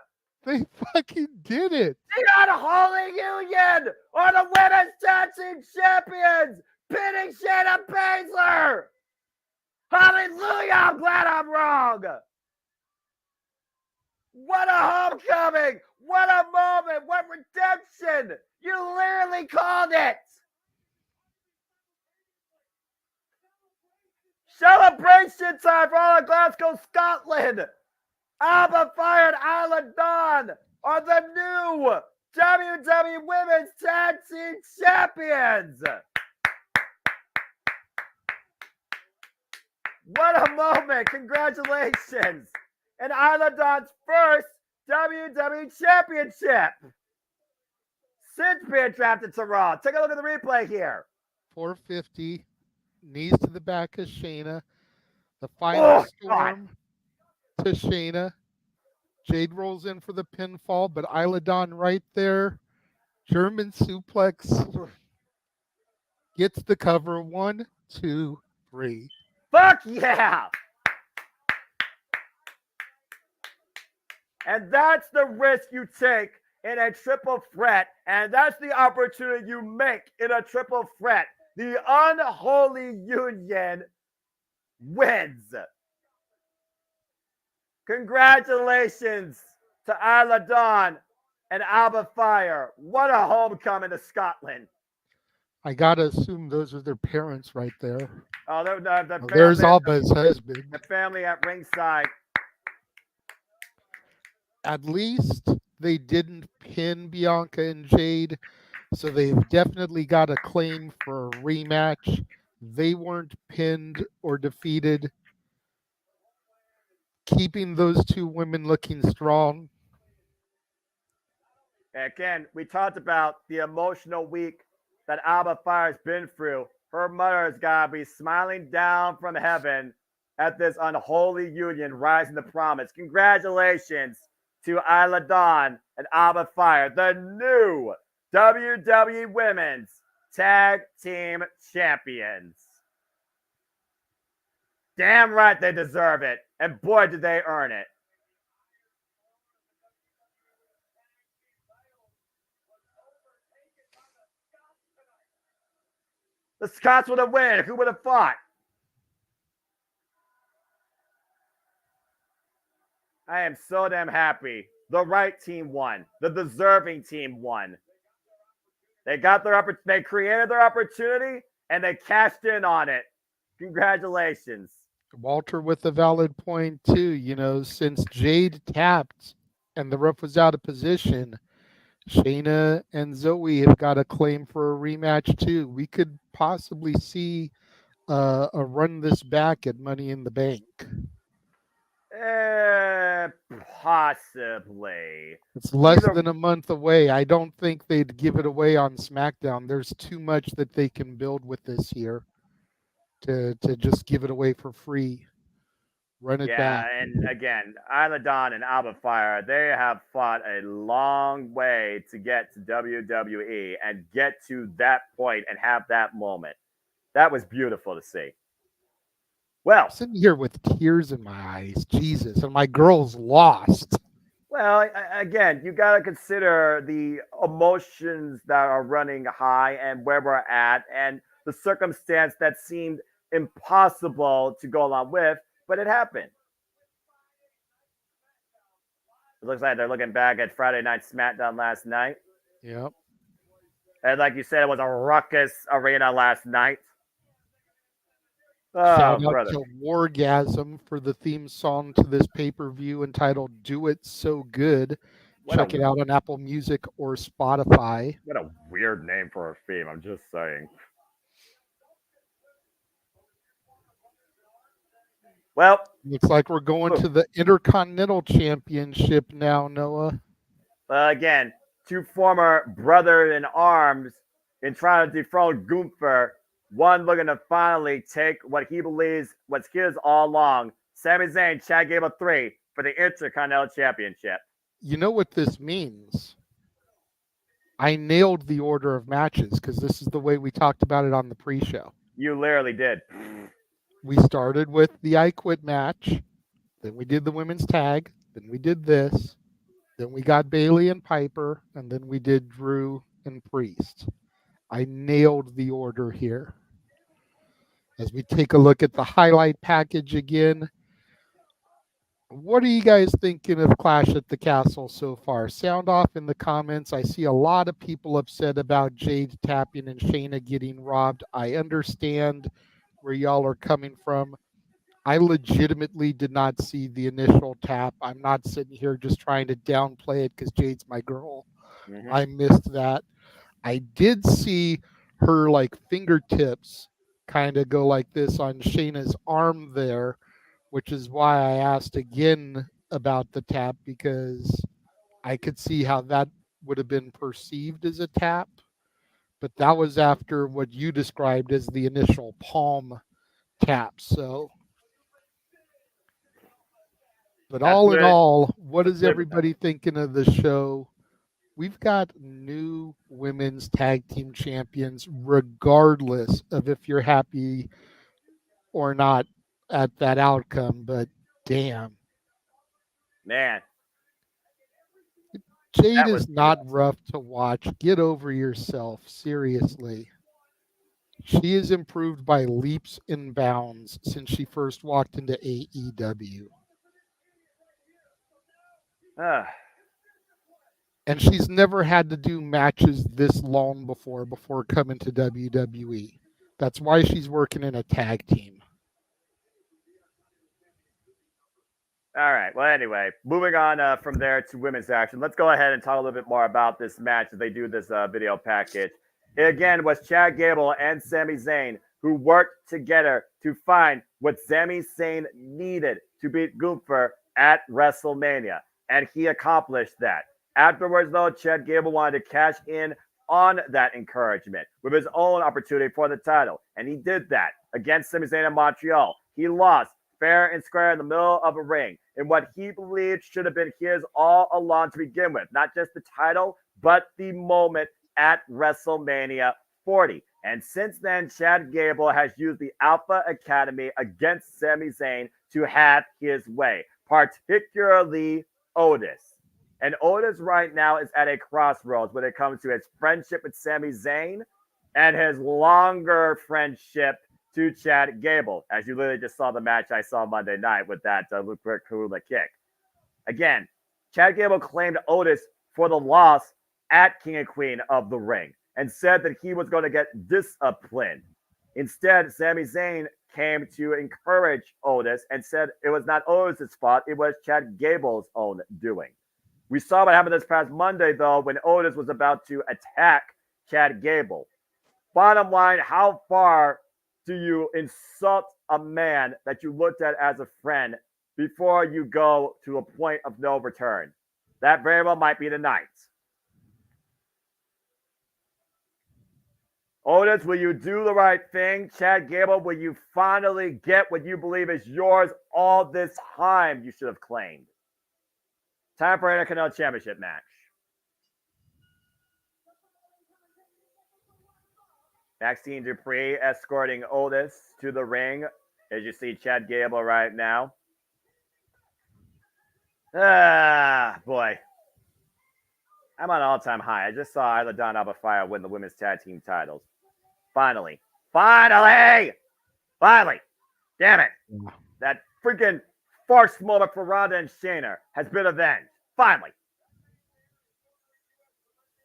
They fucking did it. The Unholy Union are the women's tag team champions, pinning Shayna Baszler. Hallelujah! I'm glad I'm wrong. What a homecoming! What a moment! What redemption! You literally called it! Celebration time for all of Glasgow, Scotland! Alba Fyre and Isla Dawn are the new WWE Women's Tag Team Champions! What a moment! Congratulations! And Isla Dawn's first WWE Championship since being drafted to Raw. Take a look at the replay here. 450, knees to the back of Shayna. The final storm to Shayna. Jade rolls in for the pinfall, but Isla Dawn right there. German suplex. Gets the cover. 1, 2, 3. Fuck yeah! And that's the risk you take in a triple threat. And that's the opportunity you make in a triple threat. The Unholy Union wins. Congratulations to Isla Dawn and Alba Fyre. What a homecoming to Scotland. I gotta assume those are their parents right there. Oh, there's Alba's husband. The family at ringside. At least they didn't pin Bianca and Jade, so they've definitely got a claim for a rematch. They weren't pinned or defeated, keeping those two women looking strong. Again, we talked about the emotional week that Alba Fyre's been through. Her mother's got to be smiling down from heaven at this unholy union rising to promise. Congratulations to Isla Dawn and Alba Fyre, the new WWE Women's Tag Team Champions. Damn right they deserve it. And boy, did they earn it. The Scots would have won. Who would have fought? I am so damn happy. The right team won. The deserving team won. They got their they created their opportunity and they cashed in on it. Congratulations. Walter with a valid point too. You know, since Jade tapped and the ref was out of position, Shayna and Zoey have got a claim for a rematch too. We could possibly see a run this back at Money in the Bank. Possibly. It's less than a month away. I don't think they'd give it away on SmackDown. There's too much that they can build with this year to just give it away for free. Run it back. Yeah, and again, Isla Dawn and Alba Fyre, they have fought a long way to get to WWE and get to that point and have that moment. That was beautiful to see. Well, I'm sitting here with tears in my eyes, Jesus, and my girl's lost. Well, again, you got to consider the emotions that are running high and where we're at and the circumstance that seemed impossible to go along with, but it happened. It looks like they're looking back at Friday Night SmackDown last night. Yep. And like you said, it was a ruckus arena last night. Shout out to Wargasm for the theme song to this pay-per-view entitled Do It So Good. Check it out on Apple Music or Spotify. What a weird name for a theme, I'm just saying. Well, looks like we're going to the Intercontinental Championship now, Noah. Again, two former brother-in-arms in trying to dethrone Gunther. One looking to finally take what he believes was his all along. Sami Zayn, Chad Gable 3 for the Intercontinental Championship. You know what this means? I nailed the order of matches because this is the way we talked about it on the pre-show. You literally did. We started with the I Quit match. Then we did the women's tag. Then we did this. Then we got Bayley and Piper. And then we did Drew and Priest. I nailed the order here. As we take a look at the highlight package again, what are you guys thinking of Clash at the Castle so far? Sound off in the comments. I see a lot of people upset about Jade tapping and Shayna getting robbed. I understand where y'all are coming from. I legitimately did not see the initial tap. I'm not sitting here just trying to downplay it because Jade's my girl. Mm-hmm. I missed that. I did see her like fingertips kind of go like this on Shayna's arm there, which is why I asked again about the tap, because I could see how that would have been perceived as a tap. But that was after what you described as the initial palm tap. So, but all in all, what is everybody thinking of the show? We've got new women's tag team champions, regardless of if you're happy or not at that outcome. But damn, man, Jade is not rough to watch. Get over yourself, seriously. She has improved by leaps and bounds since she first walked into AEW. And she's never had to do matches this long before coming to WWE. That's why she's working in a tag team. All right. Well, anyway, moving on from there to women's action. Let's go ahead and talk a little bit more about this match as they do this video package. It again was Chad Gable and Sami Zayn who worked together to find what Sami Zayn needed to beat Gunther at WrestleMania. And he accomplished that. Afterwards, though, Chad Gable wanted to cash in on that encouragement with his own opportunity for the title. And he did that against Sami Zayn in Montreal. He lost fair and square in the middle of a ring in what he believed should have been his all along to begin with. Not just the title, but the moment at WrestleMania 40. And since then, Chad Gable has used the Alpha Academy against Sami Zayn to have his way, particularly Otis. And Otis right now is at a crossroads when it comes to his friendship with Sami Zayn and his longer friendship to Chad Gable, as you literally just saw the match I saw Monday night with that Luke Kahula kick. Again, Chad Gable claimed Otis for the loss at King and Queen of the Ring and said that he was going to get disciplined. Instead, Sami Zayn came to encourage Otis and said it was not Otis' fault, it was Chad Gable's own doing. We saw what happened this past Monday, though, when Otis was about to attack Chad Gable. Bottom line, how far do you insult a man that you looked at as a friend before you go to a point of no return? That very well might be the night. Otis, will you do the right thing? Chad Gable, will you finally get what you believe is yours all this time you should have claimed? Time for an Intercontinental Championship match. Maxine Dupree escorting Otis to the ring, as you see Chad Gable right now. Ah, boy. I'm on an all-time high. I just saw Isla Dawn Alba Fyre win the women's tag team titles. Finally. Finally! Damn it. That freaking farce moment for Ronda and Shayna has been avenged. Finally.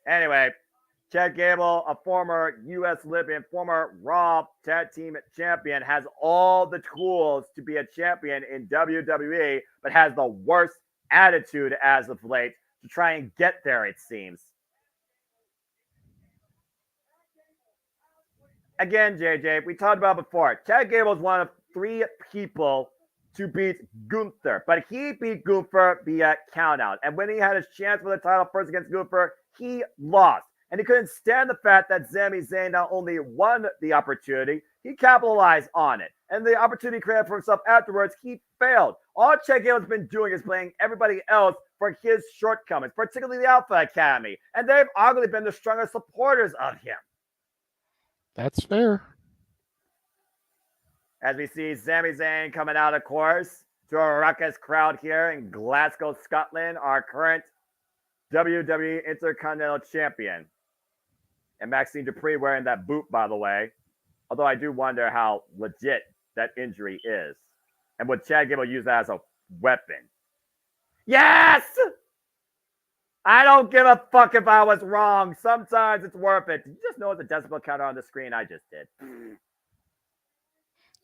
Anyway, Chad Gable, a former U.S. Olympian, former Raw Tag Team Champion, has all the tools to be a champion in WWE, but has the worst attitude as of late to try and get there, it seems. Again, JJ, we talked about before. Chad Gable is one of 3 people to beat Gunther, but he beat Gunther via countout. And when he had his chance for the title first against Gunther, he lost. And he couldn't stand the fact that Sami Zayn not only won the opportunity, he capitalized on it. And the opportunity created for himself afterwards, he failed. All Chad Gable's been doing is blaming everybody else for his shortcomings, particularly the Alpha Academy. And they've arguably been the strongest supporters of him. That's fair. As we see Sami Zayn coming out, of course, to a ruckus crowd here in Glasgow, Scotland, our current WWE Intercontinental Champion. And Maxine Dupree wearing that boot, by the way. Although I do wonder how legit that injury is. And would Chad Gable use that as a weapon? Yes! I don't give a fuck if I was wrong. Sometimes it's worth it. Did you just notice the decibel counter on the screen? I just did.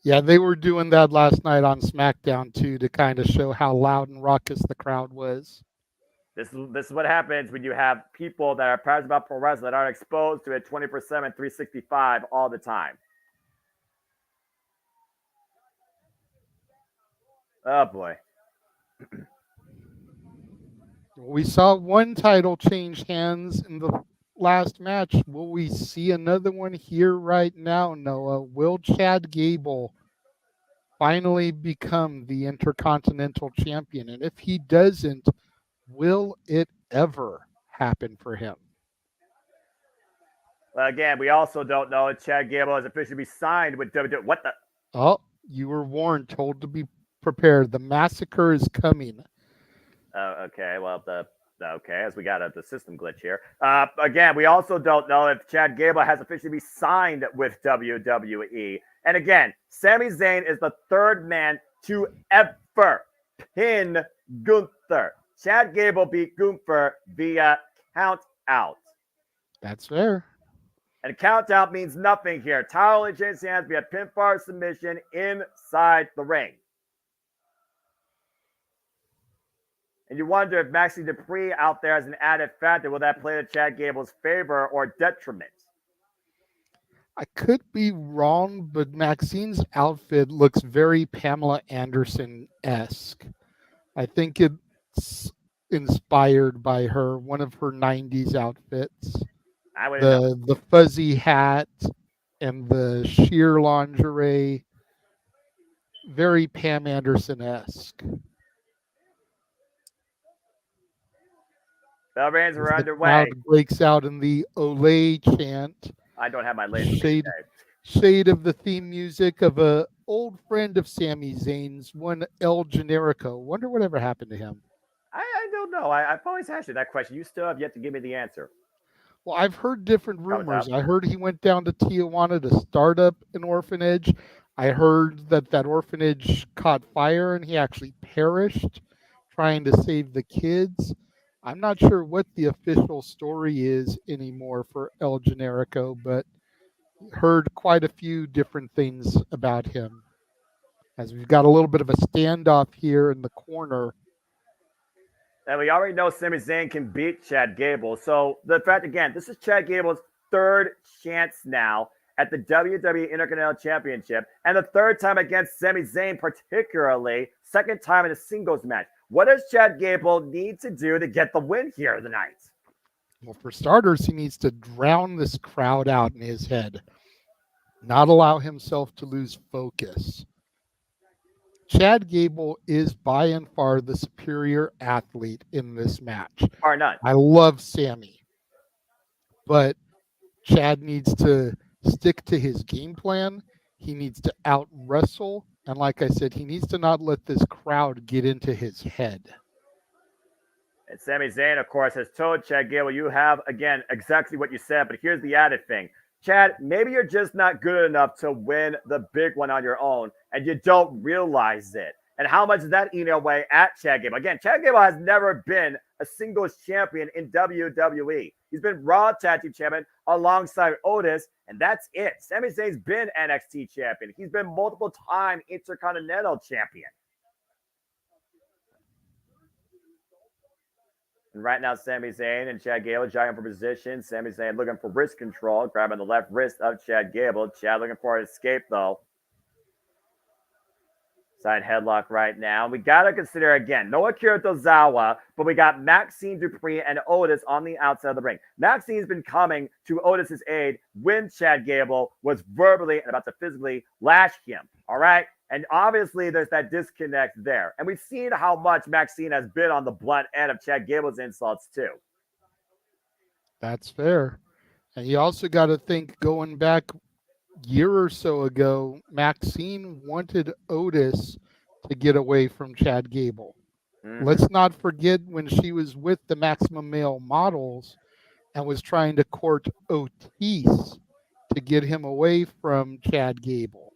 Yeah, they were doing that last night on SmackDown, too, to kind of show how loud and raucous the crowd was. This is what happens when you have people that are passionate about pro wrestling that aren't exposed to it 24/7, 365 all the time. Oh, boy. We saw one title change hands in the last match. Will we see another one here right now, Noah? Will Chad Gable finally become the Intercontinental Champion? And if he doesn't, will it ever happen for him? Well, again, we also don't know if Chad Gable has officially signed with WWE. What the? Oh, you were warned, told to be prepared. The massacre is coming. Okay, well, as we got the system glitch here. Again, we also don't know if Chad Gable has officially signed with WWE. And again, Sami Zayn is the 3rd man to ever pin Gunther. Chad Gable beat Gunther via count out. That's fair. And count out means nothing here. Title only changes hands via pinfall submission inside the ring. And you wonder if Maxine Dupree out there as an added factor, will that play to Chad Gable's favor or detriment? I could be wrong, but Maxine's outfit looks very Pamela Anderson-esque. I think it's inspired by her, one of her 90s outfits. The fuzzy hat and the sheer lingerie. very Pam Anderson-esque. Bell rings are The underway. crowd breaks out in the Olay chant. I don't have my laser. Shade of the theme music of a old friend of Sami Zayn's, one El Generico. Wonder whatever happened to him. I don't know. I've always asked you that question. You still have yet to give me the answer. Well, I've heard different rumors. I heard he went down to Tijuana to start up an orphanage. I heard that orphanage caught fire and he actually perished trying to save the kids. I'm not sure what the official story is anymore for El Generico, but heard quite a few different things about him. As we've got a little bit of a standoff here in the corner. And we already know Sami Zayn can beat Chad Gable. So the fact, again, this is Chad Gable's third chance now at the WWE Intercontinental Championship, and the third time against Sami Zayn, particularly, second time in a singles match. What does Chad Gable need to do to get the win here tonight? Well, for starters, he needs to drown this crowd out in his head, not allow himself to lose focus. Chad Gable is by and far the superior athlete in this match. Bar none. I love Sami, but Chad needs to stick to his game plan. He needs to out wrestle. And like I said, he needs to not let this crowd get into his head. And Sami Zayn, of course, has told Chad Gable, you have, again, exactly what you said, but here's the added thing. Chad, maybe you're just not good enough to win the big one on your own, and you don't realize it. And how much is that eating away at Chad Gable? Again, Chad Gable has never been a singles champion in WWE. He's been Raw Tag Team champion alongside Otis, and that's it. Sami Zayn's been NXT champion. He's been multiple-time Intercontinental champion. And right now, Sami Zayn and Chad Gable jogging for position. Sami Zayn looking for wrist control, grabbing the left wrist of Chad Gable. Chad looking for an escape, though. Side headlock right now. We got to consider, again, no Akira Tozawa, but we got Maxine Dupree and Otis on the outside of the ring. Maxine's been coming to Otis's aid when Chad Gable was verbally and about to physically lash him. All right? And obviously, there's that disconnect there. And we've seen how much Maxine has been on the blunt end of Chad Gable's insults, too. That's fair. And you also got to think, going back a year or so ago, Maxine wanted Otis to get away from Chad Gable. Mm-hmm. Let's not forget when she was with the Maximum Male Models and was trying to court Otis to get him away from Chad Gable.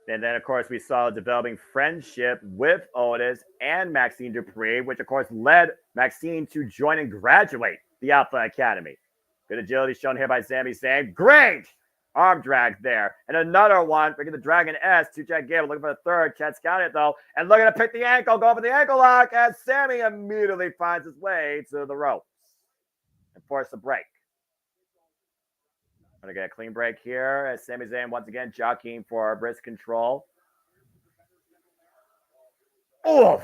And then, of course, we saw a developing friendship with Otis and Maxine Dupree, which, of course, led Maxine to join and graduate the Alpha Academy. Good agility shown here by Sami Zayn. Great arm drag there. And another one, bringing the Dragon S to Chad Gable. Looking for the third. Chad's counting it, though. And looking to pick the ankle. Going for the ankle lock as Sami immediately finds his way to the ropes and force a break. Going to get a clean break here as Sami Zayn once again jockeying for wrist control. Oof!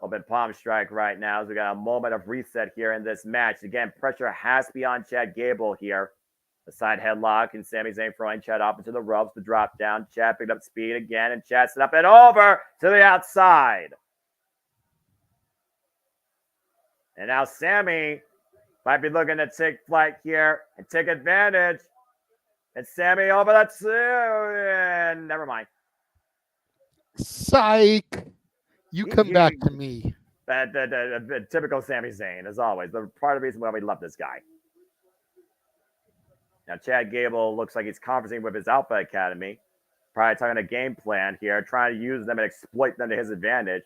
Open palm strike right now as we got a moment of reset here in this match. Again, pressure has to be on Chad Gable here. The side headlock and Sami Zayn throwing Chad up into the ropes. The drop down. Chad picked up speed again and Chad set up and over to the outside. And now Sami might be looking to take flight here and take advantage. And Sami over that. And never mind. Psych. You come back to me. The typical Sami Zayn, as always. The part of the reason why we love this guy. Now, Chad Gable looks like he's conversing with his Alpha Academy. Probably talking a game plan here, trying to use them and exploit them to his advantage.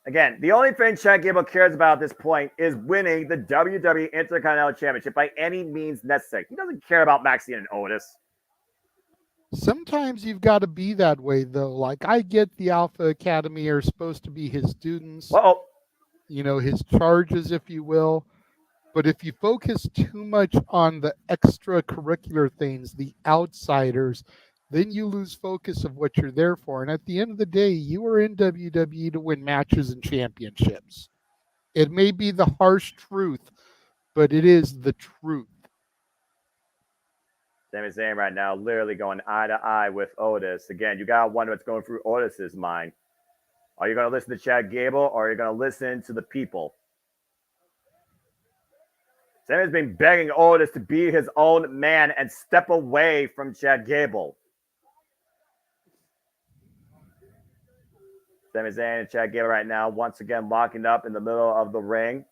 Again, the only thing Chad Gable cares about at this point is winning the WWE Intercontinental Championship by any means necessary. He doesn't care about Maxine and Otis. Sometimes you've got to be that way, though. Like, I get the Alpha Academy are supposed to be his students. Uh-oh. You know, his charges, if you will. But if you focus too much on the extracurricular things, the outsiders, then you lose focus of what you're there for. And at the end of the day, you are in WWE to win matches and championships. It may be the harsh truth, but it is the truth. Sami Zayn right now literally going eye to eye with Otis. Again, you got to wonder what's going through Otis's mind. Are you going to listen to Chad Gable or are you going to listen to the people? Sami's been begging Otis to be his own man and step away from Chad Gable. Sami Zayn and Chad Gable right now once again locking up in the middle of the ring.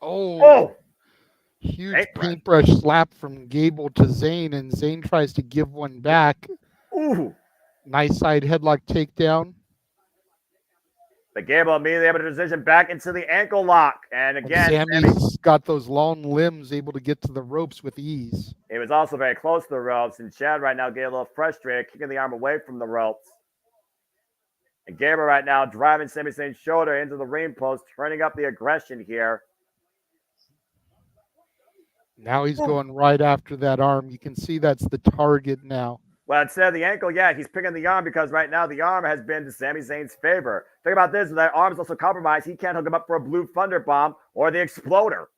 Oh! Huge paintbrush slap from Gable to Zayn, and Zayn tries to give one back. Ooh! Nice side headlock takedown. But Gable immediately able to transition back into the ankle lock. And again, Sammy's got those long limbs, able to get to the ropes with ease. It was also very close to the ropes, and Chad right now getting a little frustrated, kicking the arm away from the ropes. And Gable right now driving Sami Zayn's shoulder into the ring post, turning up the aggression here. Now he's going right after that arm. You can see that's the target now. Well, instead of the ankle, yeah, he's picking the arm because right now the arm has been to Sami Zayn's favor. Think about this, that arm's also compromised. He can't hook him up for a Blue Thunder Bomb or the Exploder.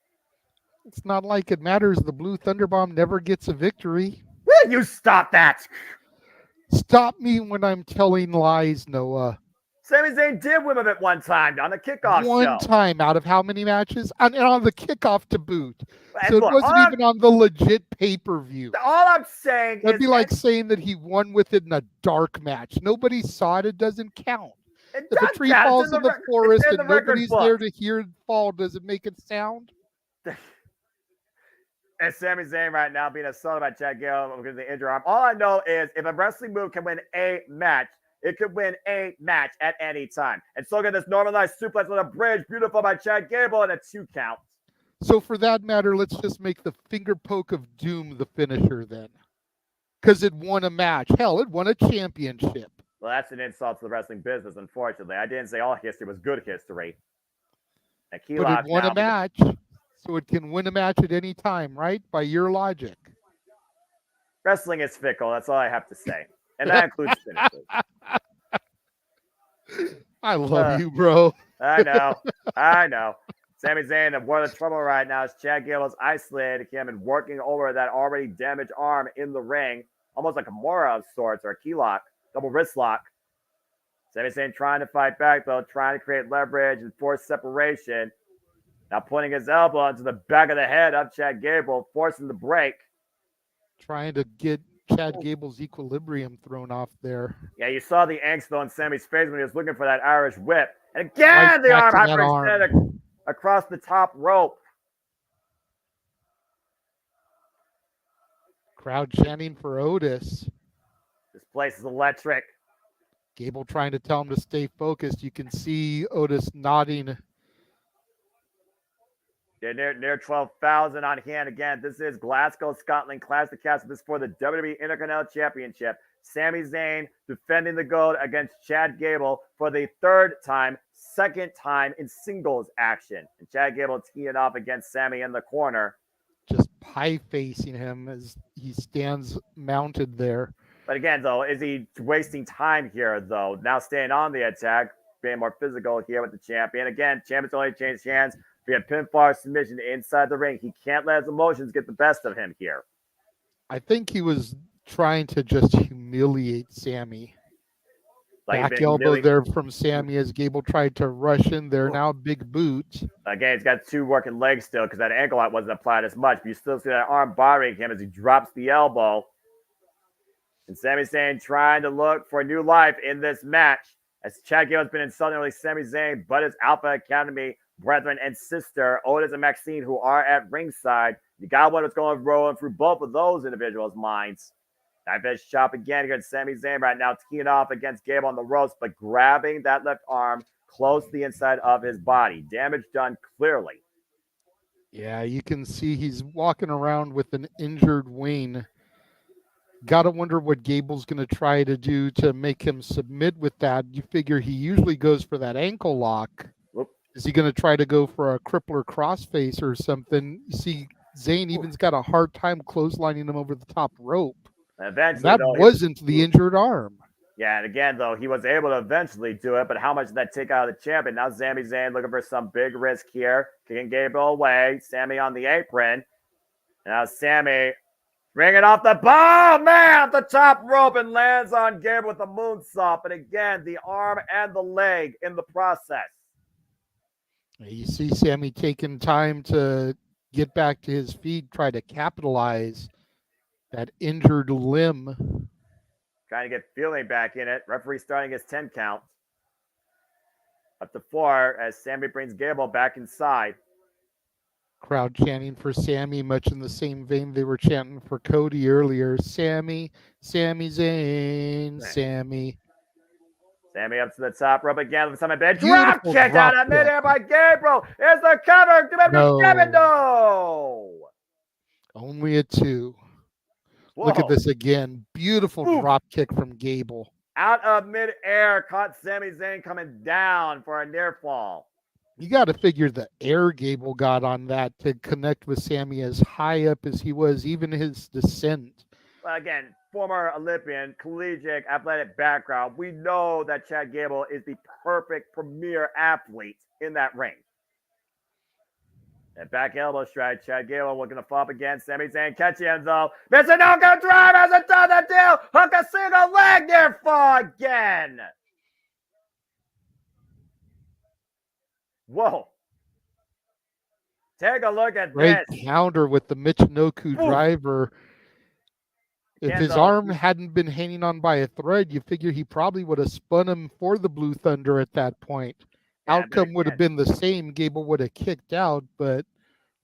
It's not like it matters. The Blue Thunder Bomb never gets a victory. Will you stop that? Stop me when I'm telling lies, Noah. Sami Zayn did win him at one time on the kickoff One show. time out of how many matches? And on the kickoff to boot. And So look, it wasn't even on the legit pay-per-view. All I'm saying That'd is be like saying that he won with it in a dark match. Nobody saw it. It doesn't count. It If a does tree count. It's falls in the forest it's in and the record nobody's book. there to hear it fall, does it make it sound? And Sami Zayn right now being assaulted by Chad Gable because of the injured arm. All I know is if a wrestling move can win a match, it could win a match at any time. And so get this normalized suplex on a bridge, beautiful by Chad Gable, and a 2 count. So for that matter, let's just make the finger poke of doom the finisher then. Because it won a match. Hell, it won a championship. Well, that's an insult to the wrestling business, unfortunately. I didn't say all history was good history. And But it won a match. So it can win a match at any time, right? By your logic. Wrestling is fickle. That's all I have to say. And that includes finishes. I love you, bro. I know. I know. Sami Zayn, the world of trouble right now is Chad Gable's isolated him and working over that already damaged arm in the ring. Almost like a Mora of sorts or a key lock, double wrist lock. Sami Zayn trying to fight back, though, trying to create leverage and force separation. Now pointing his elbow into the back of the head of Chad Gable, forcing the break. Trying to get Chad Gable's equilibrium thrown off there. Yeah, you saw the angst, though, in Sami's face when he was looking for that Irish whip. And again, the arm hyperextended across the top rope. Crowd chanting for Otis. This place is electric. Gable trying to tell him to stay focused. You can see Otis nodding. Yeah, near 12,000 on hand. Again, this is Glasgow, Scotland Classic Cast. This is for the WWE Intercontinental Championship. Sami Zayn defending the gold against Chad Gable for the third time, second time in singles action. And Chad Gable teeing off against Sami in the corner. Just pie facing him as he stands mounted there. But again, though, is he wasting time here, though? Now staying on the attack, being more physical here with the champion. Again, champion's only changed hands via pinfall submission inside the ring. He can't let his emotions get the best of him here. I think he was trying to just humiliate Sami. Back elbow there from Sami as Gable tried to rush in there. Now big boot. Again, he's got 2 working legs still because that ankle lock wasn't applied as much. But you still see that arm bothering him as he drops the elbow. And Sami Zayn trying to look for new life in this match. As Chad Gable has been insulting only Sami Zayn, but his Alpha Academy brethren and sister, Otis and Maxine, who are at ringside. You got what's going rolling through both of those individuals' minds. Knife chop again against Sami Zayn right now, teeing off against Gable on the ropes, but grabbing that left arm close to the inside of his body. Damage done clearly. Yeah, you can see he's walking around with an injured wing. Got to wonder what Gable's going to try to do to make him submit with that. You figure he usually goes for that ankle lock. Whoop. Is he going to try to go for a crippler crossface or something? You see, Zayn even's got a hard time clotheslining him over the top rope. Eventually, that wasn't the injured arm. Yeah, and again, though, he was able to eventually do it, but how much did that take out of the champion? Now Sami Zayn looking for some big risk here, kicking Gable away. Sami on the apron. Now Sami bringing off the bomb, man, off the top rope and lands on Gable with the moonsault. But again, the arm and the leg in the process. You see Sami taking time to get back to his feet, try to capitalize that injured limb. Trying to get feeling back in it. Referee starting his 10 count. Up to 4 as Sami brings Gable back inside. Crowd chanting for Sami, much in the same vein they were chanting for Cody earlier. Sami, Sami Zayn, Sami. Sami up to the top rope again with some bed. Drop kick out of midair by Gable. Here's the cover. No. Only a 2. Whoa. Look at this again. Beautiful drop kick from Gable. Out of midair, caught Sami Zayn coming down for a near fall. You got to figure the air Gable got on that to connect with Sami as high up as he was, even his descent. Well, again, former Olympian, collegiate, athletic background. We know that Chad Gable is the perfect premier athlete in that ring. And back elbow strike. Chad Gable looking to fall up again. Sami Zayn catching him though. Mr. No-Go Drive has it done the deal. Hook a single leg near fall again. Whoa. Take a look at Great this. counter with the Michinoku driver. If his arm hadn't been hanging on by a thread, you figure he probably would have spun him for the Blue Thunder at that point. Outcome would have been the same. Gable would have kicked out, but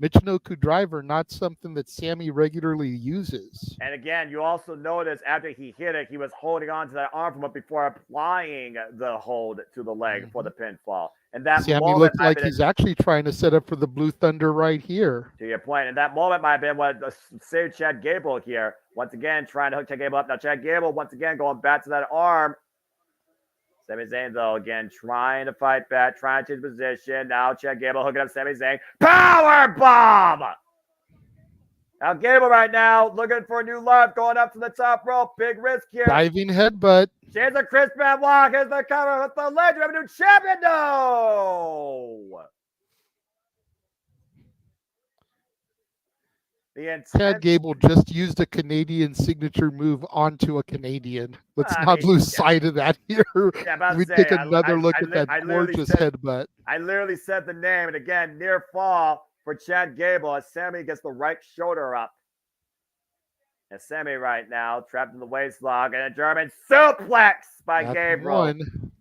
Michinoku driver, not something that Sami regularly uses. And again, you also notice after he hit it, he was holding on to that arm from up before applying the hold to the leg for the pinfall. And that Sami looked like he's actually trying to set up for the Blue Thunder right here. To your point, and that moment might have been what saved Chad Gable here. Once again, trying to hook Chad Gable up. Now Chad Gable, once again, going back to that arm. Sami Zayn, though, again, trying to fight back, trying to change position. Now Chad Gable hooking up Sami Zayn. Power bomb! Now Gable right now looking for a new love, going up to the top rope. Big risk here. Diving headbutt. Here's a Chris Benoit. Here's the cover with the Legend of a new champion. No! Chad Gable just used a Canadian signature move onto a Canadian. Let's not lose sight of that here. We take another look at that gorgeous headbutt. I literally said the name, and again, near fall for Chad Gable as Sami gets the right shoulder up. And Sami right now trapped in the waist lock, and a German suplex by Gabriel. 1.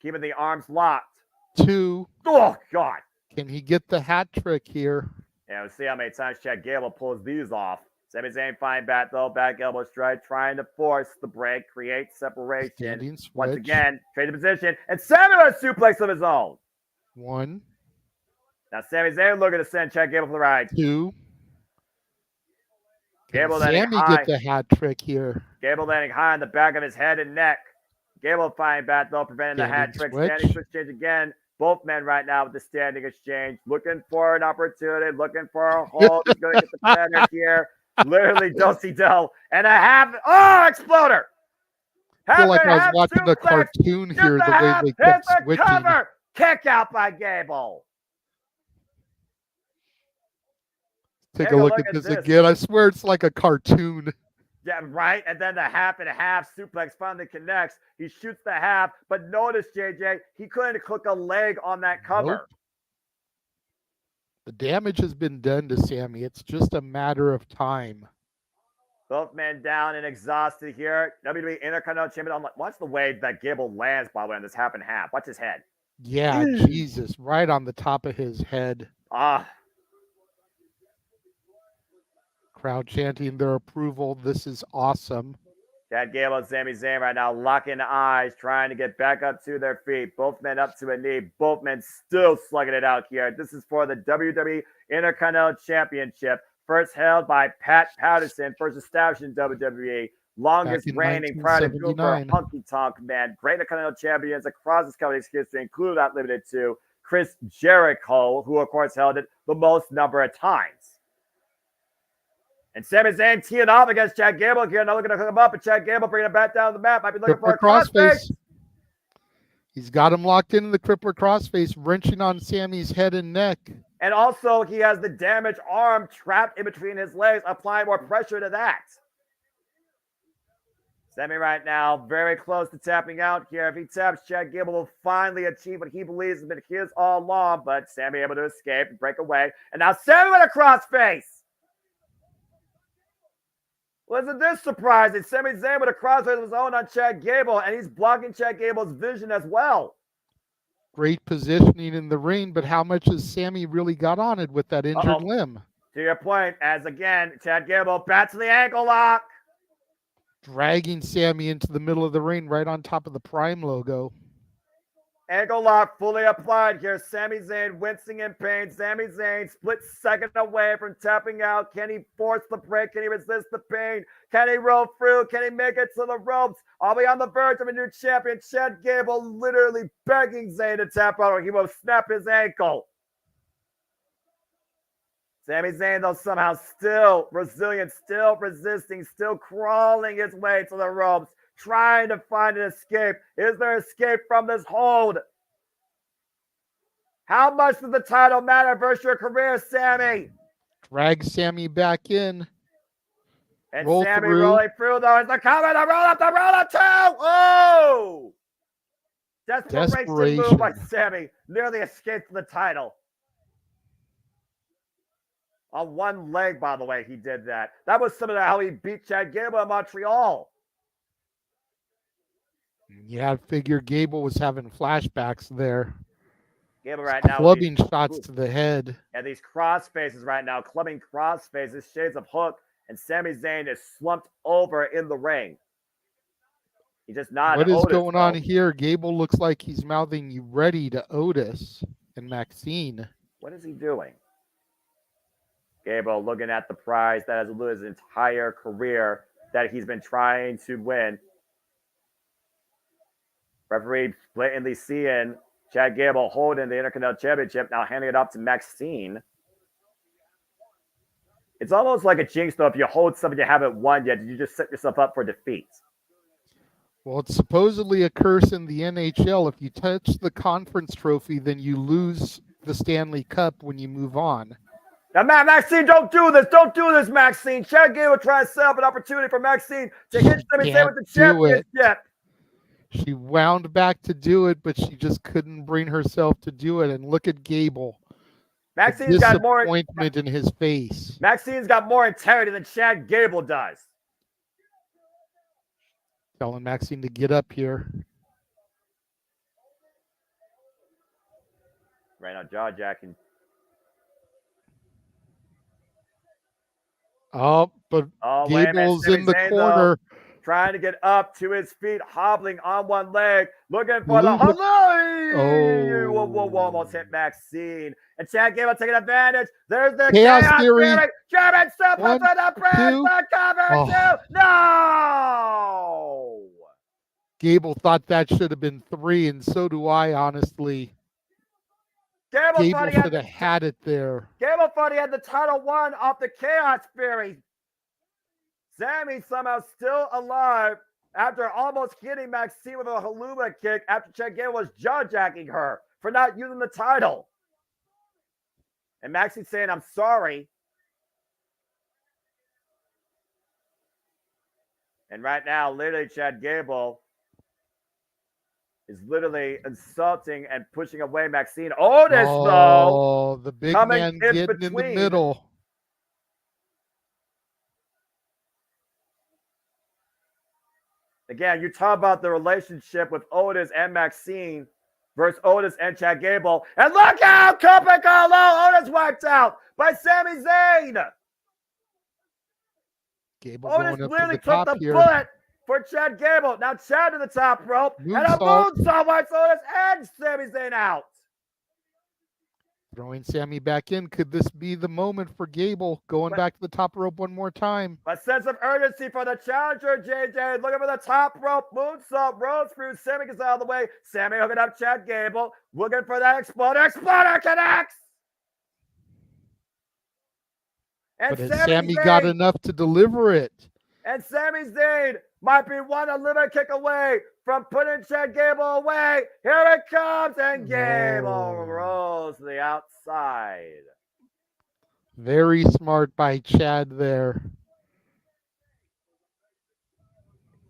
Keeping the arms locked. 2. Oh, God. Can he get the hat trick here? Yeah, we'll see how many times Chad Gable pulls these off. Sami Zayn fine back though, back elbow strike, trying to force the break, create separation. Once again, trade the position, and Sami with a suplex of his own. 1. Now Sami Zayn looking to send Chad Gable for the ride. 2. Gable Sami landing high. get the hat trick here. Gable landing high on the back of his head and neck. Gable fine back though, preventing the hat trick. Standing switch change again. Both men right now with the standing exchange, looking for an opportunity, looking for a hold. He's going to get the better here. Literally, do-si-do. And a half. Oh, exploder. I feel like I was watching a cartoon here, the way they kept switching. Cover. Kick out by Gable. Take a look at this again. I swear it's like a cartoon. Yeah, right. And then the half and a half suplex finally connects. He shoots the half, but notice, JJ, he couldn't hook a leg on that cover. Nope. The damage has been done to Sami. It's just a matter of time. Both men down and exhausted here. WWE Intercontinental Champion. Watch the way that Gable lands, by the way, on this half and half. Watch his head. Yeah, Jesus. Right on the top of his head. Crowd chanting their approval. This is awesome. Chad Gable and Sami Zayn right now locking eyes, trying to get back up to their feet. Both men up to a knee. Both men still slugging it out here. This is for the WWE Intercontinental Championship. First held by Pat Patterson, first established in WWE. Longest reigning prior to Cooper, Honky Tonk Man. Great Intercontinental champions across this company's history, including not limited to Chris Jericho, who of course held it the most number of times. And Sami Zayn teeing off against Chad Gable here. Now looking to hook him up, and Chad Gable bringing it back down the mat. Might be looking for a crossface. He's got him locked into the crippler crossface, wrenching on Sami's head and neck. And also, he has the damaged arm trapped in between his legs, applying more pressure to that. Sami right now very close to tapping out here. If he taps, Chad Gable will finally achieve what he believes has been his all along, but Sami able to escape and break away. And now Sami with a crossface. Wasn't this surprising? Sami Zayn with a crossface of his own on Chad Gable, and he's blocking Chad Gable's vision as well. Great positioning in the ring, but how much has Sami really got on it with that injured limb? To your point, as again, Chad Gable bats the ankle lock. Dragging Sami into the middle of the ring right on top of the Prime logo. Ankle lock fully applied here. Sami Zayn wincing in pain. Sami Zayn split second away from tapping out. Can he force the break? Can he resist the pain? Can he roll through? Can he make it to the ropes? Are we on the verge of a new champion? Chad Gable literally begging Zayn to tap out or he will snap his ankle. Sami Zayn, though, somehow still resilient, still resisting, still crawling his way to the ropes, trying to find an escape. Is there escape from this hold? How much does the title matter versus your career, Sami? Drag Sami back in. And Sami rolling through, though. Is the cover, the roll up two! Oh! Desperation move by Sami. Nearly escaped the title. On one leg, by the way, he did that. That was similar to how he beat Chad Gable in Montreal. Yeah, I figure Gable was having flashbacks there. Gable right now. Clubbing shots to the head. And these cross faces right now, clubbing cross faces, shades of Hook, and Sami Zayn is slumped over in the ring. He's just not. What is going on here? Gable looks like he's mouthing "you ready" to Otis and Maxine. What is he doing? Gable looking at the prize that has eluded his entire career that he's been trying to win. Referee blatantly seeing Chad Gable holding the Intercontinental Championship, now handing it up to Maxine. It's almost like a jinx, though. If you hold something you haven't won yet, you just set yourself up for defeat. Well, it's supposedly a curse in the NHL. If you touch the conference trophy, then you lose the Stanley Cup when you move on. Now, Maxine, don't do this. Don't do this, Maxine. Chad Gable trying to set up an opportunity for Maxine to hit Sami Zayn with the championship. She wound back to do it, but she just couldn't bring herself to do it. And look at Gable. Maxine's got more disappointment in his face. Maxine's got more integrity than Chad Gable does. Telling Maxine to get up here. Right now, jaw jacking. Oh, but Gable's in the corner. Though, trying to get up to his feet, hobbling on one leg, looking for the Unholy. Oh. Whoa, almost hit Maxine. And Chad Gable taking advantage. There's the Chaos Theory. German suplex to the press, the cover, two. No! Gable thought that should have been 3, and so do I, honestly. Gable should have had it there. Gable thought he had the title won off the Chaos Theory. Sami somehow still alive after almost hitting Maxine with a Haluma kick after Chad Gable was jaw-jacking her for not using the title. And Maxine saying, I'm sorry. And right now, literally, Chad Gable is literally insulting and pushing away Maxine. Otis, though, the big man getting in the middle. Again, you talk about the relationship with Otis and Maxine versus Otis and Chad Gable. And look out, Copacolo! Otis wiped out by Sami Zayn. Gable Otis going up literally to the top took the here. bullet for Chad Gable. Now Chad to the top rope. And a moonsault wipes Otis and Sami Zayn out. Throwing Sami back in. Could this be the moment for Gable going back to the top rope one more time? A sense of urgency for the challenger, JJ. Looking for the top rope. Moonsault. Rhodes through. Sami gets out of the way. Sami hooking up Chad Gable. Looking for that exploder. Exploder connects. And But has Sami Sami got Zayn, enough to deliver it? and Sami Zayn might be one Olympic kick away from putting Chad Gable away. Here it comes, and Gable rolls to the outside. Very smart by Chad there.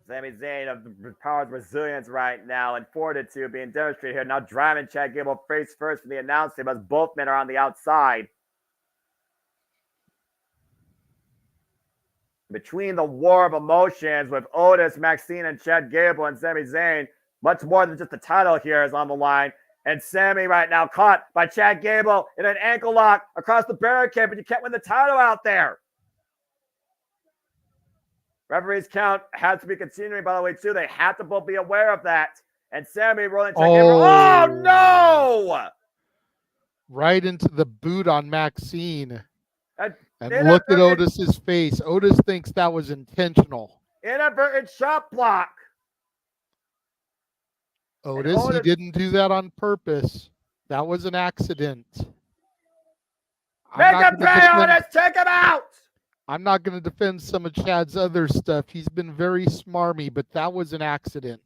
Sami Zayn of the power of resilience right now and fortitude being demonstrated here. Now driving Chad Gable face first for the announcement as both men are on the outside. Between the war of emotions with Otis, Maxine, and Chad Gable and Sami Zayn, much more than just the title here is on the line. And Sami right now caught by Chad Gable in an ankle lock across the barricade, but you can't win the title out there. Referee's count has to be continuing, by the way, too. They have to both be aware of that. And Sami rolling Chad Gable. Oh, no! Right into the boot on Maxine. And Inadvertent- look at Otis's face. Otis thinks that was intentional. Inadvertent shot block. Otis, he didn't do that on purpose. That was an accident. Make him pay, Otis! Take him out! I'm not going to defend some of Chad's other stuff. He's been very smarmy, but that was an accident.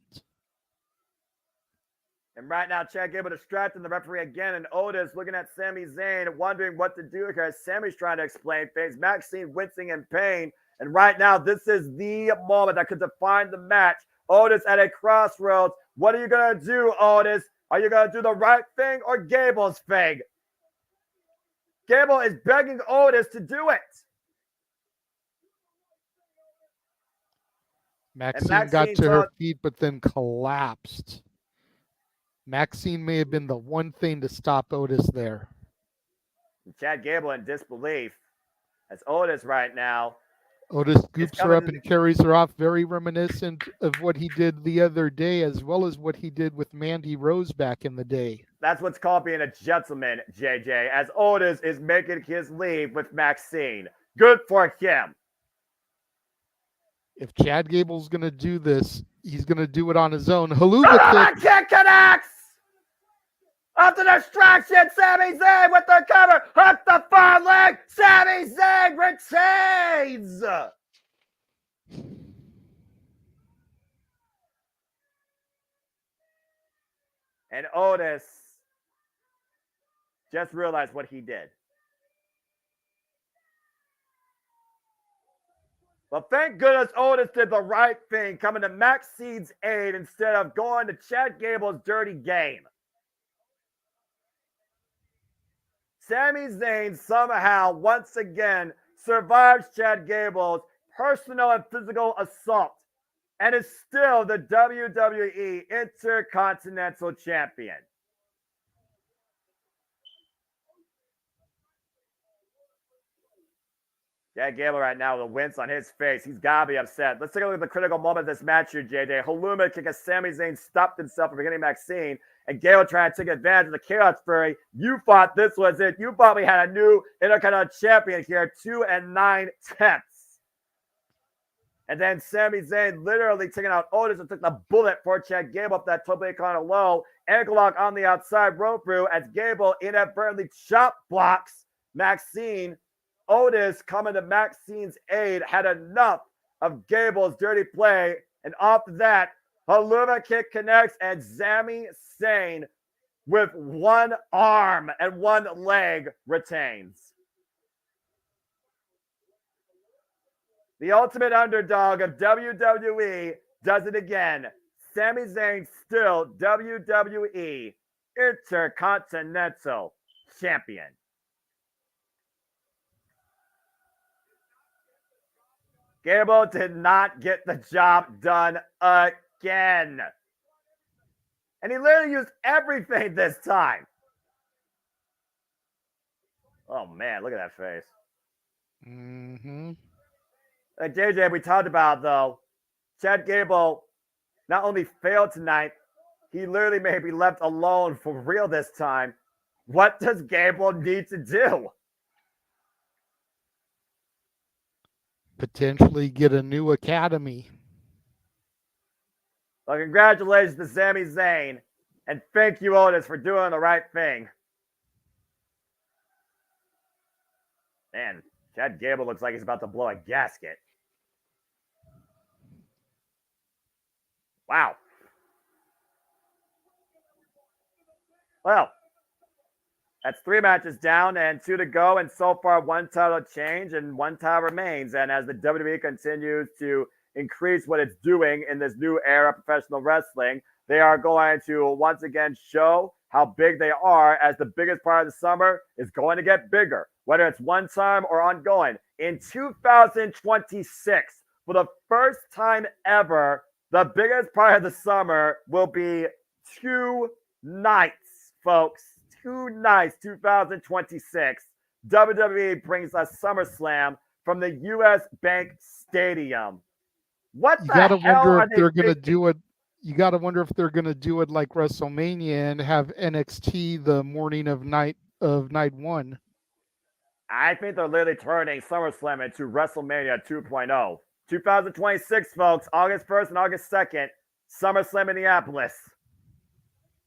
And right now, Chad Gable distracting the referee again, and Otis looking at Sami Zayn, wondering what to do here as Sami's trying to explain things. Maxine wincing in pain. And right now, this is the moment that could define the match. Otis at a crossroads. What are you going to do, Otis? Are you going to do the right thing or Gable's thing? Gable is begging Otis to do it. Maxine got to her feet, but then collapsed. Maxine may have been the one thing to stop Otis there. Chad Gable in disbelief as Otis right now. Otis scoops her up and carries her off, very reminiscent of what he did the other day, as well as what he did with Mandy Rose back in the day. That's what's called being a gentleman, JJ, as Otis is making his leave with Maxine. Good for him. If Chad Gable's going to do this, he's going to do it on his own. Haluva kick connects! Up the distraction, Sami Zayn with the cover. Hook the far leg. Sami Zayn retains. And Otis just realized what he did. Well, thank goodness Otis did the right thing, coming to Maxine's aid instead of going to Chad Gable's dirty game. Sami Zayn somehow, once again, survives Chad Gable's personal and physical assault and is still the WWE Intercontinental Champion. Chad Gable right now with a wince on his face. He's got to be upset. Let's take a look at the critical moment of this match here, JJ. Haluma kick as Sami Zayn stopped himself from getting Maxine. And Gable trying to take advantage of the Chaos Fury. You thought this was it. You thought we had a new Intercontinental Champion here. 2 9/10. And then Sami Zayn literally taking out Otis and took the bullet for Chad Gable up that Tope Con low. Ankle lock on the outside rope through as Gable inadvertently chop blocks Maxine. Otis coming to Maxine's aid had enough of Gable's dirty play. And off that, Haluma kick connects and Sami Zayn with one arm and one leg retains. The ultimate underdog of WWE does it again. Sami Zayn still WWE Intercontinental Champion. Gable did not get the job done again. And he literally used everything this time. Oh, man, look at that face. Mm-hmm. Like JJ, we talked about, though, Chad Gable not only failed tonight, he literally may be left alone for real this time. What does Gable need to do? Potentially get a new academy. Well, congratulations to Sami Zayn. And thank you, Otis, for doing the right thing. Man, Chad Gable looks like he's about to blow a gasket. Wow. Well, that's 3 matches down and 2 to go. And so far, 1 title change and 1 title remains. And as the WWE continues to increase what it's doing in this new era of professional wrestling, they are going to once again show how big they are, as the biggest part of the summer is going to get bigger, whether it's one time or ongoing. In 2026, for the first time ever, the biggest part of the summer will be 2 nights, folks. 2 nights, 2026. WWE brings us SummerSlam from the U.S. Bank Stadium. What the hell are they going to do it? You got to wonder if they're going to do it like WrestleMania and have NXT the morning of night 1. I think they're literally turning SummerSlam into WrestleMania 2.0. 2026, folks, August 1st and August 2nd, SummerSlam Minneapolis.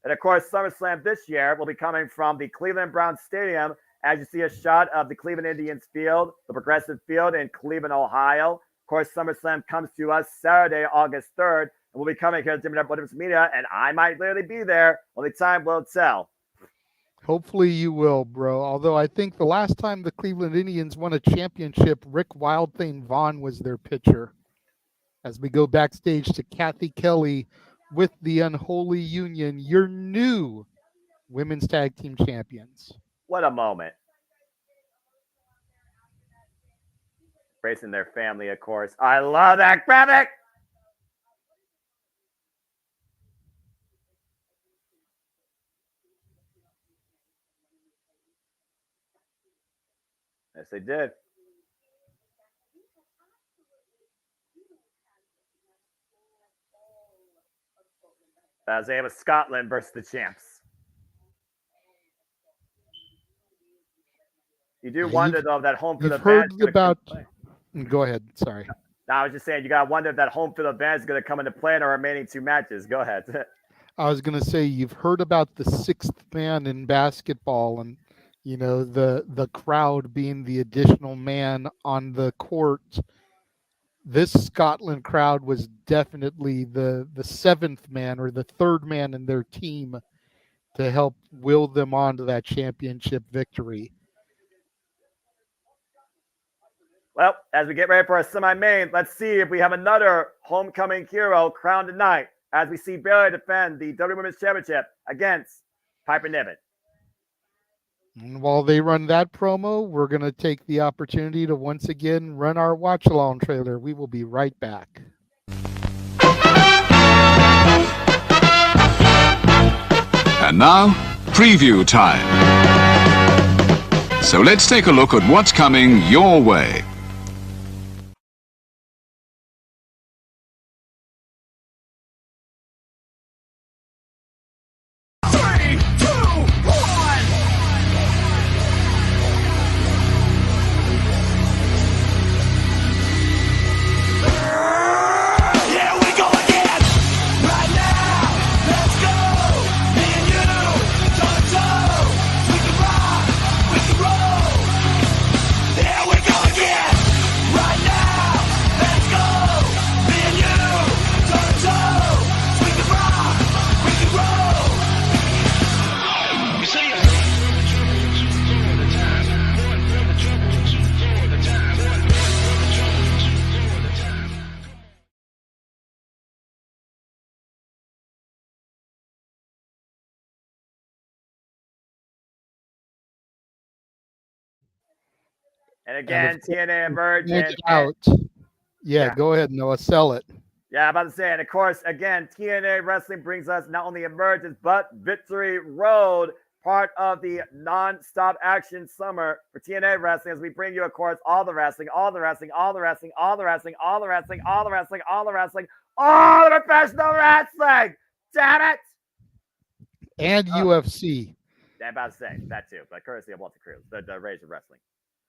And of course, SummerSlam this year will be coming from the Cleveland Browns Stadium, as you see a shot of the Cleveland Indians field, the Progressive Field in Cleveland, Ohio. Of course, SummerSlam comes to us Saturday, August JMN, and we'll be coming here to Multiverse Media, and I might literally be there. Only time will tell. Hopefully you will, bro. Although I think the last time the Cleveland Indians won a championship, Rick Wild Thing Vaughn was their pitcher. As we go backstage to Kathy Kelly with the Unholy Union, your new women's tag team champions. What a moment. Embracing their family, of course. I love that graphic. Yes, they did. As they have a Scotland versus the champs. You do wonder, though, if that home field advantage. You've heard about. Go ahead. Sorry. No, I was just saying, you got to wonder if that home field advantage is going to come into play in our remaining 2 matches. Go ahead. I was going to say, you've heard about the 6th man in basketball, and you know the crowd being the additional man on the court. This Scotland crowd was definitely the 7th man or the 3rd man in their team to help will them on to that championship victory. Well, as we get ready for our semi-main, let's see if we have another homecoming hero crowned tonight as we see Bayley defend the WWE Women's Championship against Piper Niven. And while they run that promo, we're going to take the opportunity to once again run our watch-along trailer. We will be right back. And now, preview time. So let's take a look at what's coming your way. And again, TNA Emergent. Out. Yeah, go ahead, Noah. Sell it. Yeah, I'm about to say, and of course, again, TNA Wrestling brings us not only Emergence, but Victory Road, part of the non-stop action summer for TNA Wrestling, as we bring you, of course, all the wrestling, all the wrestling, all the wrestling, all the wrestling, all the wrestling, all the wrestling, all the wrestling, all the professional wrestling. Damn it! And UFC. Yeah, I'm about to say that too, but courtesy of Walter Cruz, the Rage of Wrestling.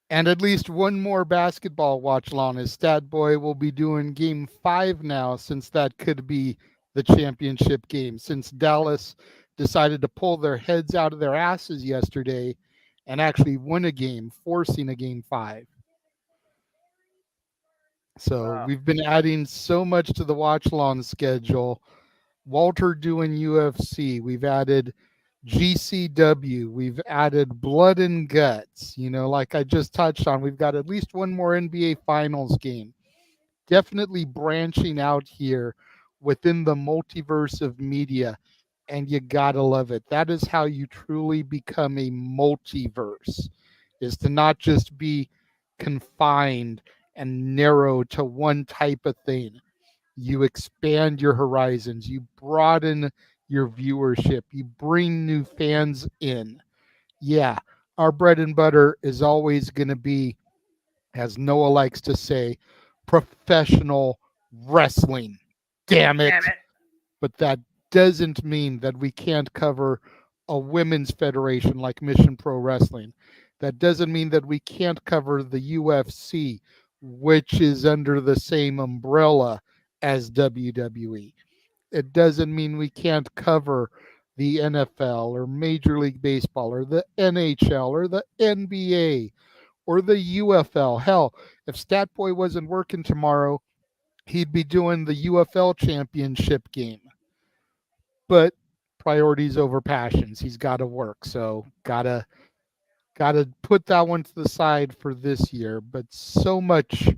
And at least one more basketball watch along, as Stat Boy will be doing game 5 now, since that could be the championship game, since Dallas decided to pull their heads out of their asses yesterday and actually win a game, forcing a game 5. So Wow. we've been adding so much to the watch long schedule. Walter doing UFC. We've added GCW. We've added Blood and Guts. Like I just touched on, we've got at least one more NBA Finals game. Definitely branching out here within the multiverse of media, and you gotta love it. That is how you truly become a multiverse, is to not just be confined and narrow to one type of thing. You expand your horizons, you broaden your viewership, you bring new fans in. Yeah, our bread and butter is always going to be, as Noah likes to say, professional wrestling. Damn it. Damn it. But that doesn't mean that we can't cover a women's federation like Mission Pro Wrestling. That doesn't mean that we can't cover the UFC, which is under the same umbrella as WWE. It doesn't mean we can't cover the NFL or Major League Baseball or the NHL or the NBA or the UFL. Hell, if Statboy wasn't working tomorrow, he'd be doing the UFL championship game. But priorities over passions. He's got to work, so gotta put that one to the side for this year. But so much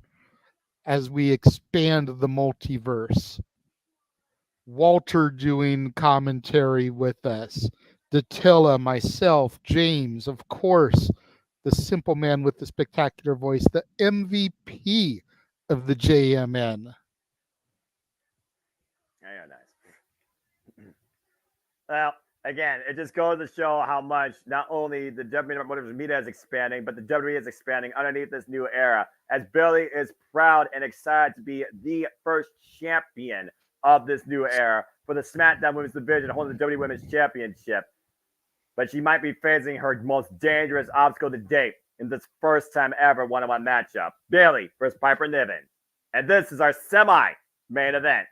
as we expand the multiverse. Walter doing commentary with us, Datilla, myself, James, of course, the simple man with the spectacular voice, the MVP of the JMN. Yeah, nice. Well, again, it just goes to show how much not only the WWE media is expanding, but the WWE is expanding underneath this new era. As Bayley is proud and excited to be the first champion of this new era for the SmackDown Women's Division, holding the WWE Women's Championship. But she might be facing her most dangerous obstacle to date in this first time ever one-on-one matchup. Bayley versus Piper Niven. And this is our semi-main event.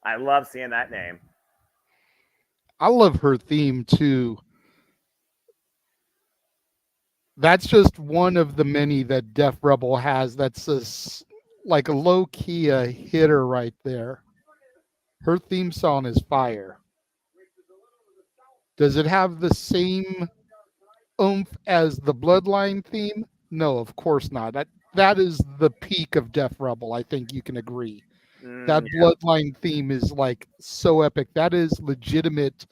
I love seeing that name. I love her theme too. That's just one of the many that Def Rebel has. That's like a low-key hitter right there. Her theme song is fire. Does it have the same oomph as the Bloodline theme? No, of course not. That is the peak of Def Rebel. I think you can agree. That Bloodline theme is like so epic. That is legitimate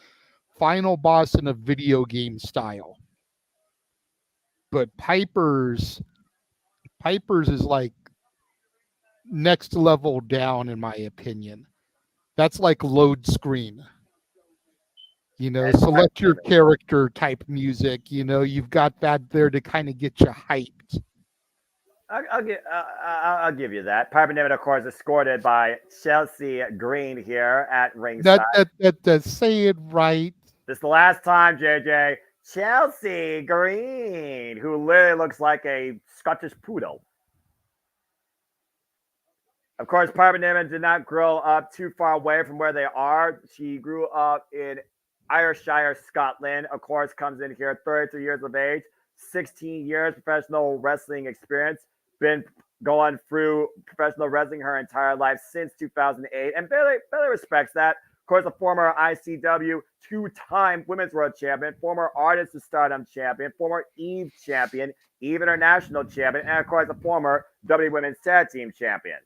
final boss in a video game style. But Piper's is like next level down, in my opinion. That's like load screen. Select your character type music. You've got that there to kind of get you hyped. I'll give you that. Piper Niven, of course, escorted by Chelsea Green here at ringside. Say it right. This is the last time, JJ. Chelsea Green, who literally looks like a Scottish poodle. Of course, Piper Niven did not grow up too far away from where they are. She grew up in Ayrshire, Scotland. Of course, comes in here 33 years of age, 16 years professional wrestling experience. Been going through professional wrestling her entire life since 2008. And Bayley respects that. Of course, a former ICW two-time Women's World Champion, former Artist of Stardom Champion, former Eve Champion, Eve International Champion, and of course, a former WWE Women's Tag Team Champion.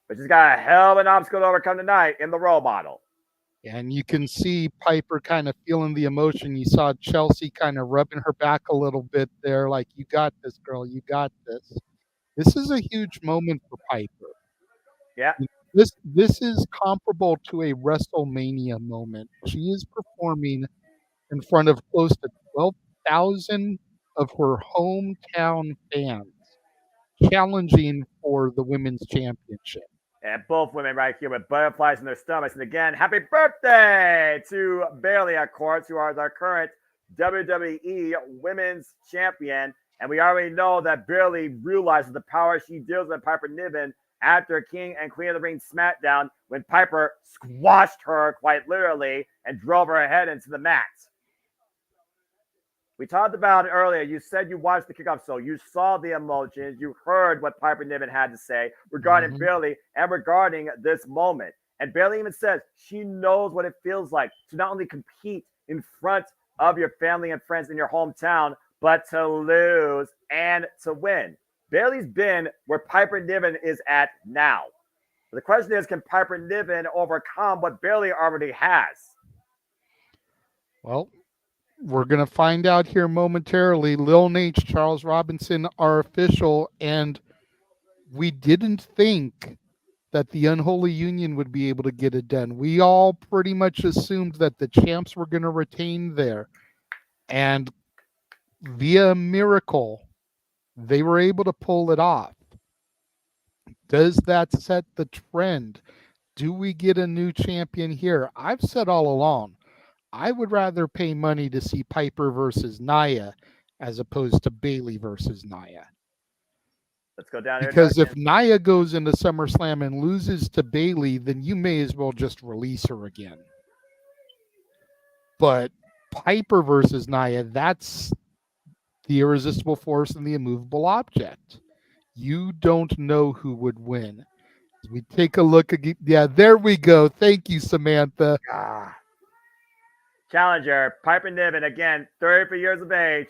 But she's got a hell of an obstacle to overcome tonight in the role model. And you can see Piper kind of feeling the emotion. You saw Chelsea kind of rubbing her back a little bit there, like, you got this, girl, you got this. This is a huge moment for Piper. Yeah. This is comparable to a WrestleMania moment. She is performing in front of close to 12,000 of her hometown fans, challenging for the women's championship. And both women right here with butterflies in their stomachs. And again, happy birthday to Bayley, of course, who is our current WWE Women's Champion. And we already know that Bayley realizes the power she deals with Piper Niven after King and Queen of the Ring SmackDown when Piper squashed her quite literally and drove her head into the mat. We talked about it earlier. You said you watched the kickoff, so you saw the emotions. You heard what Piper Niven had to say regarding Bayley and regarding this moment. And Bayley even says she knows what it feels like to not only compete in front of your family and friends in your hometown, but to lose and to win. Bayley's been where Piper Niven is at now. The question is, can Piper Niven overcome what Bayley already has? Well, we're going to find out here momentarily. Lil Nate, Charles Robinson are official, and we didn't think that the Unholy Union would be able to get it done. We all pretty much assumed that the champs were going to retain there. And via a miracle, they were able to pull it off. Does that set the trend? Do we get a new champion here? I've said all along, I would rather pay money to see Piper versus Nia as opposed to Bayley versus Nia. Let's go down there. Because if Nia goes into SummerSlam and loses to Bayley, then you may as well just release her again. But Piper versus Nia, that's the irresistible force and the immovable object. You don't know who would win. As we take a look again. Yeah, there we go. Thank you, Samantha. Challenger, Piper Niven, again, 33 years of age,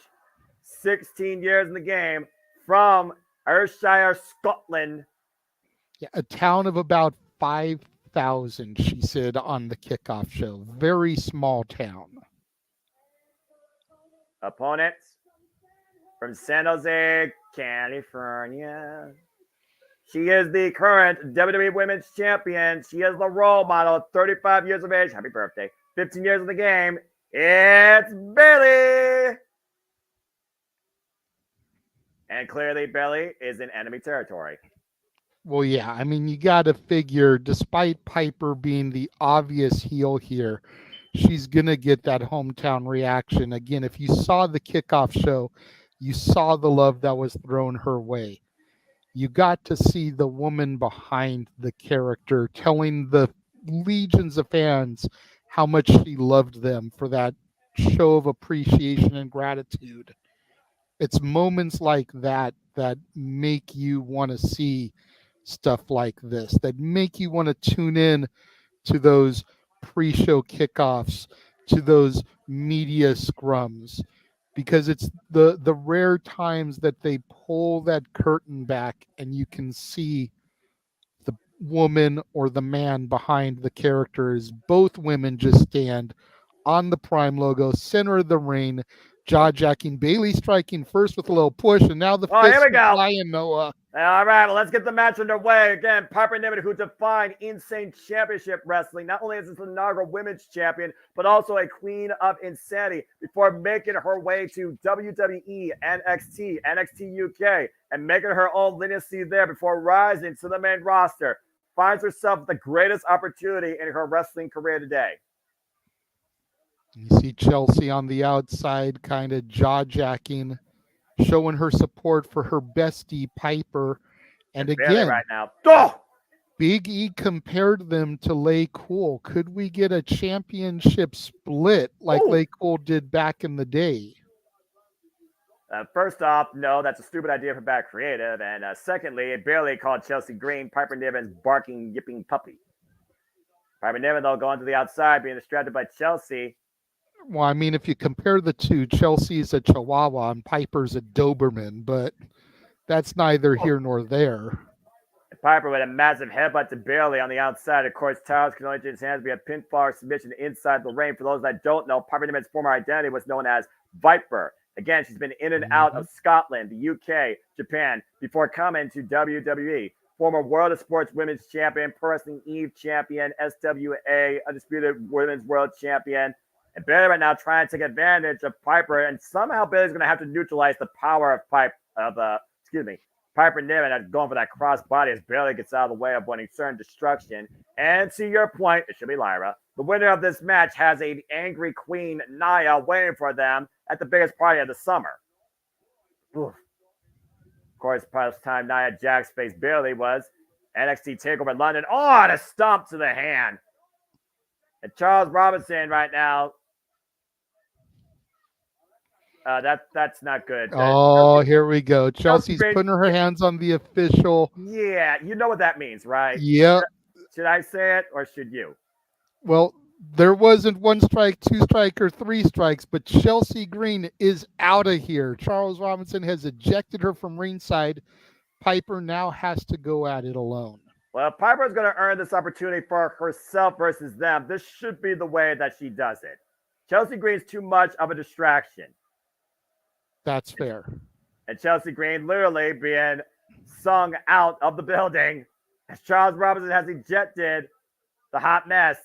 16 years in the game, from Ayrshire, Scotland. Yeah, a town of about 5,000, she said on the kickoff show. Very small town. Opponents from San Jose, California. She is the current WWE Women's Champion. She is the role model, 35 years of age. Happy birthday. 15 years in the game. It's Bayley. And clearly, Bayley is in enemy territory. Well, yeah, I mean, you got to figure, despite Piper being the obvious heel here, she's going to get that hometown reaction. Again, if you saw the kickoff show, you saw the love that was thrown her way. You got to see the woman behind the character telling the legions of fans how much she loved them for that show of appreciation and gratitude. It's moments like that that make you want to see stuff like this, that make you want to tune in to those pre-show kickoffs, to those media scrums, because it's the rare times that they pull that curtain back and you can see the woman or the man behind the characters. Both women just stand on the Prime logo, center of the ring, jaw-jacking. Bayley striking first with a little push, and now the fist here we go. flying, Noah. All right, well, let's get the match underway. Again, Piper Niven, who defined Insane Championship Wrestling. Not only is this the inaugural women's champion, but also a queen of insanity before making her way to WWE, NXT, NXT UK, and making her own legacy there before rising to the main roster. Finds herself the greatest opportunity in her wrestling career today. You see Chelsea on the outside, kind of jaw-jacking, showing her support for her bestie, Piper. And again, right now. Big E compared them to Lay Cool. Could we get a championship split like Lay Cool did back in the day? First off, no, that's a stupid idea for Bad Creative. And secondly, it barely called Chelsea Green Piper Niven's barking, yipping puppy. Piper Niven, though, going to the outside, being distracted by Chelsea. Well, I mean, if you compare the two, Chelsea's a Chihuahua and Piper's a Doberman, but that's neither here nor there. Piper with a massive headbutt to Bayley on the outside. Of course, Towers can only get his hands via pinfall submission inside the ring. For those that don't know, Piper Niven's former identity was known as Viper. Again, she's been in and out of Scotland, the UK, Japan, before coming to WWE. Former World of Sports Women's Champion, Pro Wrestling Eve Champion, SWA, Undisputed Women's World Champion. And Bayley right now trying to take advantage of Piper, and somehow Bayley's going to have to neutralize the power of Piper Niven at going for that crossbody as Bayley gets out of the way of avoiding certain destruction. And to your point, it should be Lyra. The winner of this match has an angry queen, Nia, waiting for them at the biggest party of the summer. Oof. Of course, part of the time Nia Jax faced Bayley was NXT TakeOver London. Oh, and a stomp to the hand. And Charles Robinson right now That's not good. Oh, here we go. Chelsea's Green- putting her hands on the official. Yeah, you know what that means, right? Yep. Should I say it or should you? Well, there wasn't 1 strike, 2 strike, or 3 strikes, but Chelsea Green is out of here. Charles Robinson has ejected her from ringside. Piper now has to go at it alone. Well, Piper's going to earn this opportunity for herself versus them. This should be the way that she does it. Chelsea Green's too much of a distraction. That's fair. And Chelsea Green literally being sung out of the building as Charles Robinson has ejected the hot mess.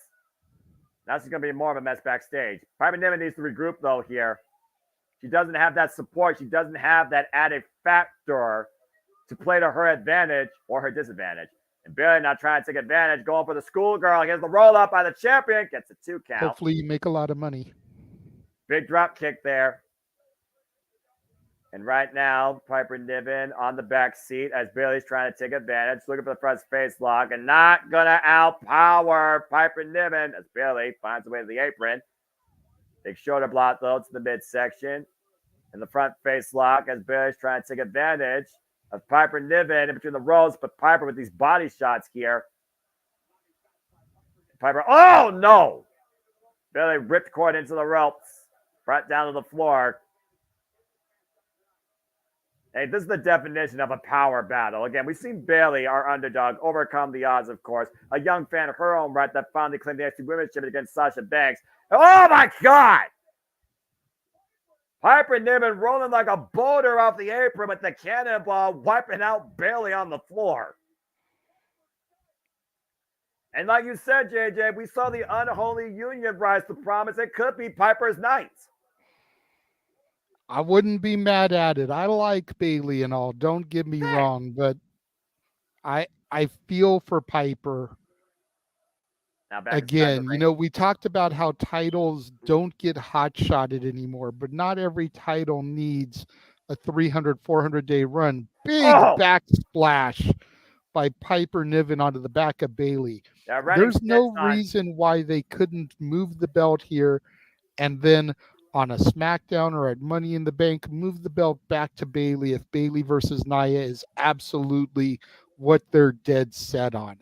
Now she's going to be more of a mess backstage. Piper Niven needs to regroup, though, here. She doesn't have that support. She doesn't have that added factor to play to her advantage or her disadvantage. And Bayley now trying to take advantage, going for the schoolgirl. Here's the roll up by the champion. Gets a 2 count. Hopefully you make a lot of money. Big drop kick there. And right now, Piper Niven on the back seat as Bayley's trying to take advantage, looking for the front face lock and not going to outpower Piper Niven as Bayley finds a way to the apron. Big shoulder block, though, to the midsection. And the front face lock as Bayley's trying to take advantage of Piper Niven in between the ropes, but Piper with these body shots here. Piper, oh no! Bayley ripped cord into the ropes, brought down to the floor. Hey, this is the definition of a power battle. Again, we've seen Bayley, our underdog, overcome the odds, of course. A young fan of her own right that finally claimed the NXT Women's Championship against Sasha Banks. Oh my God! Piper Niven rolling like a boulder off the apron with the cannonball, wiping out Bayley on the floor. And like you said, JJ, we saw the unholy union rise to promise it could be Piper's night. I wouldn't be mad at it. I like Bayley and all. Don't get me wrong, but I feel for Piper. Again, we talked about how titles don't get hot-shotted anymore, but not every title needs a 300, 400-day run. Big backsplash by Piper Niven onto the back of Bayley. Yeah, there's no reason why they couldn't move the belt here and then on a SmackDown or at Money in the Bank, move the belt back to Bayley if Bayley versus Nia is absolutely what they're dead set on.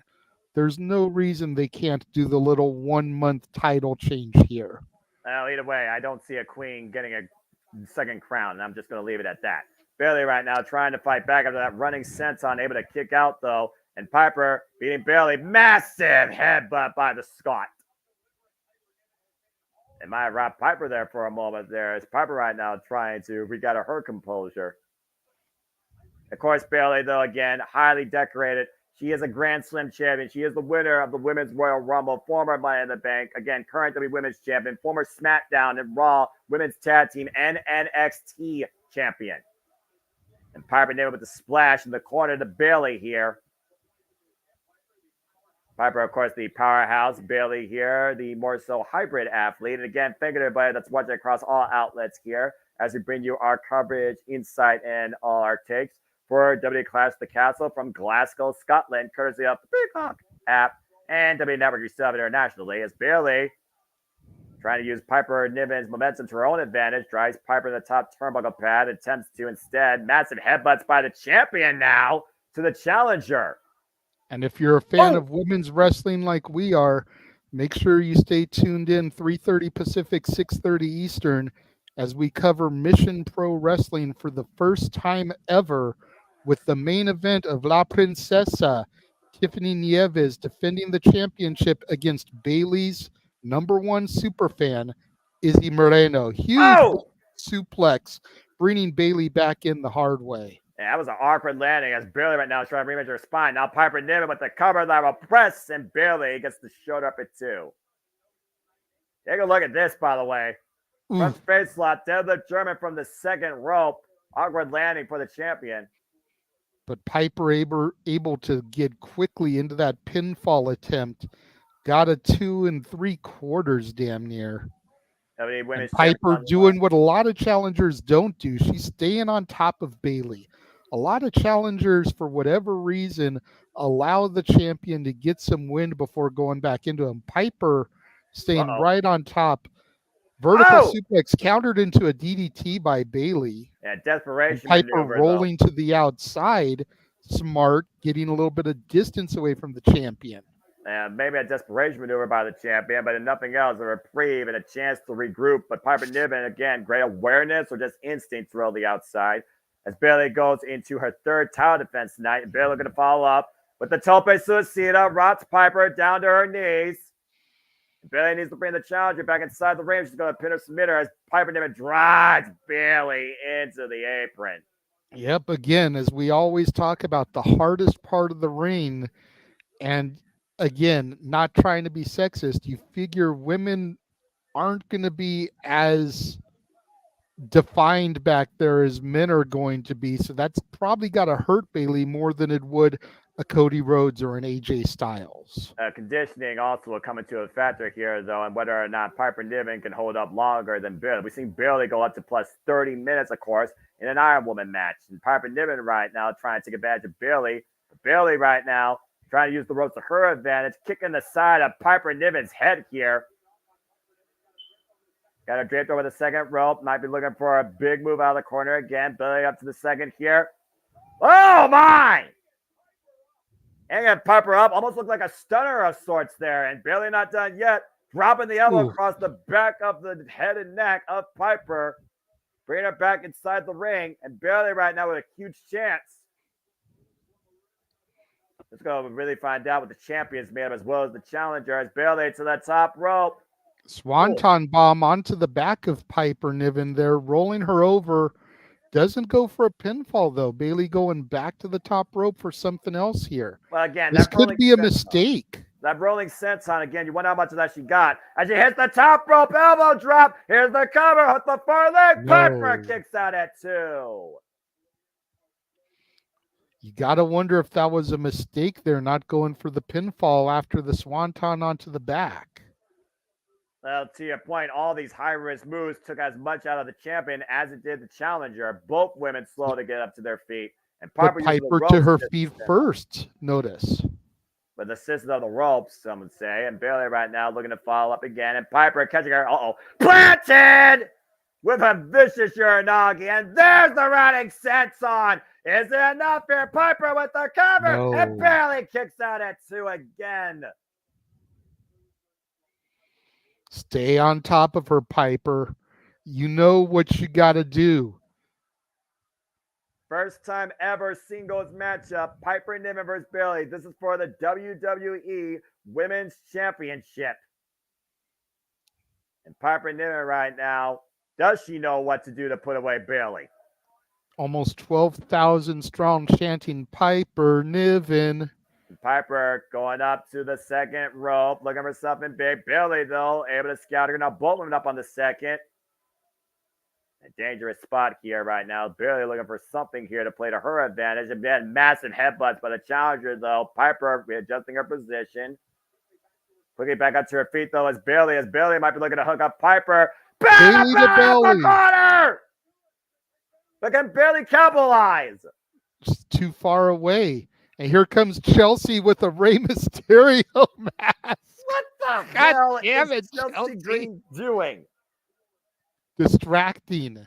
There's no reason they can't do the little 1-month title change here. Well, either way, I don't see a queen getting a second crown, and I'm just going to leave it at that. Bayley right now trying to fight back after that running senton, able to kick out, though. And Piper beating Bayley. Massive headbutt by the Scot. And might rob Piper there for a moment there as Piper right now trying to regather her composure. Of course, Bayley, though, again, highly decorated. She is a Grand Slam champion. She is the winner of the Women's Royal Rumble, former Money in the Bank, again, current WWE Women's Champion, former SmackDown and Raw Women's Tag Team and NXT Champion. And Piper Niven with the splash in the corner to Bayley here. Piper, of course, the powerhouse. Bayley here, the more so hybrid athlete. And again, thank you to everybody that's watching across all outlets here as we bring you our coverage, insight, and all our takes for WWE Clash the Castle from Glasgow, Scotland, courtesy of the Peacock app and WWE Network yourself internationally. As Bayley trying to use Piper Niven's momentum to her own advantage, drives Piper to the top turnbuckle pad, attempts to instead massive headbutts by the champion now to the challenger. And if you're a fan of women's wrestling like we are, make sure you stay tuned in 3:30 Pacific, 6:30 Eastern as we cover Mission Pro Wrestling for the first time ever with the main event of La Princesa, Tiffany Nieves defending the championship against Bayley's #1 superfan, Izzy Moreno. Huge suplex, bringing Bayley back in the hard way. Yeah, that was an awkward landing as Bayley right now is trying to reimage her spine. Now Piper Niven with the cover lateral press, and Bayley gets the shoulder up at 2. Take a look at this, by the way. Front face slot, Deadlift German from the second rope. Awkward landing for the champion. But Piper able to get quickly into that pinfall attempt. Got a 2 3/4 damn near. And Piper doing what a lot of challengers don't do. She's staying on top of Bayley. A lot of challengers, for whatever reason, allow the champion to get some wind before going back into him. Piper staying right on top Vertical suplex countered into a DDT by Bayley. Yeah, desperation Piper maneuver, rolling to the outside. Smart, getting a little bit of distance away from the champion. And maybe a desperation maneuver by the champion, but if nothing else, a reprieve and a chance to regroup. But Piper Niven, again, great awareness or just instinct throw the outside. As Bayley goes into her third title defense tonight, and Bayley going to follow up with the tope suicida, rots Piper down to her knees. Bayley needs to bring the challenger back inside the ring. She's going to pin her submitter as Piper Niven drives Bayley into the apron. Yep, again, as we always talk about, the hardest part of the ring, and again, not trying to be sexist, you figure women aren't going to be as defined back there as men are going to be, so that's probably got to hurt Bayley more than it would a Cody Rhodes or an AJ Styles. Conditioning also will come into a factor here, though, and whether or not Piper Niven can hold up longer than Bayley. We've seen Bayley go up to plus 30 minutes, of course, in an Iron Woman match. And Piper Niven right now trying to take advantage of Bayley. But Bayley right now trying to use the ropes to her advantage, kicking the side of Piper Niven's head here. Got her draped over the second rope. Might be looking for a big move out of the corner again. Bayley up to the second here. Oh, my! And got Piper up. Almost looked like a stunner of sorts there. And Bayley not done yet. Dropping the elbow across the back of the head and neck of Piper. Bringing her back inside the ring. And Bayley right now with a huge chance. Let's go really find out what the champion's made of as well as the challenger. As Bayley to the top rope. Swanton bomb onto the back of Piper Niven there, rolling her over. Doesn't go for a pinfall, though. Bayley going back to the top rope for something else here. Well, again, this could be a mistake. That rolling senton, again, you wonder how much of that she got. As she hits the top rope, elbow drop. Here's the cover with the far leg. Piper kicks out at 2. You got to wonder if that was a mistake there, not going for the pinfall after the swanton onto the back. Well, to your point, all these high-risk moves took as much out of the champion as it did the challenger. Both women slow to get up to their feet. And Piper to her feet first, notice. With assistance of the ropes, some would say. And Bayley right now looking to follow up again. And Piper catching her. Planted with a vicious Uranagi. And there's the running senton. Is it enough here? Piper with the cover. No. And Bayley kicks out at 2 again. Stay on top of her, Piper. You know what you got to do. First time ever singles matchup. Piper Niven versus Bayley. This is for the WWE Women's Championship. And Piper Niven right now, does she know what to do to put away Bayley? Almost 12,000 strong chanting Piper Niven. Piper going up to the second rope, looking for something big. Bayley, though, able to scout her. Now both women up on the second. A dangerous spot here right now. Bayley looking for something here to play to her advantage. And then massive headbutts by the challenger, though. Piper readjusting her position. Quickly back up to her feet, though, as Bayley might be looking to hook up Piper. Bayley to Bayley. Corner! But can Bayley capitalize? Just too far away. And here comes Chelsea with a Rey Mysterio mask. What the God hell damn is it, Chelsea Green doing? Distracting.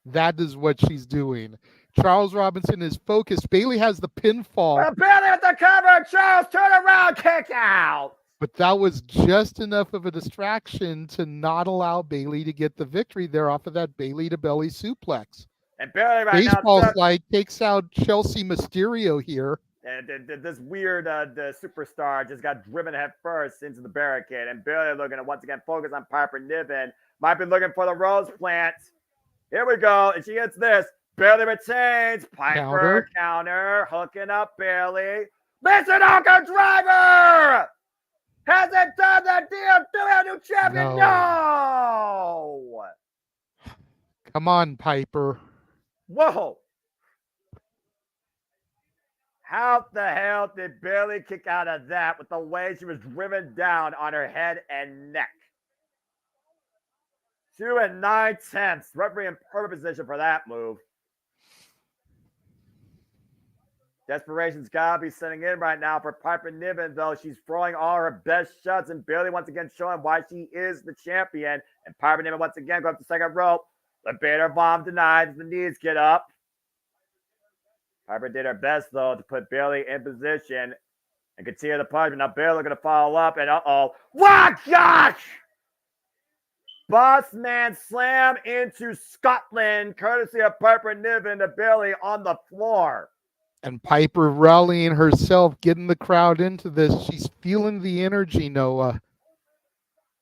That is what she's doing. Charles Robinson is focused. Bayley has the pinfall. Well, Bayley with the cover. Charles, turn around, kick out. But that was just enough of a distraction to not allow Bayley to get the victory there off of that Bayley to belly suplex. And Bayley right Baseball now. slide takes out Chelsea Mysterio here. And this weird the superstar just got driven head first into the barricade. And Bayley looking to once again focus on Piper Niven. Might be looking for the Rose plant. Here we go. And she gets this. Bayley retains. Piper counter. Hooking up Bayley. Listen, Uncle Driver! Hasn't done the deal. Do we have a new champion? No! Come on, Piper. Whoa. How the hell did Bayley kick out of that with the way she was driven down on her head and neck? 2 9/10. Referee in perfect position for that move. Desperation's gotta be setting in right now for Piper Niven, though. She's throwing all her best shots, and Bayley once again showing why she is the champion. And Piper Niven once again goes up the second rope. The Baylor bomb denied as the knees get up. Piper did her best, though, to put Bayley in position and continue the punishment. Now Baylor going to follow up, and what? Gosh! Boss man slam into Scotland, courtesy of Piper Niven to Bayley on the floor. And Piper rallying herself, getting the crowd into this. She's feeling the energy, Noah.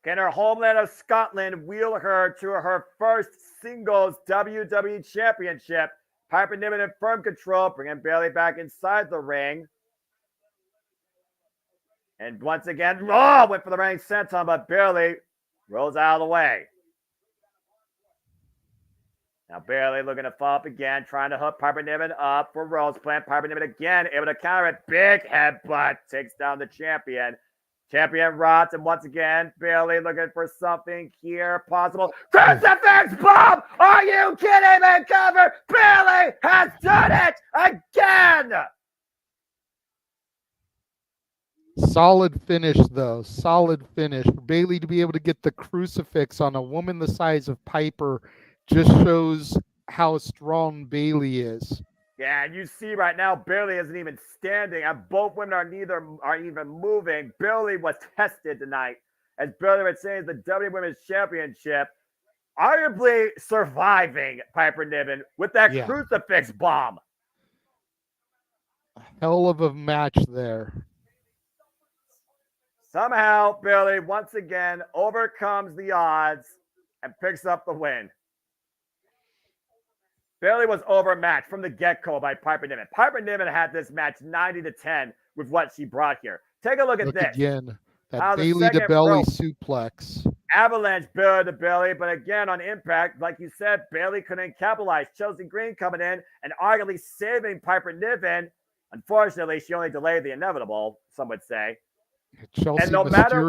Can her homeland of Scotland wheel her to her first singles WWE championship? Piper Niven in firm control, bringing Bayley back inside the ring. And once again, went for the running senton, but Bayley rolls out of the way. Now Bayley looking to fall up again, trying to hook Piper Niven up for Rhodes. Plant Piper Niven again, able to counter it. Big headbutt takes down the champion. Champion rots, and once again, Bayley looking for something here possible. Crucifix bomb! Are you kidding me? Cover! Bayley has done it again! Solid finish, though. Solid finish. For Bayley to be able to get the crucifix on a woman the size of Piper just shows how strong Bayley is. Yeah, and you see right now, Bayley isn't even standing, and both women are even moving. Bayley was tested tonight, as Bayley retains the WWE Women's Championship, arguably surviving Piper Niven with that crucifix bomb. A hell of a match there. Somehow, Bayley once again overcomes the odds and picks up the win. Bayley was overmatched from the get-go by Piper Niven. Piper Niven had this match 90-10 with what she brought here. Take a look at this. Again, that Bayley to belly suplex. Avalanche Bayley to belly, but again on impact, like you said, Bayley couldn't capitalize. Chelsea Green coming in and arguably saving Piper Niven. Unfortunately, she only delayed the inevitable, some would say. Chelsea and no matter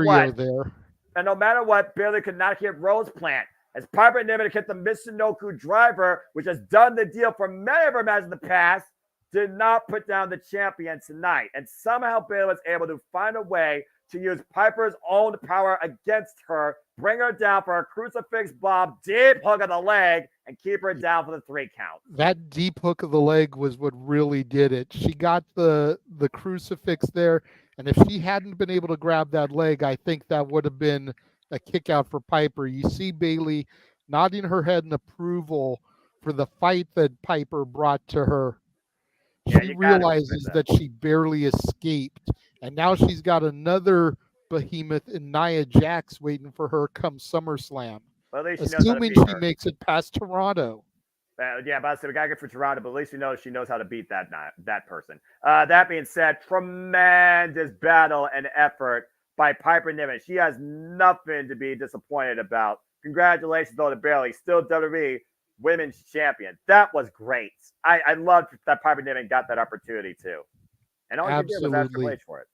what, Bayley could not hit Rhodes plant. As Piper Niven hit the Michinoku driver, which has done the deal for many of her matches in the past, did not put down the champion tonight. And somehow Bayley was able to find a way to use Piper's own power against her, bring her down for a crucifix bomb, deep hook of the leg, and keep her down for the 3 count. That deep hook of the leg was what really did it. She got the crucifix there, and if she hadn't been able to grab that leg, I think that would have been a kick out for Piper. You see Bayley nodding her head in approval for the fight that Piper brought to her. She realizes that she barely escaped, and now she's got another behemoth in Nia Jax waiting for her come SummerSlam. Well, assuming she makes it past Toronto. Yeah, but I said we gotta get for Toronto, but at least she knows how to beat that person. That being said, tremendous battle and effort by Piper Niven. She has nothing to be disappointed about. Congratulations, though, to Bayley, still WWE Women's Champion. That was great. I loved that Piper Niven got that opportunity too. And all you did was ask Triple H for it.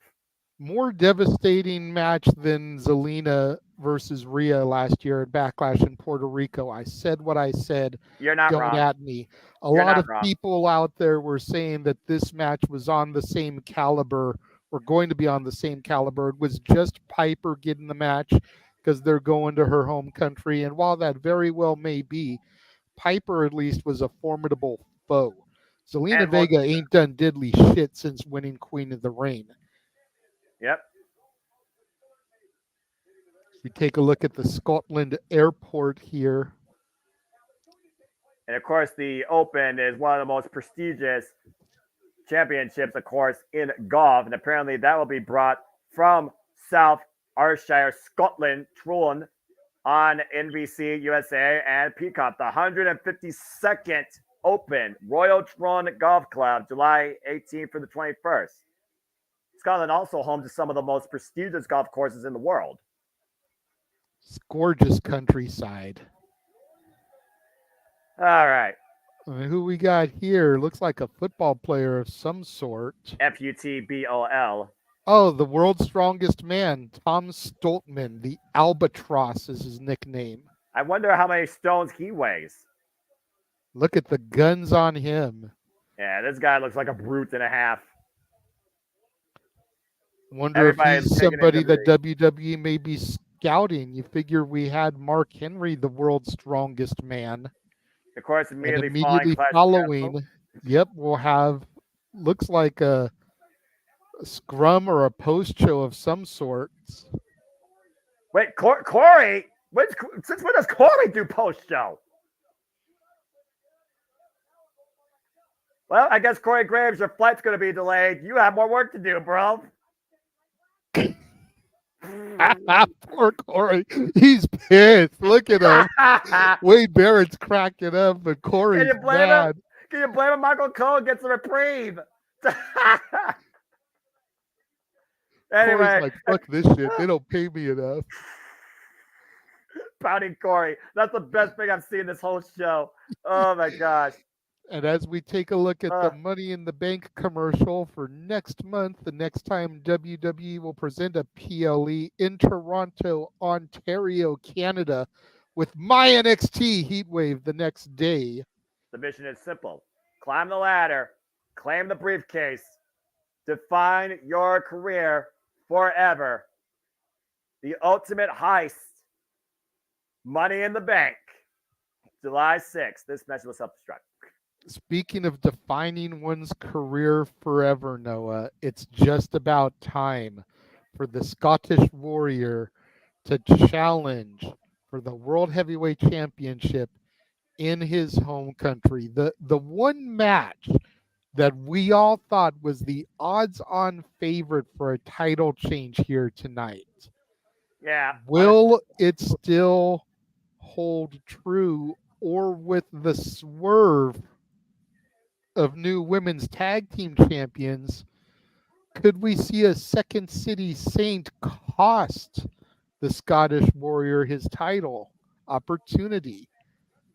More devastating match than Zelina versus Rhea last year at Backlash in Puerto Rico. I said what I said. You're not wrong. At me. A lot of people out there were saying that this match was on the same caliber, or going to be on the same caliber. It was just Piper getting the match because they're going to her home country. And while that very well may be, Piper at least was a formidable foe. Zelina Vega ain't done diddly shit since winning Queen of the Ring. Yep. We take a look at the Scotland airport here. And of course, the Open is one of the most prestigious championships, of course, in golf. And apparently that will be brought from South Ayrshire, Scotland, Troon, on NBC, USA, and Peacock. The 152nd Open, Royal Troon Golf Club, July 18th through the 21st. Scotland also home to some of the most prestigious golf courses in the world. It's gorgeous countryside. All right. Who we got here? Looks like a football player of some sort. FUTBOL. Oh, the world's strongest man, Tom Stoltman. The Albatross is his nickname. I wonder how many stones he weighs. Look at the guns on him. Yeah, this guy looks like a brute and a half. Wonder Everybody's if he's taking somebody it that WWE may be scouting. You figure we had Mark Henry, the world's strongest man. Of course, And immediately following, yep, we'll have, looks like a scrum or a post show of some sorts. Wait, Corey? Since when does Corey do post show? Well, I guess Corey Graves, your flight's going to be delayed. You have more work to do, bro. Poor Corey. He's pissed. Look at him. Wade Barrett's cracking up, but Corey's mad. Can you blame him? Michael Cole gets a reprieve. Anyway. Corey's like, fuck this shit. They don't pay me enough. Pouting Corey. That's the best thing I've seen this whole show. Oh, my gosh. And as we take a look at the Money in the Bank commercial for next month, the next time WWE will present a PLE in Toronto, Ontario, Canada, with my NXT Heatwave the next day. The mission is simple. Climb the ladder, claim the briefcase, define your career forever. The ultimate heist. Money in the Bank. July 6th. This message will self-destruct. Speaking of defining one's career forever, Noah, it's just about time for the Scottish Warrior to challenge for the World Heavyweight Championship in his home country. The one match that we all thought was the odds-on favorite for a title change here tonight. Yeah. Will it still hold true, or with the swerve of new women's tag team champions, could we see a Second City Saint cost the Scottish Warrior his title opportunity?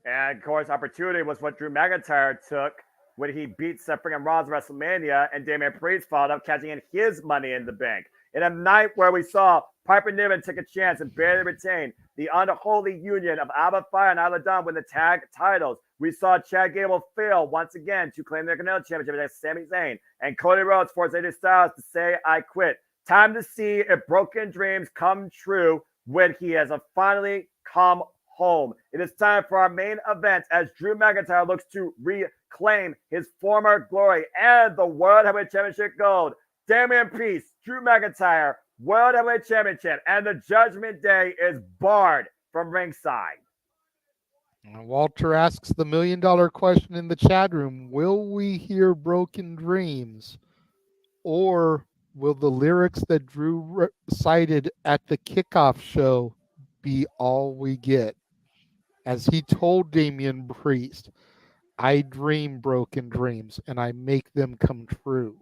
And of course, opportunity was what Drew McIntyre took when he beat Seth freaking Rollins at WrestleMania, and Damien Priest followed up catching in his Money in the Bank. In a night where we saw Piper Niven take a chance and barely retain the unholy union of Alba, Fyre, and Isla win the tag titles. We saw Chad Gable fail once again to claim the Intercontinental Championship against Sami Zayn, and Cody Rhodes forced AJ Styles to say, I quit. Time to see if broken dreams come true when he has finally come home. It is time for our main event as Drew McIntyre looks to reclaim his former glory and the World Heavyweight Championship gold. Damien Priest, Drew McIntyre, World Heavyweight Championship, and the Judgment Day is barred from ringside. Walter asks the $1 million question in the chat room. Will we hear Broken Dreams? Or will the lyrics that Drew recited at the kickoff show be all we get? As he told Damien Priest, I dream broken dreams and I make them come true.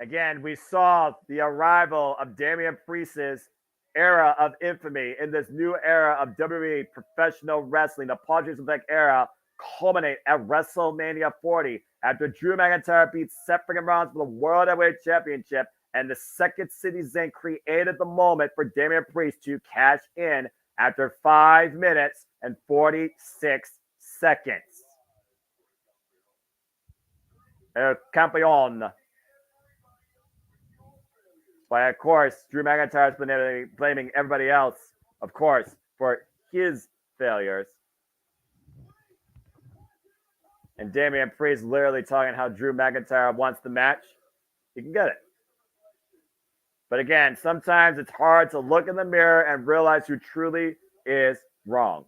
Again, we saw the arrival of Damien Priest's era of infamy in this new era of WWE professional wrestling. The Politics of that era culminate at WrestleMania 40 after Drew McIntyre beat Seth freaking Rollins for the World Heavyweight Championship, and the Second City Zayn created the moment for Damien Priest to cash in after 5 minutes and 46 seconds. El Campeón. But of course, Drew McIntyre has been blaming everybody else, of course, for his failures. And Damien Priest literally talking how Drew McIntyre wants the match. He can get it. But again, sometimes it's hard to look in the mirror and realize who truly is wrong.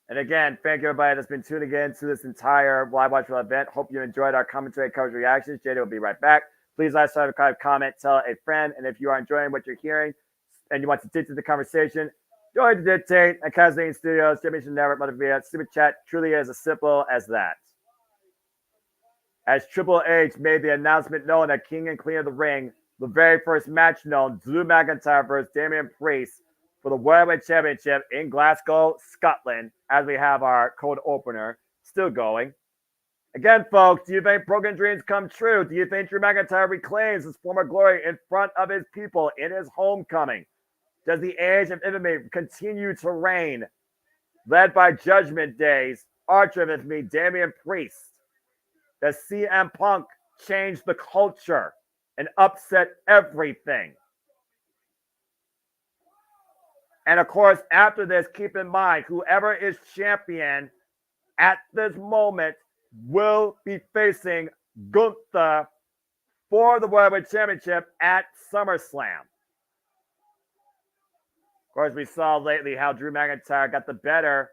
And again, thank you everybody that's been tuning in to this entire Live Watch event. Hope you enjoyed our commentary, coverage, reactions. Jade will be right back. Please like, subscribe, comment, tell a friend. And if you are enjoying what you're hearing and you want to dictate the conversation, join to dictate at Kazane Studios, Dimension Network, Multiverse. Super Chat truly is as simple as that. As Triple H made the announcement known that King and Queen of the Ring, the very first match known, Drew McIntyre versus Damien Priest for the World Heavyweight Championship in Glasgow, Scotland, as we have our cold opener still going. Again, folks, do you think broken dreams come true? Do you think Drew McIntyre reclaims his former glory in front of his people in his homecoming? Does the age of infamy continue to reign, led by Judgment Days Archer with me, Damian Priest. Does CM Punk change the culture and upset everything? And of course, after this, keep in mind, whoever is champion at this moment will be facing Gunther for the World Heavyweight Championship at SummerSlam. Of course, we saw lately how Drew McIntyre got the better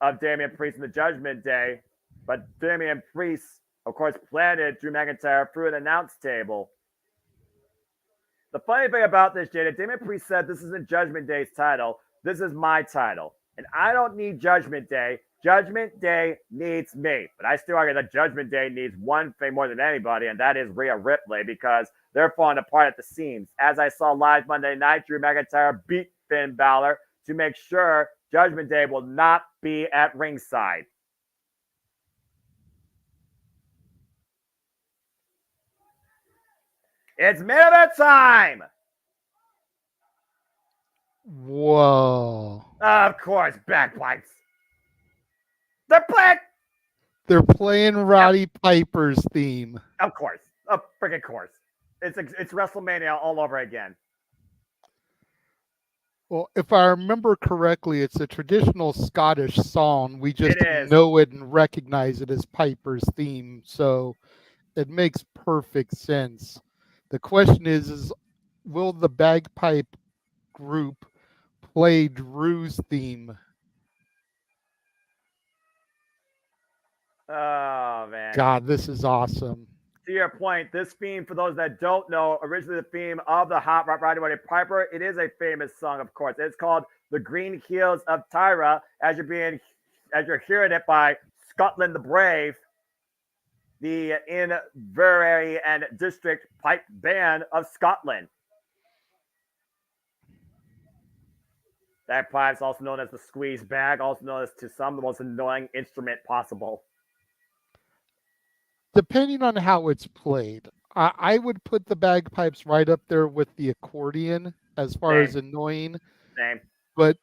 of Damian Priest in the Judgment Day, but Damian Priest, of course, planted Drew McIntyre through an announce table. The funny thing about this, Jade, Damian Priest said this isn't Judgment Day's title. This is my title. And I don't need Judgment Day. Judgment Day needs me. But I still argue that Judgment Day needs one thing more than anybody, and that is Rhea Ripley, because they're falling apart at the seams. As I saw live Monday night, Drew McIntyre beat Finn Balor to make sure Judgment Day will not be at ringside. It's main event time! Whoa. Of course, bagpipes. They're playing Roddy Piper's theme. Of course. Of freaking course. It's WrestleMania all over again. Well, if I remember correctly, it's a traditional Scottish song. We just know it and recognize it as Piper's theme. So it makes perfect sense. The question is will the bagpipe group play Drew's theme? Oh, man. God, this is awesome. To your point, this theme, for those that don't know, originally the theme of the Hot Rod Roddy Piper, it is a famous song, of course. It's called The Green Hills of Tyra, as you're hearing it by Scotland the Brave, the Inverary and District Pipe Band of Scotland. That pipe's also known as the squeeze bag, also known as to some the most annoying instrument possible. Depending on how it's played, I would put the bagpipes right up there with the accordion as far as annoying. Same. But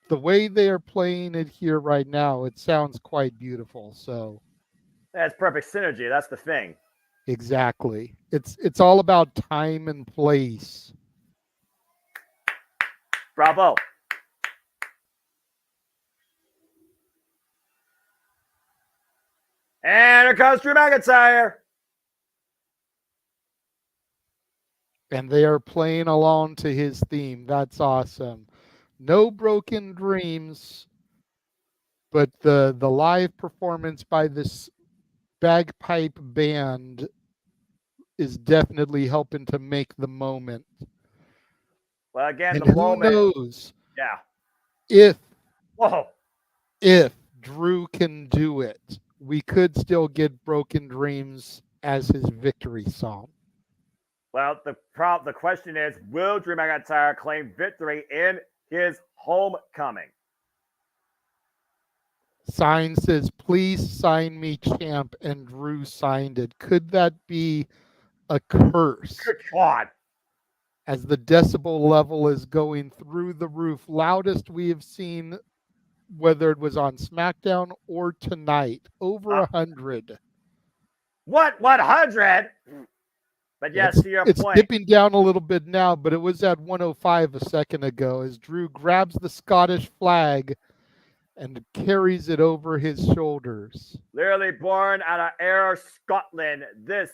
the way they are playing it here right now, it sounds quite beautiful. So that's perfect synergy. That's the thing. Exactly. It's all about time and place. Bravo. And here comes Drew McIntyre. And they are playing along to his theme. That's awesome. No broken dreams, but the live performance by this bagpipe band is definitely helping to make the moment. Well, again, and the who moment. knows Yeah. if Drew can do it, we could still get Broken Dreams as his victory song. Well, the question is, will Drew McIntyre claim victory in his homecoming? Sign says, please sign me, champ, and Drew signed it. Could that be a curse? Good God. As the decibel level is going through the roof, loudest we have seen, whether it was on SmackDown or tonight, over 100. What? 100? But yes, to your it's point. dipping down a little bit now, but it was at 105 a second ago as Drew grabs the Scottish flag and carries it over his shoulders. Literally born out of Ayr, Scotland, this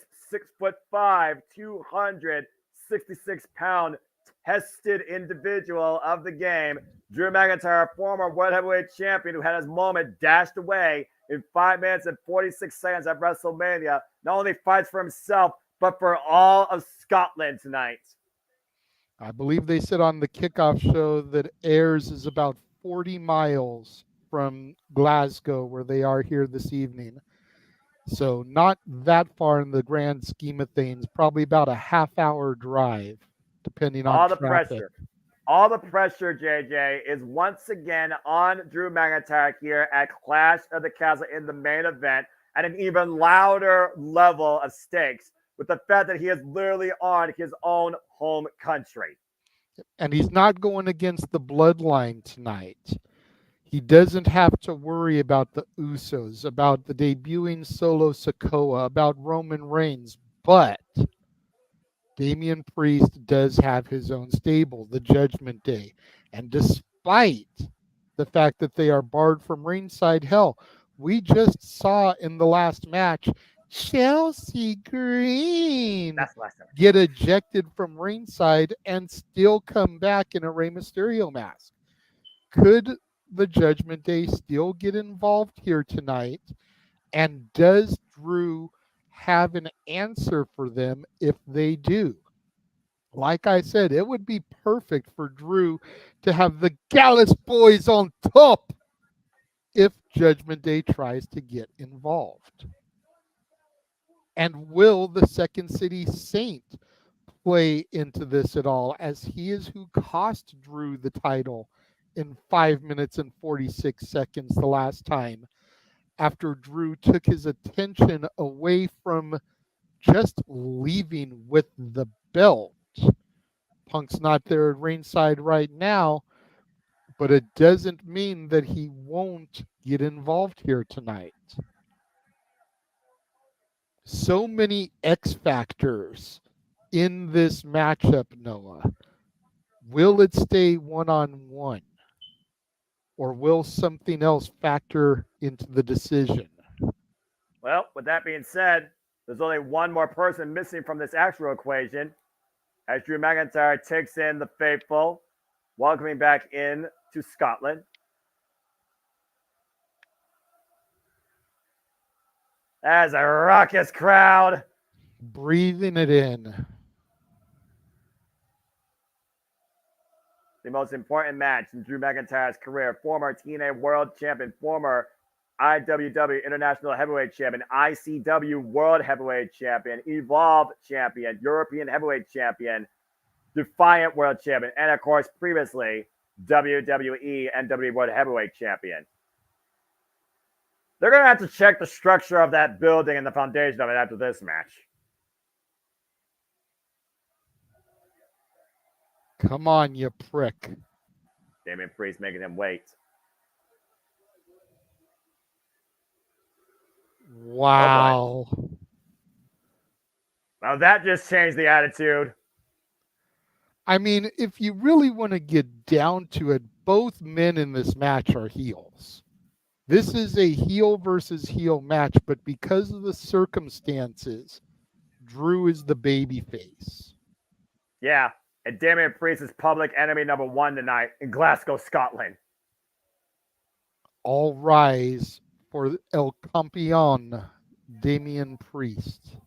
6'5", 266-pound tested individual of the game, Drew McIntyre, former World Heavyweight Champion who had his moment dashed away in 5 minutes and 46 seconds at WrestleMania, not only fights for himself, but for all of Scotland tonight. I believe they said on the kickoff show that Ayers is about 40 miles from Glasgow, where they are here this evening. So not that far in the grand scheme of things, probably about a half-hour drive, depending on traffic. All the pressure, JJ, is once again on Drew McIntyre here at Clash of the Castle in the main event at an even louder level of stakes, with the fact that he is literally on his own home country. And he's not going against the bloodline tonight. He doesn't have to worry about the Usos, about the debuting Solo Sikoa, about Roman Reigns, but Damian Priest does have his own stable, the Judgment Day. And despite the fact that they are barred from ringside, hell, we just saw in the last match Chelsea Green get ejected from ringside and still come back in a Rey Mysterio mask. Could the Judgment Day still get involved here tonight? And does Drew have an answer for them if they do? Like I said, it would be perfect for Drew to have the Gallus boys on top if Judgment Day tries to get involved. And will the Second City Saint play into this at all, as he is who cost Drew the title in 5 minutes and 46 seconds the last time, after Drew took his attention away from just leaving with the belt. Punk's not there at ringside right now, but it doesn't mean that he won't get involved here tonight. So many X factors in this matchup, Noah. Will it stay one-on-one? Or will something else factor into the decision? Well, with that being said, there's only one more person missing from this actual equation, as Drew McIntyre takes in the faithful, welcoming back in to Scotland. As a raucous crowd. Breathing it in. The most important match in Drew McIntyre's career. Former TNA World Champion, former IWW International Heavyweight Champion, ICW World Heavyweight Champion, Evolve Champion, European Heavyweight Champion, Defiant World Champion, and of course, previously, WWE and WWE World Heavyweight Champion. They're going to have to check the structure of that building and the foundation of it after this match. Come on, you prick. Damian Priest making him wait. Wow. Oh, now that just changed the attitude. I mean, if you really want to get down to it, both men in this match are heels. This is a heel versus heel match, but because of the circumstances, Drew is the babyface. Yeah, and Damian Priest is public enemy number 1 tonight in Glasgow, Scotland. All rise for El Campeon, Damian Priest.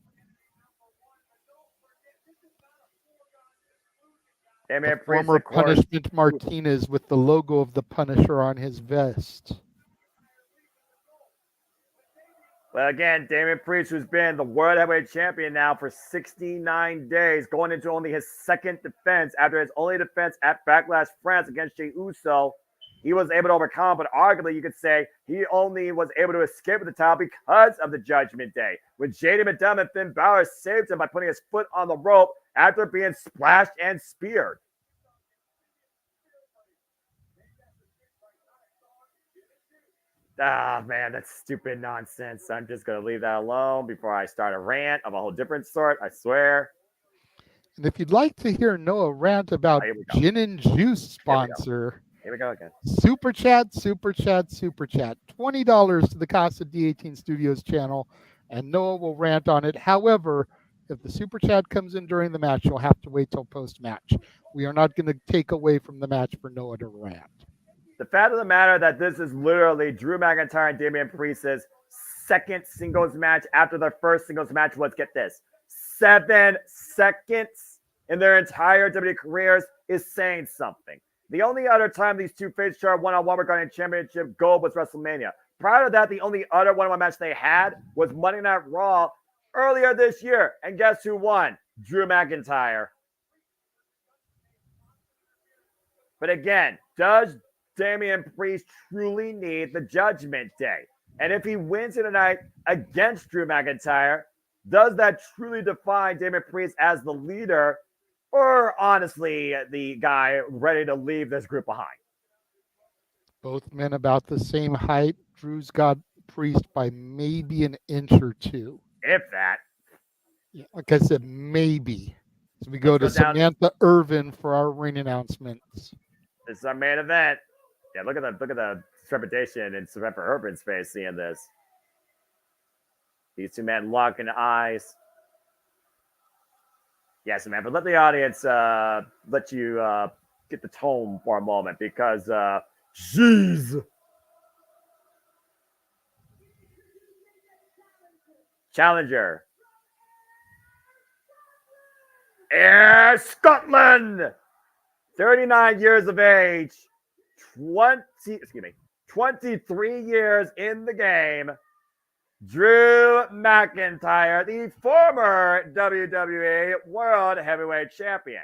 Damian The Priest, former of course, Punishment Martinez with the logo of the Punisher on his vest. Well, again, Damian Priest, who's been the World Heavyweight Champion now for 69 days, going into only his second defense after his only defense at Backlash France against Jey Uso. He was able to overcome, but arguably you could say he only was able to escape with the title because of the Judgment Day. When Jade and Finn Balor saved him by putting his foot on the rope after being splashed and speared. Ah, man, that's stupid nonsense. I'm just going to leave that alone before I start a rant of a whole different sort, I swear. And if you'd like to hear Noah rant about Gin and Juice sponsor, here we go again. Super Chat. $20 to the Casa D18 Studios channel, and Noah will rant on it. However, if the Super Chat comes in during the match, you'll have to wait till post-match. We are not going to take away from the match for Noah to rant. The fact of the matter that this is literally Drew McIntyre and Damian Priest's second singles match after their first singles match was, get this, 7 seconds in their entire WWE careers is saying something. The only other time these two face chart one-on-one regarding championship gold was WrestleMania. Prior to that, the only other one-on-one match they had was Monday Night Raw earlier this year. And guess who won? Drew McIntyre. But again, does Damian Priest truly need the Judgment Day? And if he wins it tonight against Drew McIntyre, does that truly define Damian Priest as the leader, or honestly the guy ready to leave this group behind? Both men about the same height. Drew's got Priest by maybe an inch or two. If that. Yeah, like I said, maybe. So we go to Samantha Irvin for our ring announcements. This is our main event. Yeah, look at the trepidation in Samantha Irvin's face seeing this. These two men locking eyes. Yes, Samantha, let the audience let you get the tone for a moment because jeez. Challenger. Air Scotland. 39 years of age. 23 years in the game. Drew McIntyre, the former WWE World Heavyweight Champion.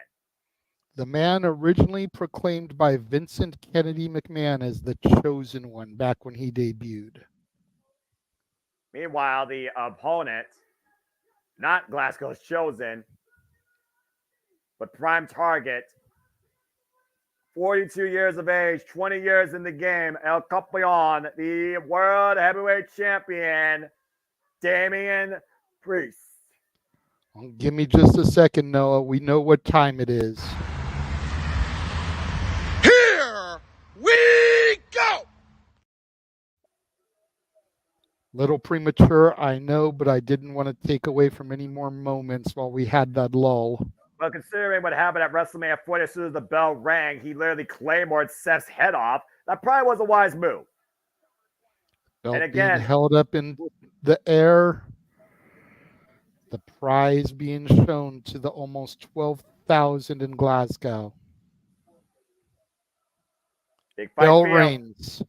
The man originally proclaimed by Vincent Kennedy McMahon as the chosen one back when he debuted. Meanwhile, the opponent, not Glasgow's chosen, but prime target, 42 years of age, 20 years in the game, El Campeon, the World Heavyweight Champion, Damien Priest. Well, give me just a second, Noah. We know what time it is. Here we go! Little premature, I know, but I didn't want to take away from any more moments while we had that lull. Well, considering what happened at WrestleMania 40, as soon as the bell rang, he literally claymored Seth's head off. That probably was a wise move. Belt and again, being held up in the air. The prize being shown to the almost 12,000 in Glasgow. Big fight Bell field. rings.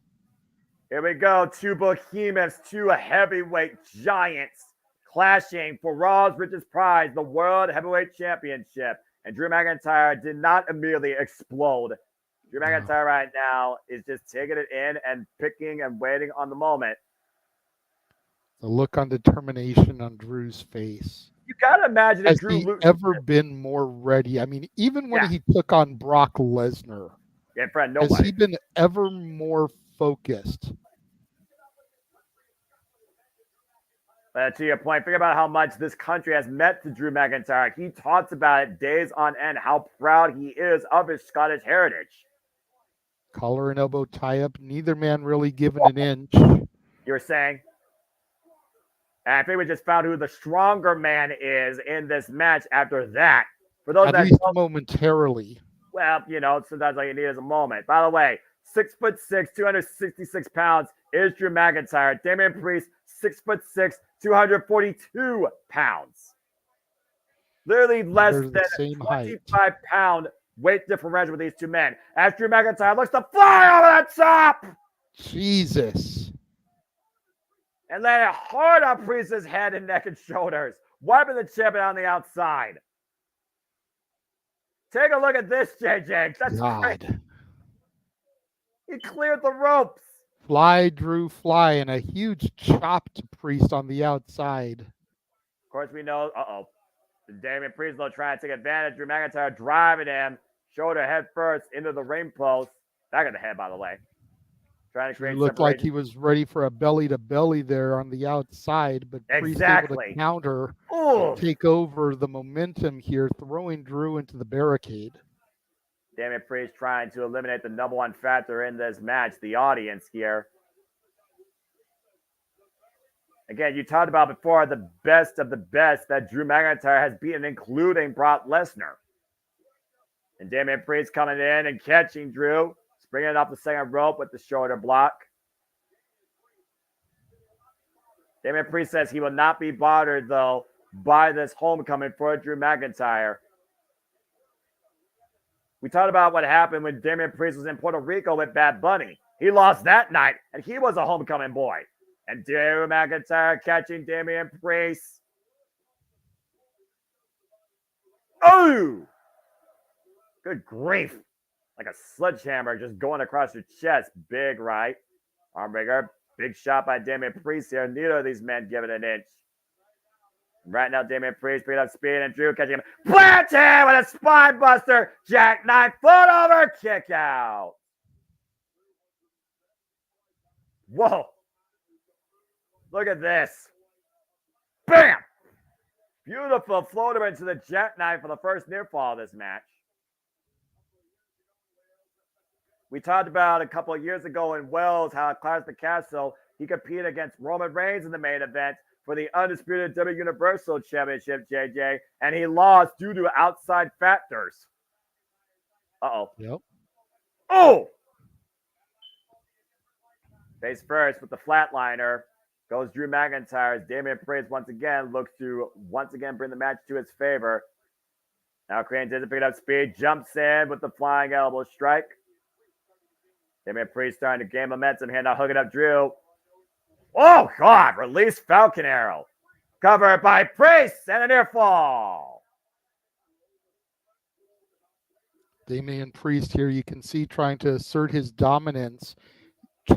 Here we go. Two behemoths, two heavyweight giants clashing for Raw's richest prize, the World Heavyweight Championship. And Drew McIntyre did not immediately explode. Drew McIntyre right now is just taking it in and picking and waiting on the moment. The look on determination on Drew's face. You got to imagine if Has Drew he ever been more ready? I mean, even when he took on Brock Lesnar, has he been ever more focused? But to your point, think about how much this country has meant to Drew McIntyre. He talks about it days on end, how proud he is of his Scottish heritage. Collar and elbow tie up. Neither man really given an inch. You were saying? And I think we just found who the stronger man is in this match after that. For those At that least don't, momentarily. well, you know, sometimes all you need is a moment. By the way, 6'6", 266 pounds is Drew McIntyre. Damien Priest, 6'6", 242 pounds. Literally less They're than the a same height. 25-pound weight differential with these two men. As Drew McIntyre looks to fly over the top Jesus. and lay it hard on Priest's head and neck and shoulders, wiping the champion on the outside. Take a look at this, JJ. That's God. great. He cleared the ropes. Fly, Drew, fly, and a huge chop to Priest on the outside. Of course, we know, Damien Priest though trying to take advantage. Drew McIntyre driving him, shoulder head first into the ring post. Back of the head, by the way. Trying to create He looked like he was ready for a belly-to-belly there on the outside, but Priest able to counter, take over the momentum here, throwing Drew into the barricade. Damien Priest trying to eliminate the number one factor in this match, the audience here. Again, you talked about before the best of the best that Drew McIntyre has beaten, including Brock Lesnar. And Damien Priest coming in and catching Drew, bringing it off the second rope with the shoulder block. Damien Priest says he will not be bothered, though, by this homecoming for Drew McIntyre. We talked about what happened when Damien Priest was in Puerto Rico with Bad Bunny. He lost that night, and he was a homecoming boy. And Drew McIntyre catching Damien Priest. Oh! Good grief. Like a sledgehammer just going across your chest. Big right. Armbreaker. Big shot by Damien Priest here. Neither of these men give it an inch. Right now, Damien Priest picking up speed and Drew catching him. Plant him with a spine buster. Jackknife foot over kick out. Whoa. Look at this. Bam! Beautiful floater into the jackknife for the first near fall of this match. We talked about a couple of years ago in Wells how at Clash of the Castle, he competed against Roman Reigns in the main event for the undisputed WWE Universal Championship, JJ, and he lost due to outside factors. Uh-oh. Yep. Oh! Face first with the flatliner goes Drew McIntyre as Damien Priest once again looks to bring the match to his favor. Now Crane doesn't pick up speed, jumps in with the flying elbow strike. Damien Priest starting to gain momentum here, now hooking up Drew. Oh, God, release Falcon Arrow. Covered by Priest and a near fall. Damien Priest here, you can see trying to assert his dominance.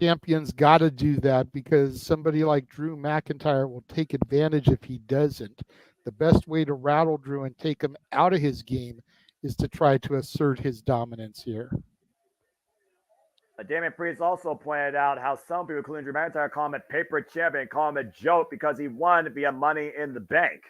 Champions got to do that because somebody like Drew McIntyre will take advantage if he doesn't. The best way to rattle Drew and take him out of his game is to try to assert his dominance here. Damien Priest also pointed out how some people, including Drew McIntyre, call him a paper champion, call him a joke because he won via Money in the Bank.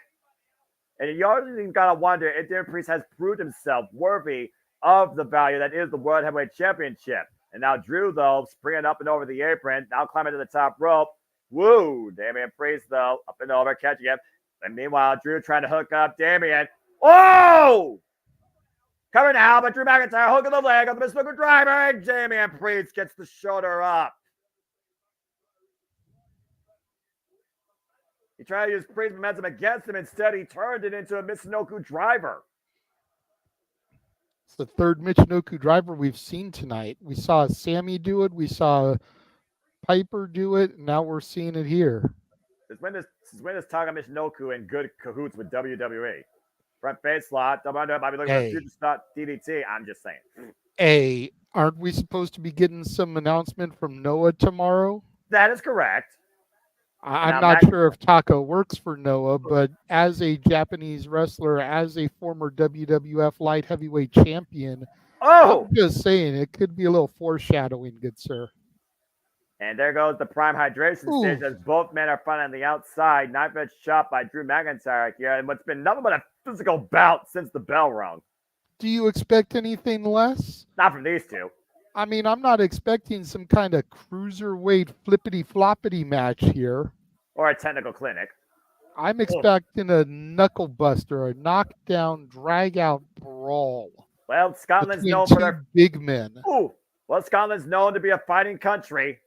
And you always got to wonder if Damien Priest has proved himself worthy of the value that is the World Heavyweight Championship. And now Drew, though, springing up and over the apron, now climbing to the top rope. Woo! Damien Priest, though, up and over, catching him. And meanwhile, Drew trying to hook up Damien. Oh! Coming now, but Drew McIntyre hooking the leg of the Mississippi driver, and Damien Priest gets the shoulder up. He tried to use Priest's momentum against him. Instead, he turned it into a Michinoku driver. It's the third Michinoku driver we've seen tonight. We saw Sami do it. We saw Piper do it. And now we're seeing it here. Since when is Taka Michinoku in good cahoots with WWE? Front face slot. Double under. Might be looking for a future start DDT. I'm just saying. Hey, aren't we supposed to be getting some announcement from Noah tomorrow? That is correct. I'm not sure if Taka works for Noah, but as a Japanese wrestler, as a former WWF light heavyweight champion, I'm just saying it could be a little foreshadowing, good sir. And there goes the prime hydration stage as both men are fighting on the outside. Knife-edge chop by Drew McIntyre here, and what's been nothing but a physical bout since the bell rung. Do you expect anything less? Not from these two. I mean, I'm not expecting some kind of cruiserweight flippity-floppity match here. Or a technical clinic. I'm expecting a knuckle buster, a knockdown, drag-out brawl. Well, Scotland's known for their big men. Well, Scotland's known to be a fighting country.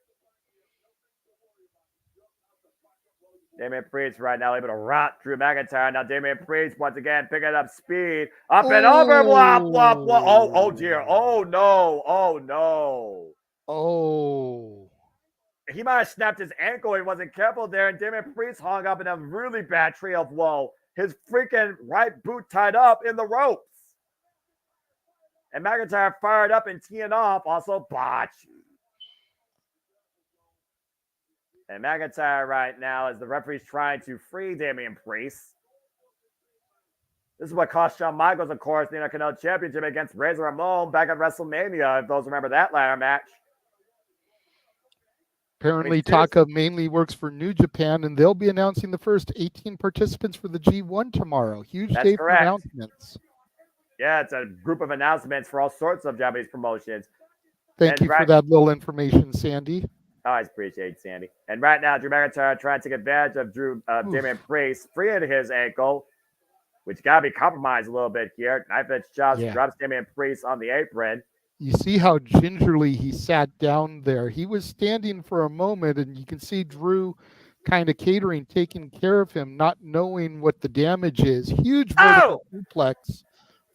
Damien Priest right now able to rock Drew McIntyre. Now Damien Priest once again picking up speed. Up and over. Blah, blah, blah. Oh, dear. Oh, no. Oh, no. Oh. He might have snapped his ankle. He wasn't careful there. And Damien Priest hung up in a really bad trio of woe. His freaking right boot tied up in the ropes. And McIntyre fired up and teeing off. Also botch. And McIntyre right now, as the referee's trying to free Damien Priest. This is what cost Shawn Michaels, of course, the Intercontinental Championship against Razor Ramon back at WrestleMania, if those remember that ladder match. Apparently, Taka mainly works for New Japan, and they'll be announcing the first 18 participants for the G1 tomorrow. Huge day for announcements. Yeah, it's a group of announcements for all sorts of Japanese promotions. Thank you for that little information, Sandy. I always appreciate Sandy. And right now, Drew McIntyre trying to take advantage of Damien Priest, freeing his ankle, which got to be compromised a little bit here. Knife-edge chops, drops Damien Priest on the apron. You see how gingerly he sat down there. He was standing for a moment, and you can see Drew kind of catering, taking care of him, not knowing what the damage is. Huge vertical suplex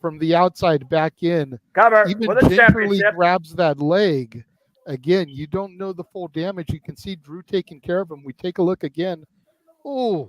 from the outside back in. Cover. Even gingerly grabs that leg. Again, you don't know the full damage. You can see Drew taking care of him. We take a look again. Oh.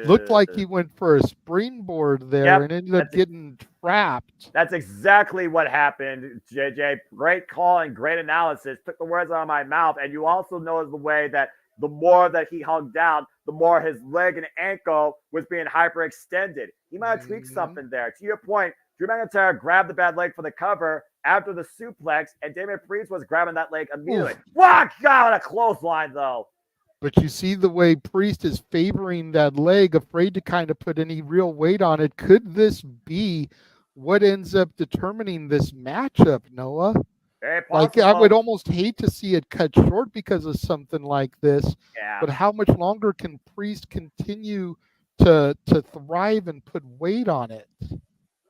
Looked like he went for a springboard there and ended up getting trapped. That's exactly what happened, JJ. Great call and great analysis. Took the words out of my mouth. And you also know the way that the more that he hung down, the more his leg and ankle was being hyperextended. He might have tweaked something there. To your point, Drew McIntyre grabbed the bad leg for the cover, after the suplex, and Damien Priest was grabbing that leg immediately. Wow, God, a clothesline, though. But you see the way Priest is favoring that leg, afraid to kind of put any real weight on it. Could this be what ends up determining this matchup, Noah? Very Like, I would almost hate to see it cut short because of something like this. Yeah. But how much longer can Priest continue to thrive and put weight on it?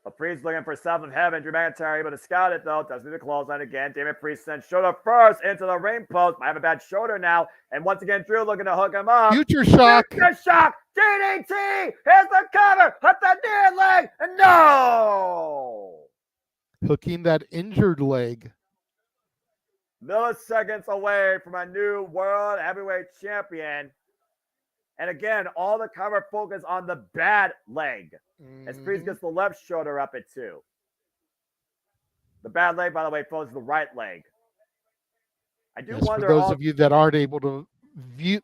But Priest looking for South of Heaven. Drew McIntyre able to scout it, though. Doesn't need the clothesline again. Damien Priest sends shoulder first into the ring post. Might have a bad shoulder now. And once again, Drew looking to hook him up. Future shock. Future shock. DDT. Here's the cover. Hook the near leg. And no. Hooking that injured leg. Milliseconds away from a new World Heavyweight Champion. And again, all the cover focus on the bad leg. As Priest gets the left shoulder up at 2. The bad leg, by the way, follows the right leg. I do wonder. For those of you that aren't able to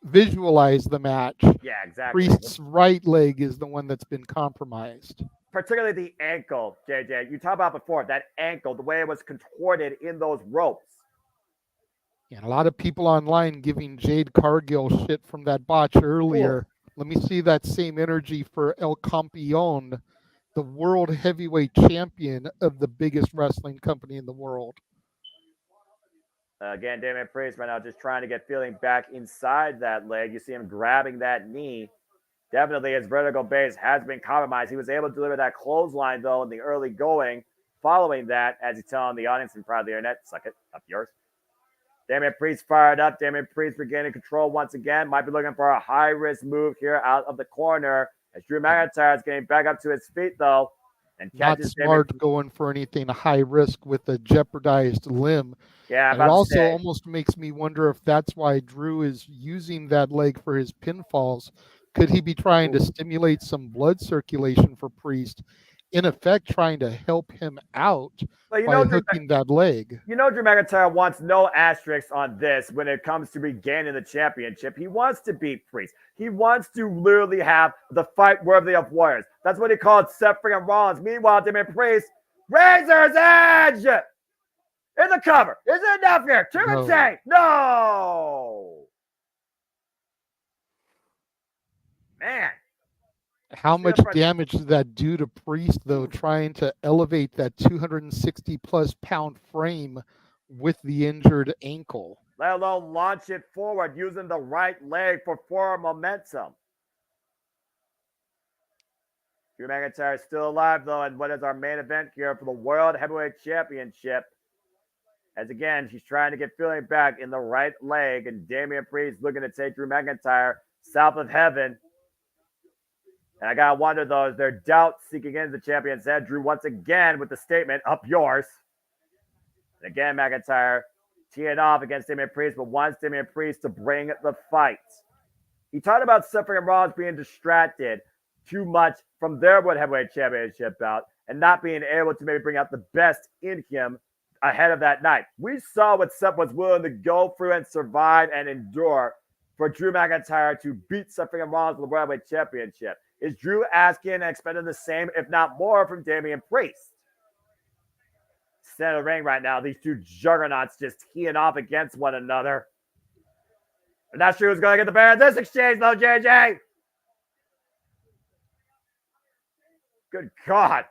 visualize the match, yeah, exactly. Priest's right leg is the one that's been compromised. Particularly the ankle, JJ. You talked about before, that ankle, the way it was contorted in those ropes. And a lot of people online giving Jade Cargill shit from that botch earlier. Let me see that same energy for El Campeón, the world heavyweight champion of the biggest wrestling company in the world. Again, Damien Priest right now just trying to get feeling back inside that leg. You see him grabbing that knee. Definitely his vertical base has been compromised. He was able to deliver that clothesline, though, in the early going. Following that, as he's telling the audience in front of the internet, suck it, up yours. Damien Priest fired up. Damien Priest regaining control once again. Might be looking for a high-risk move here out of the corner. As Drew McIntyre is getting back up to his feet, though. And not smart going for anything high risk with a jeopardized limb. Yeah, and it also almost makes me wonder if that's why Drew is using that leg for his pinfalls. Could he be trying to stimulate some blood circulation for Priest? In effect, trying to help him out by hooking that leg. You know, Drew McIntyre wants no asterisks on this when it comes to regaining the championship. He wants to beat Priest. He wants to literally have the fight worthy of warriors. That's what he called Seth freaking Rollins. Meanwhile, Damien Priest, Razor's Edge in the cover. Is it enough here? Two No. Man. How much damage did that do to Priest, though, trying to elevate that 260-plus pound frame with the injured ankle? Let alone launch it forward using the right leg for forward momentum. Drew McIntyre is still alive, though, and what is our main event here for the World Heavyweight Championship? As again, she's trying to get feeling back in the right leg, and Damien Priest looking to take Drew McIntyre south of heaven. And I gotta wonder, though, is there doubt seeking into the champion's head? Drew once again with the statement, up yours. And again, McIntyre teeing off against Damien Priest, but wants Damien Priest to bring the fight. He talked about suffering and Rollins being distracted too much from their World Heavyweight Championship bout and not being able to maybe bring out the best in him ahead of that night. We saw what Seth was willing to go through and survive and endure for Drew McIntyre to beat suffering and Rollins for the World Heavyweight Championship. Is Drew asking and expecting the same, if not more, from Damien Priest? Center of the ring right now, these two juggernauts just teeing off against one another. I'm not sure who's going to get the better of this exchange, though, JJ. Good God.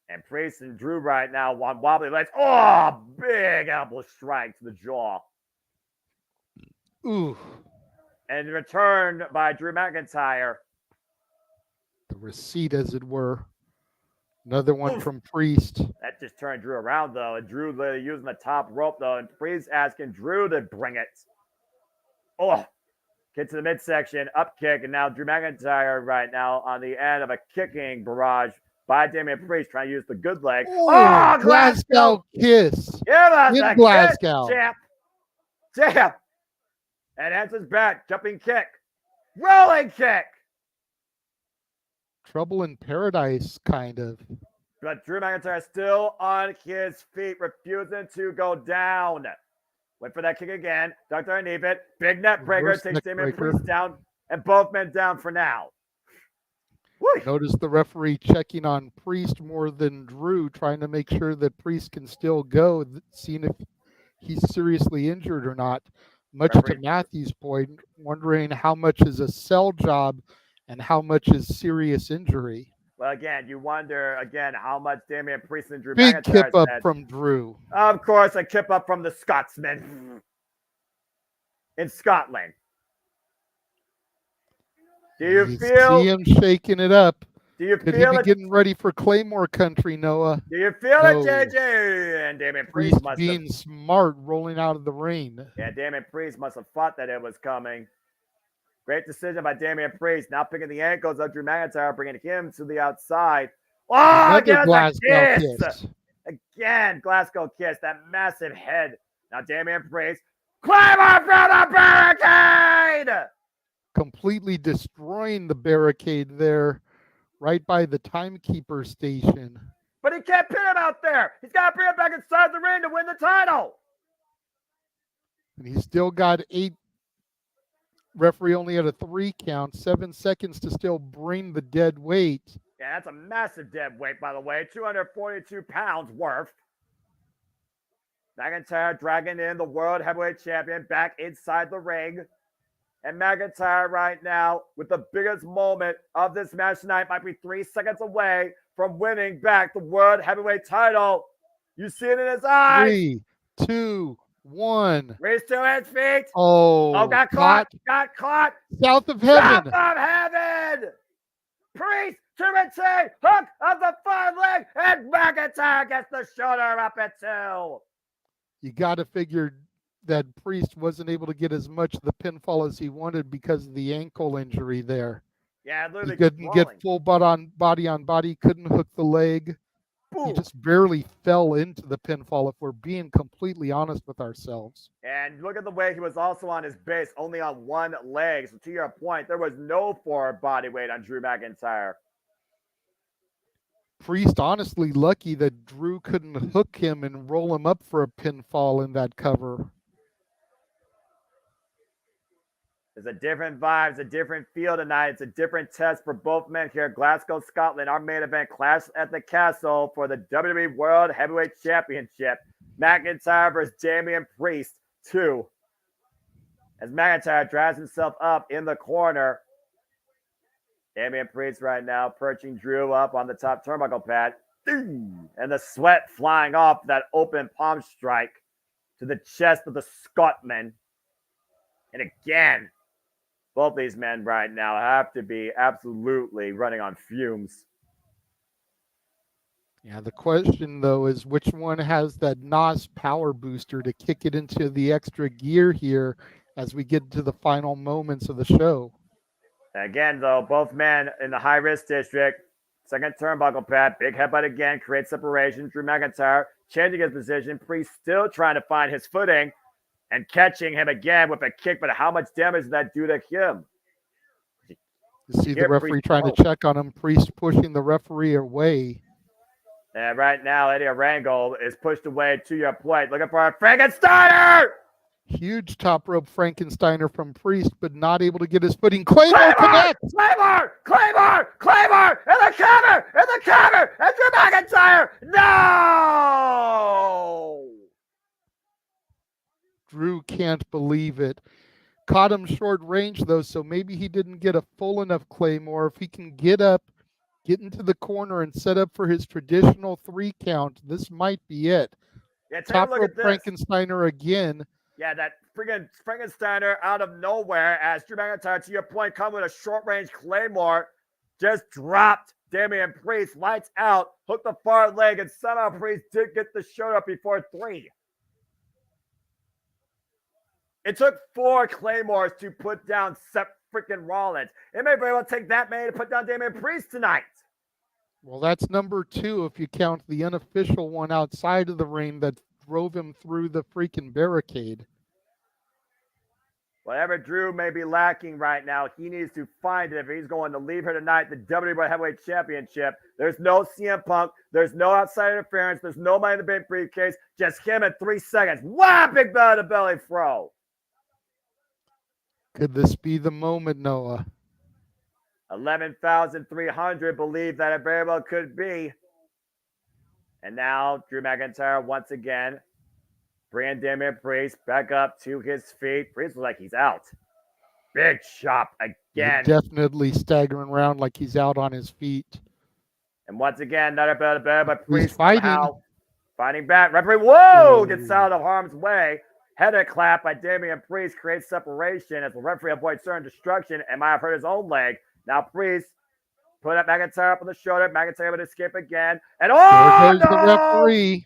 And Priest and Drew right now on wobbly legs. Oh, big elbow strike to the jaw. Ooh. And returned by Drew McIntyre. The receipt, as it were. Another one from Priest. That just turned Drew around, though. And Drew literally using the top rope, though. And Priest asking Drew to bring it. Oh, get to the midsection, up kick. And now Drew McIntyre right now on the end of a kicking barrage by Damien Priest, trying to use the good leg. Oh, Glasgow kiss. Yeah, that's in Glasgow. Champ. And answers back. Jumping kick. Rolling kick. Trouble in paradise, kind of. But Drew McIntyre still on his feet, refusing to go down. Went for that kick again. Dr. Niven. Big net breaker. Takes Damien Priest down. And both men down for now. Notice the referee checking on Priest more than Drew, trying to make sure that Priest can still go, seeing if he's seriously injured or not. Much to Matthew's point, wondering how much is a sell job and how much is serious injury. Well, again, you wonder, how much Damian Priest and Drew Big McIntyre kip up said. from Drew. Of course, a kip up from the Scotsman in Scotland. Do you feel? See him shaking it up. Do you Could feel he be it? getting ready for Claymore country, Noah? Do you feel No. it, JJ? And Damian Priest Priest must being have. smart, rolling out of the ring. Yeah, Damian Priest must have thought that it was coming. Great decision by Damian Priest. Now picking the ankles of Drew McIntyre, bringing him to the outside. Oh, Another again, Glasgow kiss. Again, Glasgow kiss, that massive head. Now Damian Priest, Claymore from the barricade! Completely destroying the barricade there, right by the timekeeper station. But he can't pin him out there. He's got to bring him back inside the ring to win the title. And he's still got 8. Referee only had a 3 count, 7 seconds to still bring the dead weight. Yeah, that's a massive dead weight, by the way. 242 pounds worth. McIntyre dragging in the World Heavyweight Champion back inside the ring. And McIntyre right now, with the biggest moment of this match tonight, might be 3 seconds away from winning back the World Heavyweight title. You see it in his eyes. 3, 2, 1. Raise to his feet. Oh, got caught. Got caught. South of heaven. South of heaven. Priest to retain. Hook of the 5 leg. And McIntyre gets the shoulder up at 2. You got to figure that Priest wasn't able to get as much of the pinfall as he wanted because of the ankle injury there. Yeah, literally he couldn't get full body on body, couldn't hook the leg. Boom. He just barely fell into the pinfall, if we're being completely honest with ourselves. And look at the way he was also on his base, only on 1 leg. So to your point, there was no forward body weight on Drew McIntyre. Priest honestly lucky that Drew couldn't hook him and roll him up for a pinfall in that cover. It's a different vibe. It's a different feel tonight. It's a different test for both men here. Glasgow, Scotland, our main event, Clash at the Castle for the WWE World Heavyweight Championship. McIntyre versus Damien Priest 2. As McIntyre drives himself up in the corner. Damien Priest right now perching Drew up on the top turnbuckle pad. And the sweat flying off that open palm strike to the chest of the Scotsman. And again, both these men right now have to be absolutely running on fumes. Yeah, the question, though, is which one has that NOS power booster to kick it into the extra gear here as we get to the final moments of the show. Again, though, both men in the high-risk district. Second turnbuckle pad, big headbutt again, creates separation. Drew McIntyre changing his position. Priest still trying to find his footing. And catching him again with a kick, but how much damage did that do to him? You see the referee trying to check on him. Priest pushing the referee away. And right now, Eddie Arango is pushed away to your point. Looking for a Frankensteiner! Huge top rope Frankensteiner from Priest, but not able to get his footing. Claymore connects! Claymore! In the cover! And Drew McIntyre! No! Drew can't believe it. Caught him short range, though, so maybe he didn't get a full enough Claymore. If he can get up, get into the corner, and set up for his traditional 3 count, this might be it. Yeah, top rope Frankensteiner again. Yeah, that friggin' Frankensteiner out of nowhere as Drew McIntyre, to your point, come with a short-range Claymore. Just dropped Damien Priest, lights out, hooked the far leg, and somehow Priest did get the shoulder up before 3. It took 4 Claymores to put down Seth freaking Rollins. It may very well take that many to put down Damien Priest tonight. Well, that's number 2 if you count the unofficial one outside of the ring that drove him through the freaking barricade. Whatever Drew may be lacking right now, he needs to find it if he's going to leave here tonight, the WWE Heavyweight Championship. There's no CM Punk. There's no outside interference. There's no Money in the Bank briefcase. Just him in 3 seconds. Wow, big belly to belly throw. Could this be the moment, Noah? 11,300 believe that it very well could be. And now Drew McIntyre once again bringing Damien Priest back up to his feet. Priest looks like he's out. Big chop again. Definitely staggering around like he's out on his feet. And once again, another better, but He's Priest fighting. somehow fighting back. Referee, whoa, gets out of harm's way. Header clap by Damien Priest creates separation as the referee avoids certain destruction and might have hurt his own leg. Now Priest put up McIntyre up on the shoulder. McIntyre able to escape again. And There goes the referee.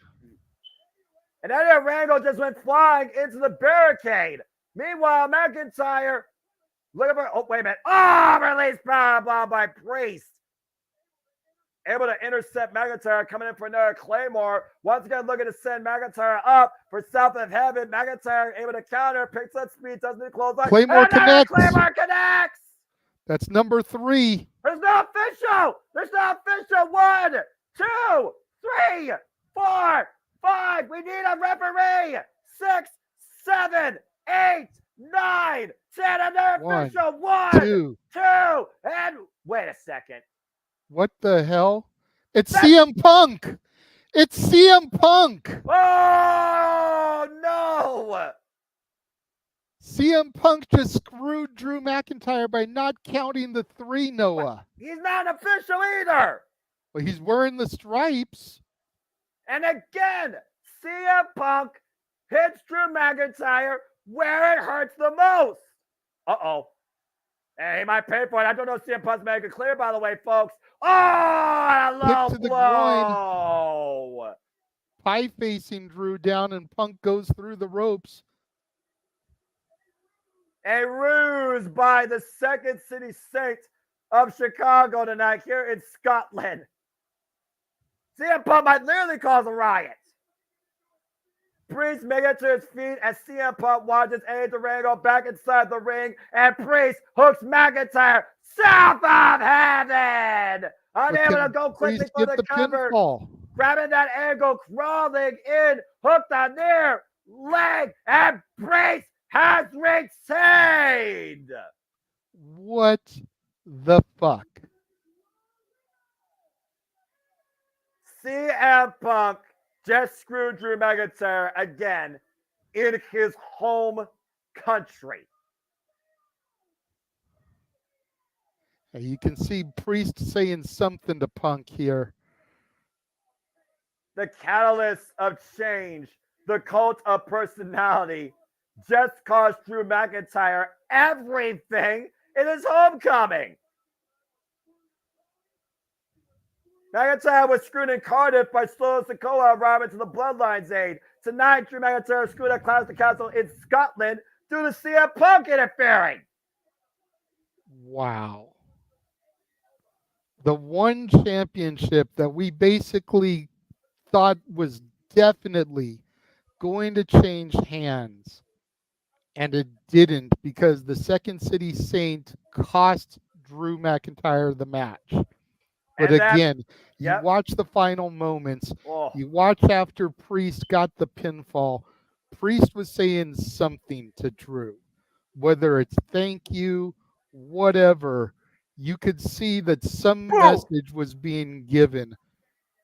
And then Randall just went flying into the barricade. Meanwhile, McIntyre looking for, oh, wait a minute. Oh, release power bomb by Priest. Able to intercept McIntyre, coming in for another Claymore. Once again, looking to send McIntyre up for South of Heaven. McIntyre able to counter, picks up speed, doesn't need close line. Claymore connects. Claymore connects. That's number 3. There's no official. There's no official. 1, 2, 3, 4, 5. We need a referee. 6, 7, 8, 9, 10. Another official. 1, 2, and wait a second. What the hell? It's CM Punk. It's CM Punk. Oh, no. CM Punk just screwed Drew McIntyre by not counting the 3, Noah. He's not an official either. Well, he's wearing the stripes. And again, CM Punk hits Drew McIntyre where it hurts the most. Uh-oh. And he might pay for it. I don't know if CM Punk's making it clear, by the way, folks. Oh, a low blow. Pie facing Drew down, and Punk goes through the ropes. A ruse by the Second City Saint of Chicago tonight here in Scotland. CM Punk might literally cause a riot. Priest making it to his feet as CM Punk watches Eddie Durango back inside the ring, and Priest hooks McIntyre south of heaven. Unable to go quickly for the cover. Pinfall. Grabbing that angle, crawling in, hooked on near leg, and Priest has retained. What the fuck? CM Punk just screwed Drew McIntyre again in his home country. You can see Priest saying something to Punk here. The catalyst of change, the cult of personality, just cost Drew McIntyre everything in his homecoming. McIntyre was screwed in Cardiff by Solo Sikoa arriving to the Bloodline's aid. Tonight, Drew McIntyre screwed at Clash of the Castle in Scotland due to CM Punk interfering. Wow. The one championship that we basically thought was definitely going to change hands, and it didn't, because the Second City Saint cost Drew McIntyre the match. But again, you watch the final moments. You watch after Priest got the pinfall. Priest was saying something to Drew, whether it's thank you, whatever. You could see that some message was being given.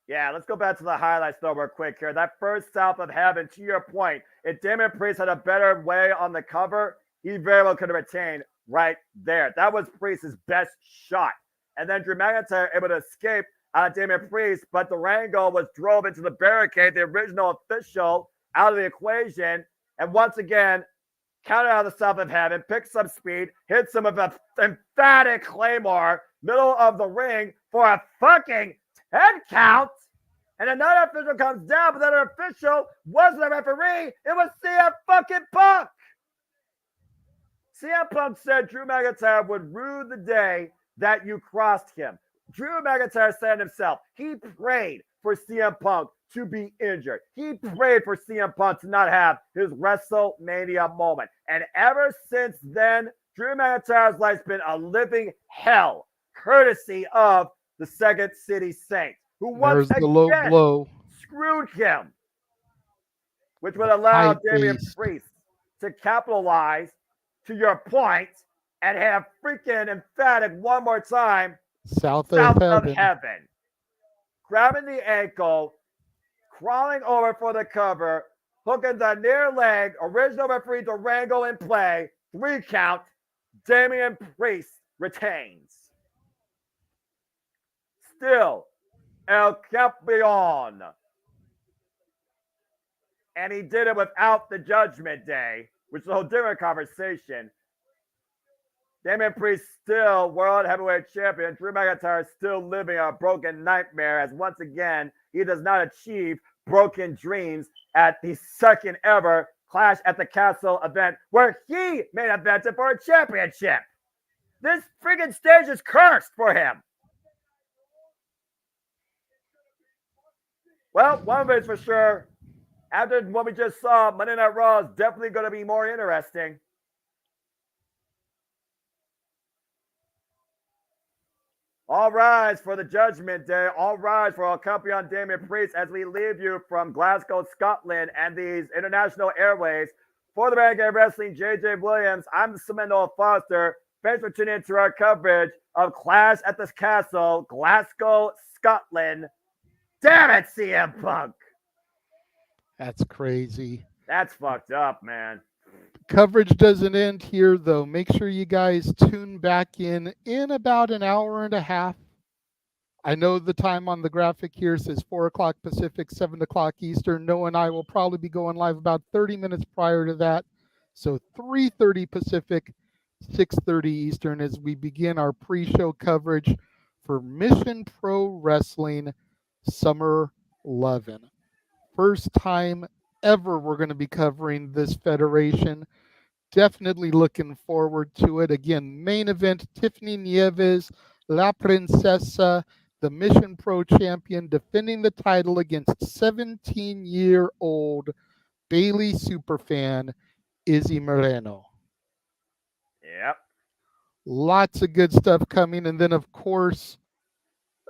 Yeah, let's go back to the highlights though real quick here. That first South of Heaven, to your point, if Damien Priest had a better way on the cover, he very well could have retained right there. That was Priest's best shot. And then Drew McIntyre able to escape out of Damien Priest, but Durango was drove into the barricade, the original official, out of the equation. And once again, counted out of the South of Heaven, picks up speed, hits him with an emphatic Claymore, middle of the ring for a fucking 10 count. And another official comes down, but that official wasn't a referee. It was CM fucking Punk. CM Punk said Drew McIntyre would rue the day that you crossed him. Drew McIntyre said himself, he prayed for CM Punk to be injured. He prayed for CM Punk to not have his WrestleMania moment. And ever since then, Drew McIntyre's life's been a living hell, courtesy of the Second City Saint, who once again screwed him, which would allow Damien Priest to capitalize, to your point, and hit a freaking emphatic one more time. South South of of heaven. Grabbing the ankle, crawling over for the cover, hooking the near leg, original referee Durango in play, 3 count, Damien Priest retains. Still, El Campeon. And he did it without the Judgment Day, which is a whole different conversation. Damien Priest still World Heavyweight Champion. Drew McIntyre still living a broken nightmare as once again, he does not achieve broken dreams at the second ever Clash at the Castle event where he main evented for a championship. This friggin' stage is cursed for him. Well, one of it is for sure. After what we just saw, Monday Night Raw is definitely going to be more interesting. All rise for the Judgment Day. All rise for El Campeon Damien Priest as we leave you from Glasgow, Scotland and these international airways. For the Renegade Wrestling, JJ Williams, I'm Seminole Foster. Thanks for tuning into our coverage of Clash at the Castle, Glasgow, Scotland. Damn it, CM Punk. That's crazy. That's fucked up, man. Coverage doesn't end here, though. Make sure you guys tune back in about an hour and a half. I know the time on the graphic here says 4 o'clock Pacific, 7 o'clock Eastern. Noah and I will probably be going live about 30 minutes prior to that. So 3:30 Pacific, 6:30 Eastern as we begin our pre-show coverage for Mission Pro Wrestling Summer 11. First time ever we're going to be covering this federation. Definitely looking forward to it. Again, main event, Tiffany Nieves, La Princesa, the Mission Pro champion, defending the title against 17-year-old Bayley superfan, Izzy Moreno. Yep. Lots of good stuff coming. And then, of course,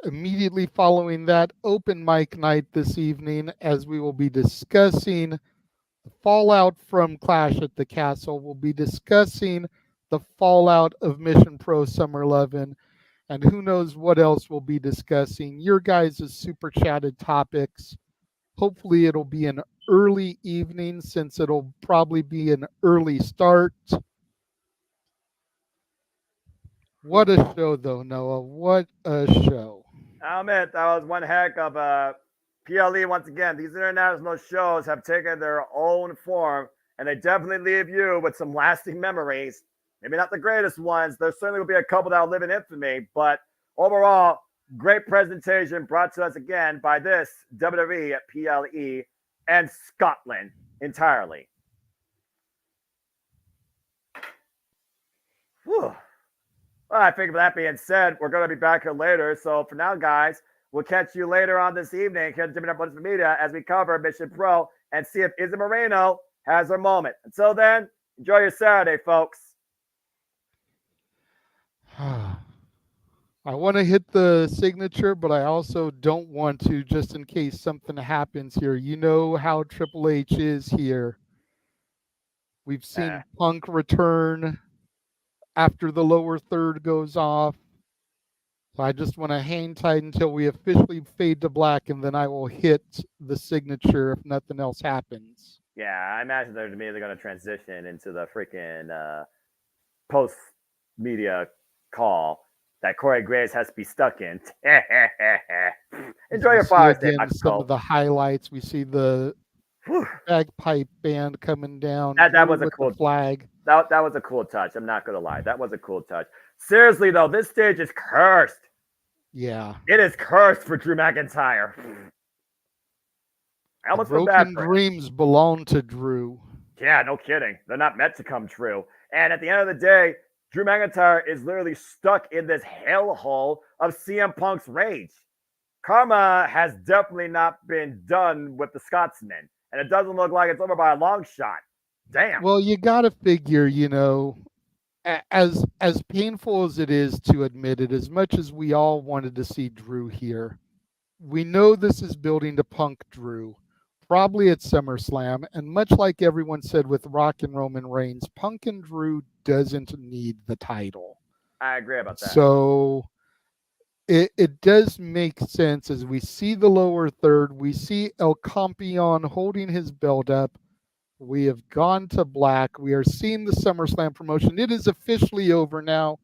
immediately following that, open mic night this evening as we will be discussing the fallout from Clash at the Castle. We'll be discussing the fallout of Mission Pro Summer 11, and who knows what else we'll be discussing. Your guys' super chatted topics. Hopefully it'll be an early evening since it'll probably be an early start. What a show, though, Noah. What a show. I'll admit, that was one heck of a PLE once again. These international shows have taken their own form, and they definitely leave you with some lasting memories. Maybe not the greatest ones. There certainly will be a couple that will live in infamy, but overall, great presentation brought to us again by this WWE PLE and Scotland entirely. Whew. Well, I think with that being said, we're going to be back here later. So for now, guys, we'll catch you later on this evening here at JMN Multiverse Media as we cover Mission Pro and see if Izzy Moreno has her moment. Until then, enjoy your Saturday, folks. I want to hit the signature, but I also don't want to, just in case something happens here. You know how Triple H is here. We've seen Punk return after the lower third goes off. So I just want to hang tight until we officially fade to black, and then I will hit the signature if nothing else happens. Yeah, I imagine they're immediately going to transition into the freaking post-media call that Corey Graves has to be stuck in. Enjoy your Father's Day, some of the highlights. We see the bagpipe band coming down. That was a cool flag. That was a cool touch. I'm not going to lie. That was a cool touch. Seriously, though, this stage is cursed. Yeah. It is cursed for Drew McIntyre. I almost feel bad for him. Dreams belong to Drew. Yeah, no kidding. They're not meant to come true. And at the end of the day, Drew McIntyre is literally stuck in this hellhole of CM Punk's rage. Karma has definitely not been done with the Scotsman, and it doesn't look like it's over by a long shot. Damn. Well, you got to figure, as painful as it is to admit it, as much as we all wanted to see Drew here, we know this is building to Punk Drew. probably at SummerSlam. And much like everyone said with Rock and Roman Reigns, Punk and Drew doesn't need the title. I agree about that. So it does make sense as we see the lower third. We see El Campeon holding his belt up. We have gone to black. We are seeing the SummerSlam promotion. It is officially over now.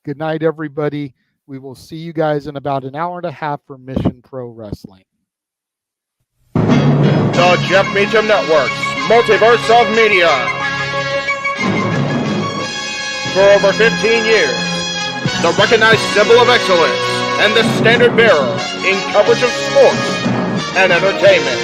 Good night, everybody. We will see you guys in about an hour and a half for Mission Pro Wrestling. The Jeff Meacham Network's Multiverse of Media. For over 15 years, the recognized symbol of excellence and the standard bearer in coverage of sports and entertainment.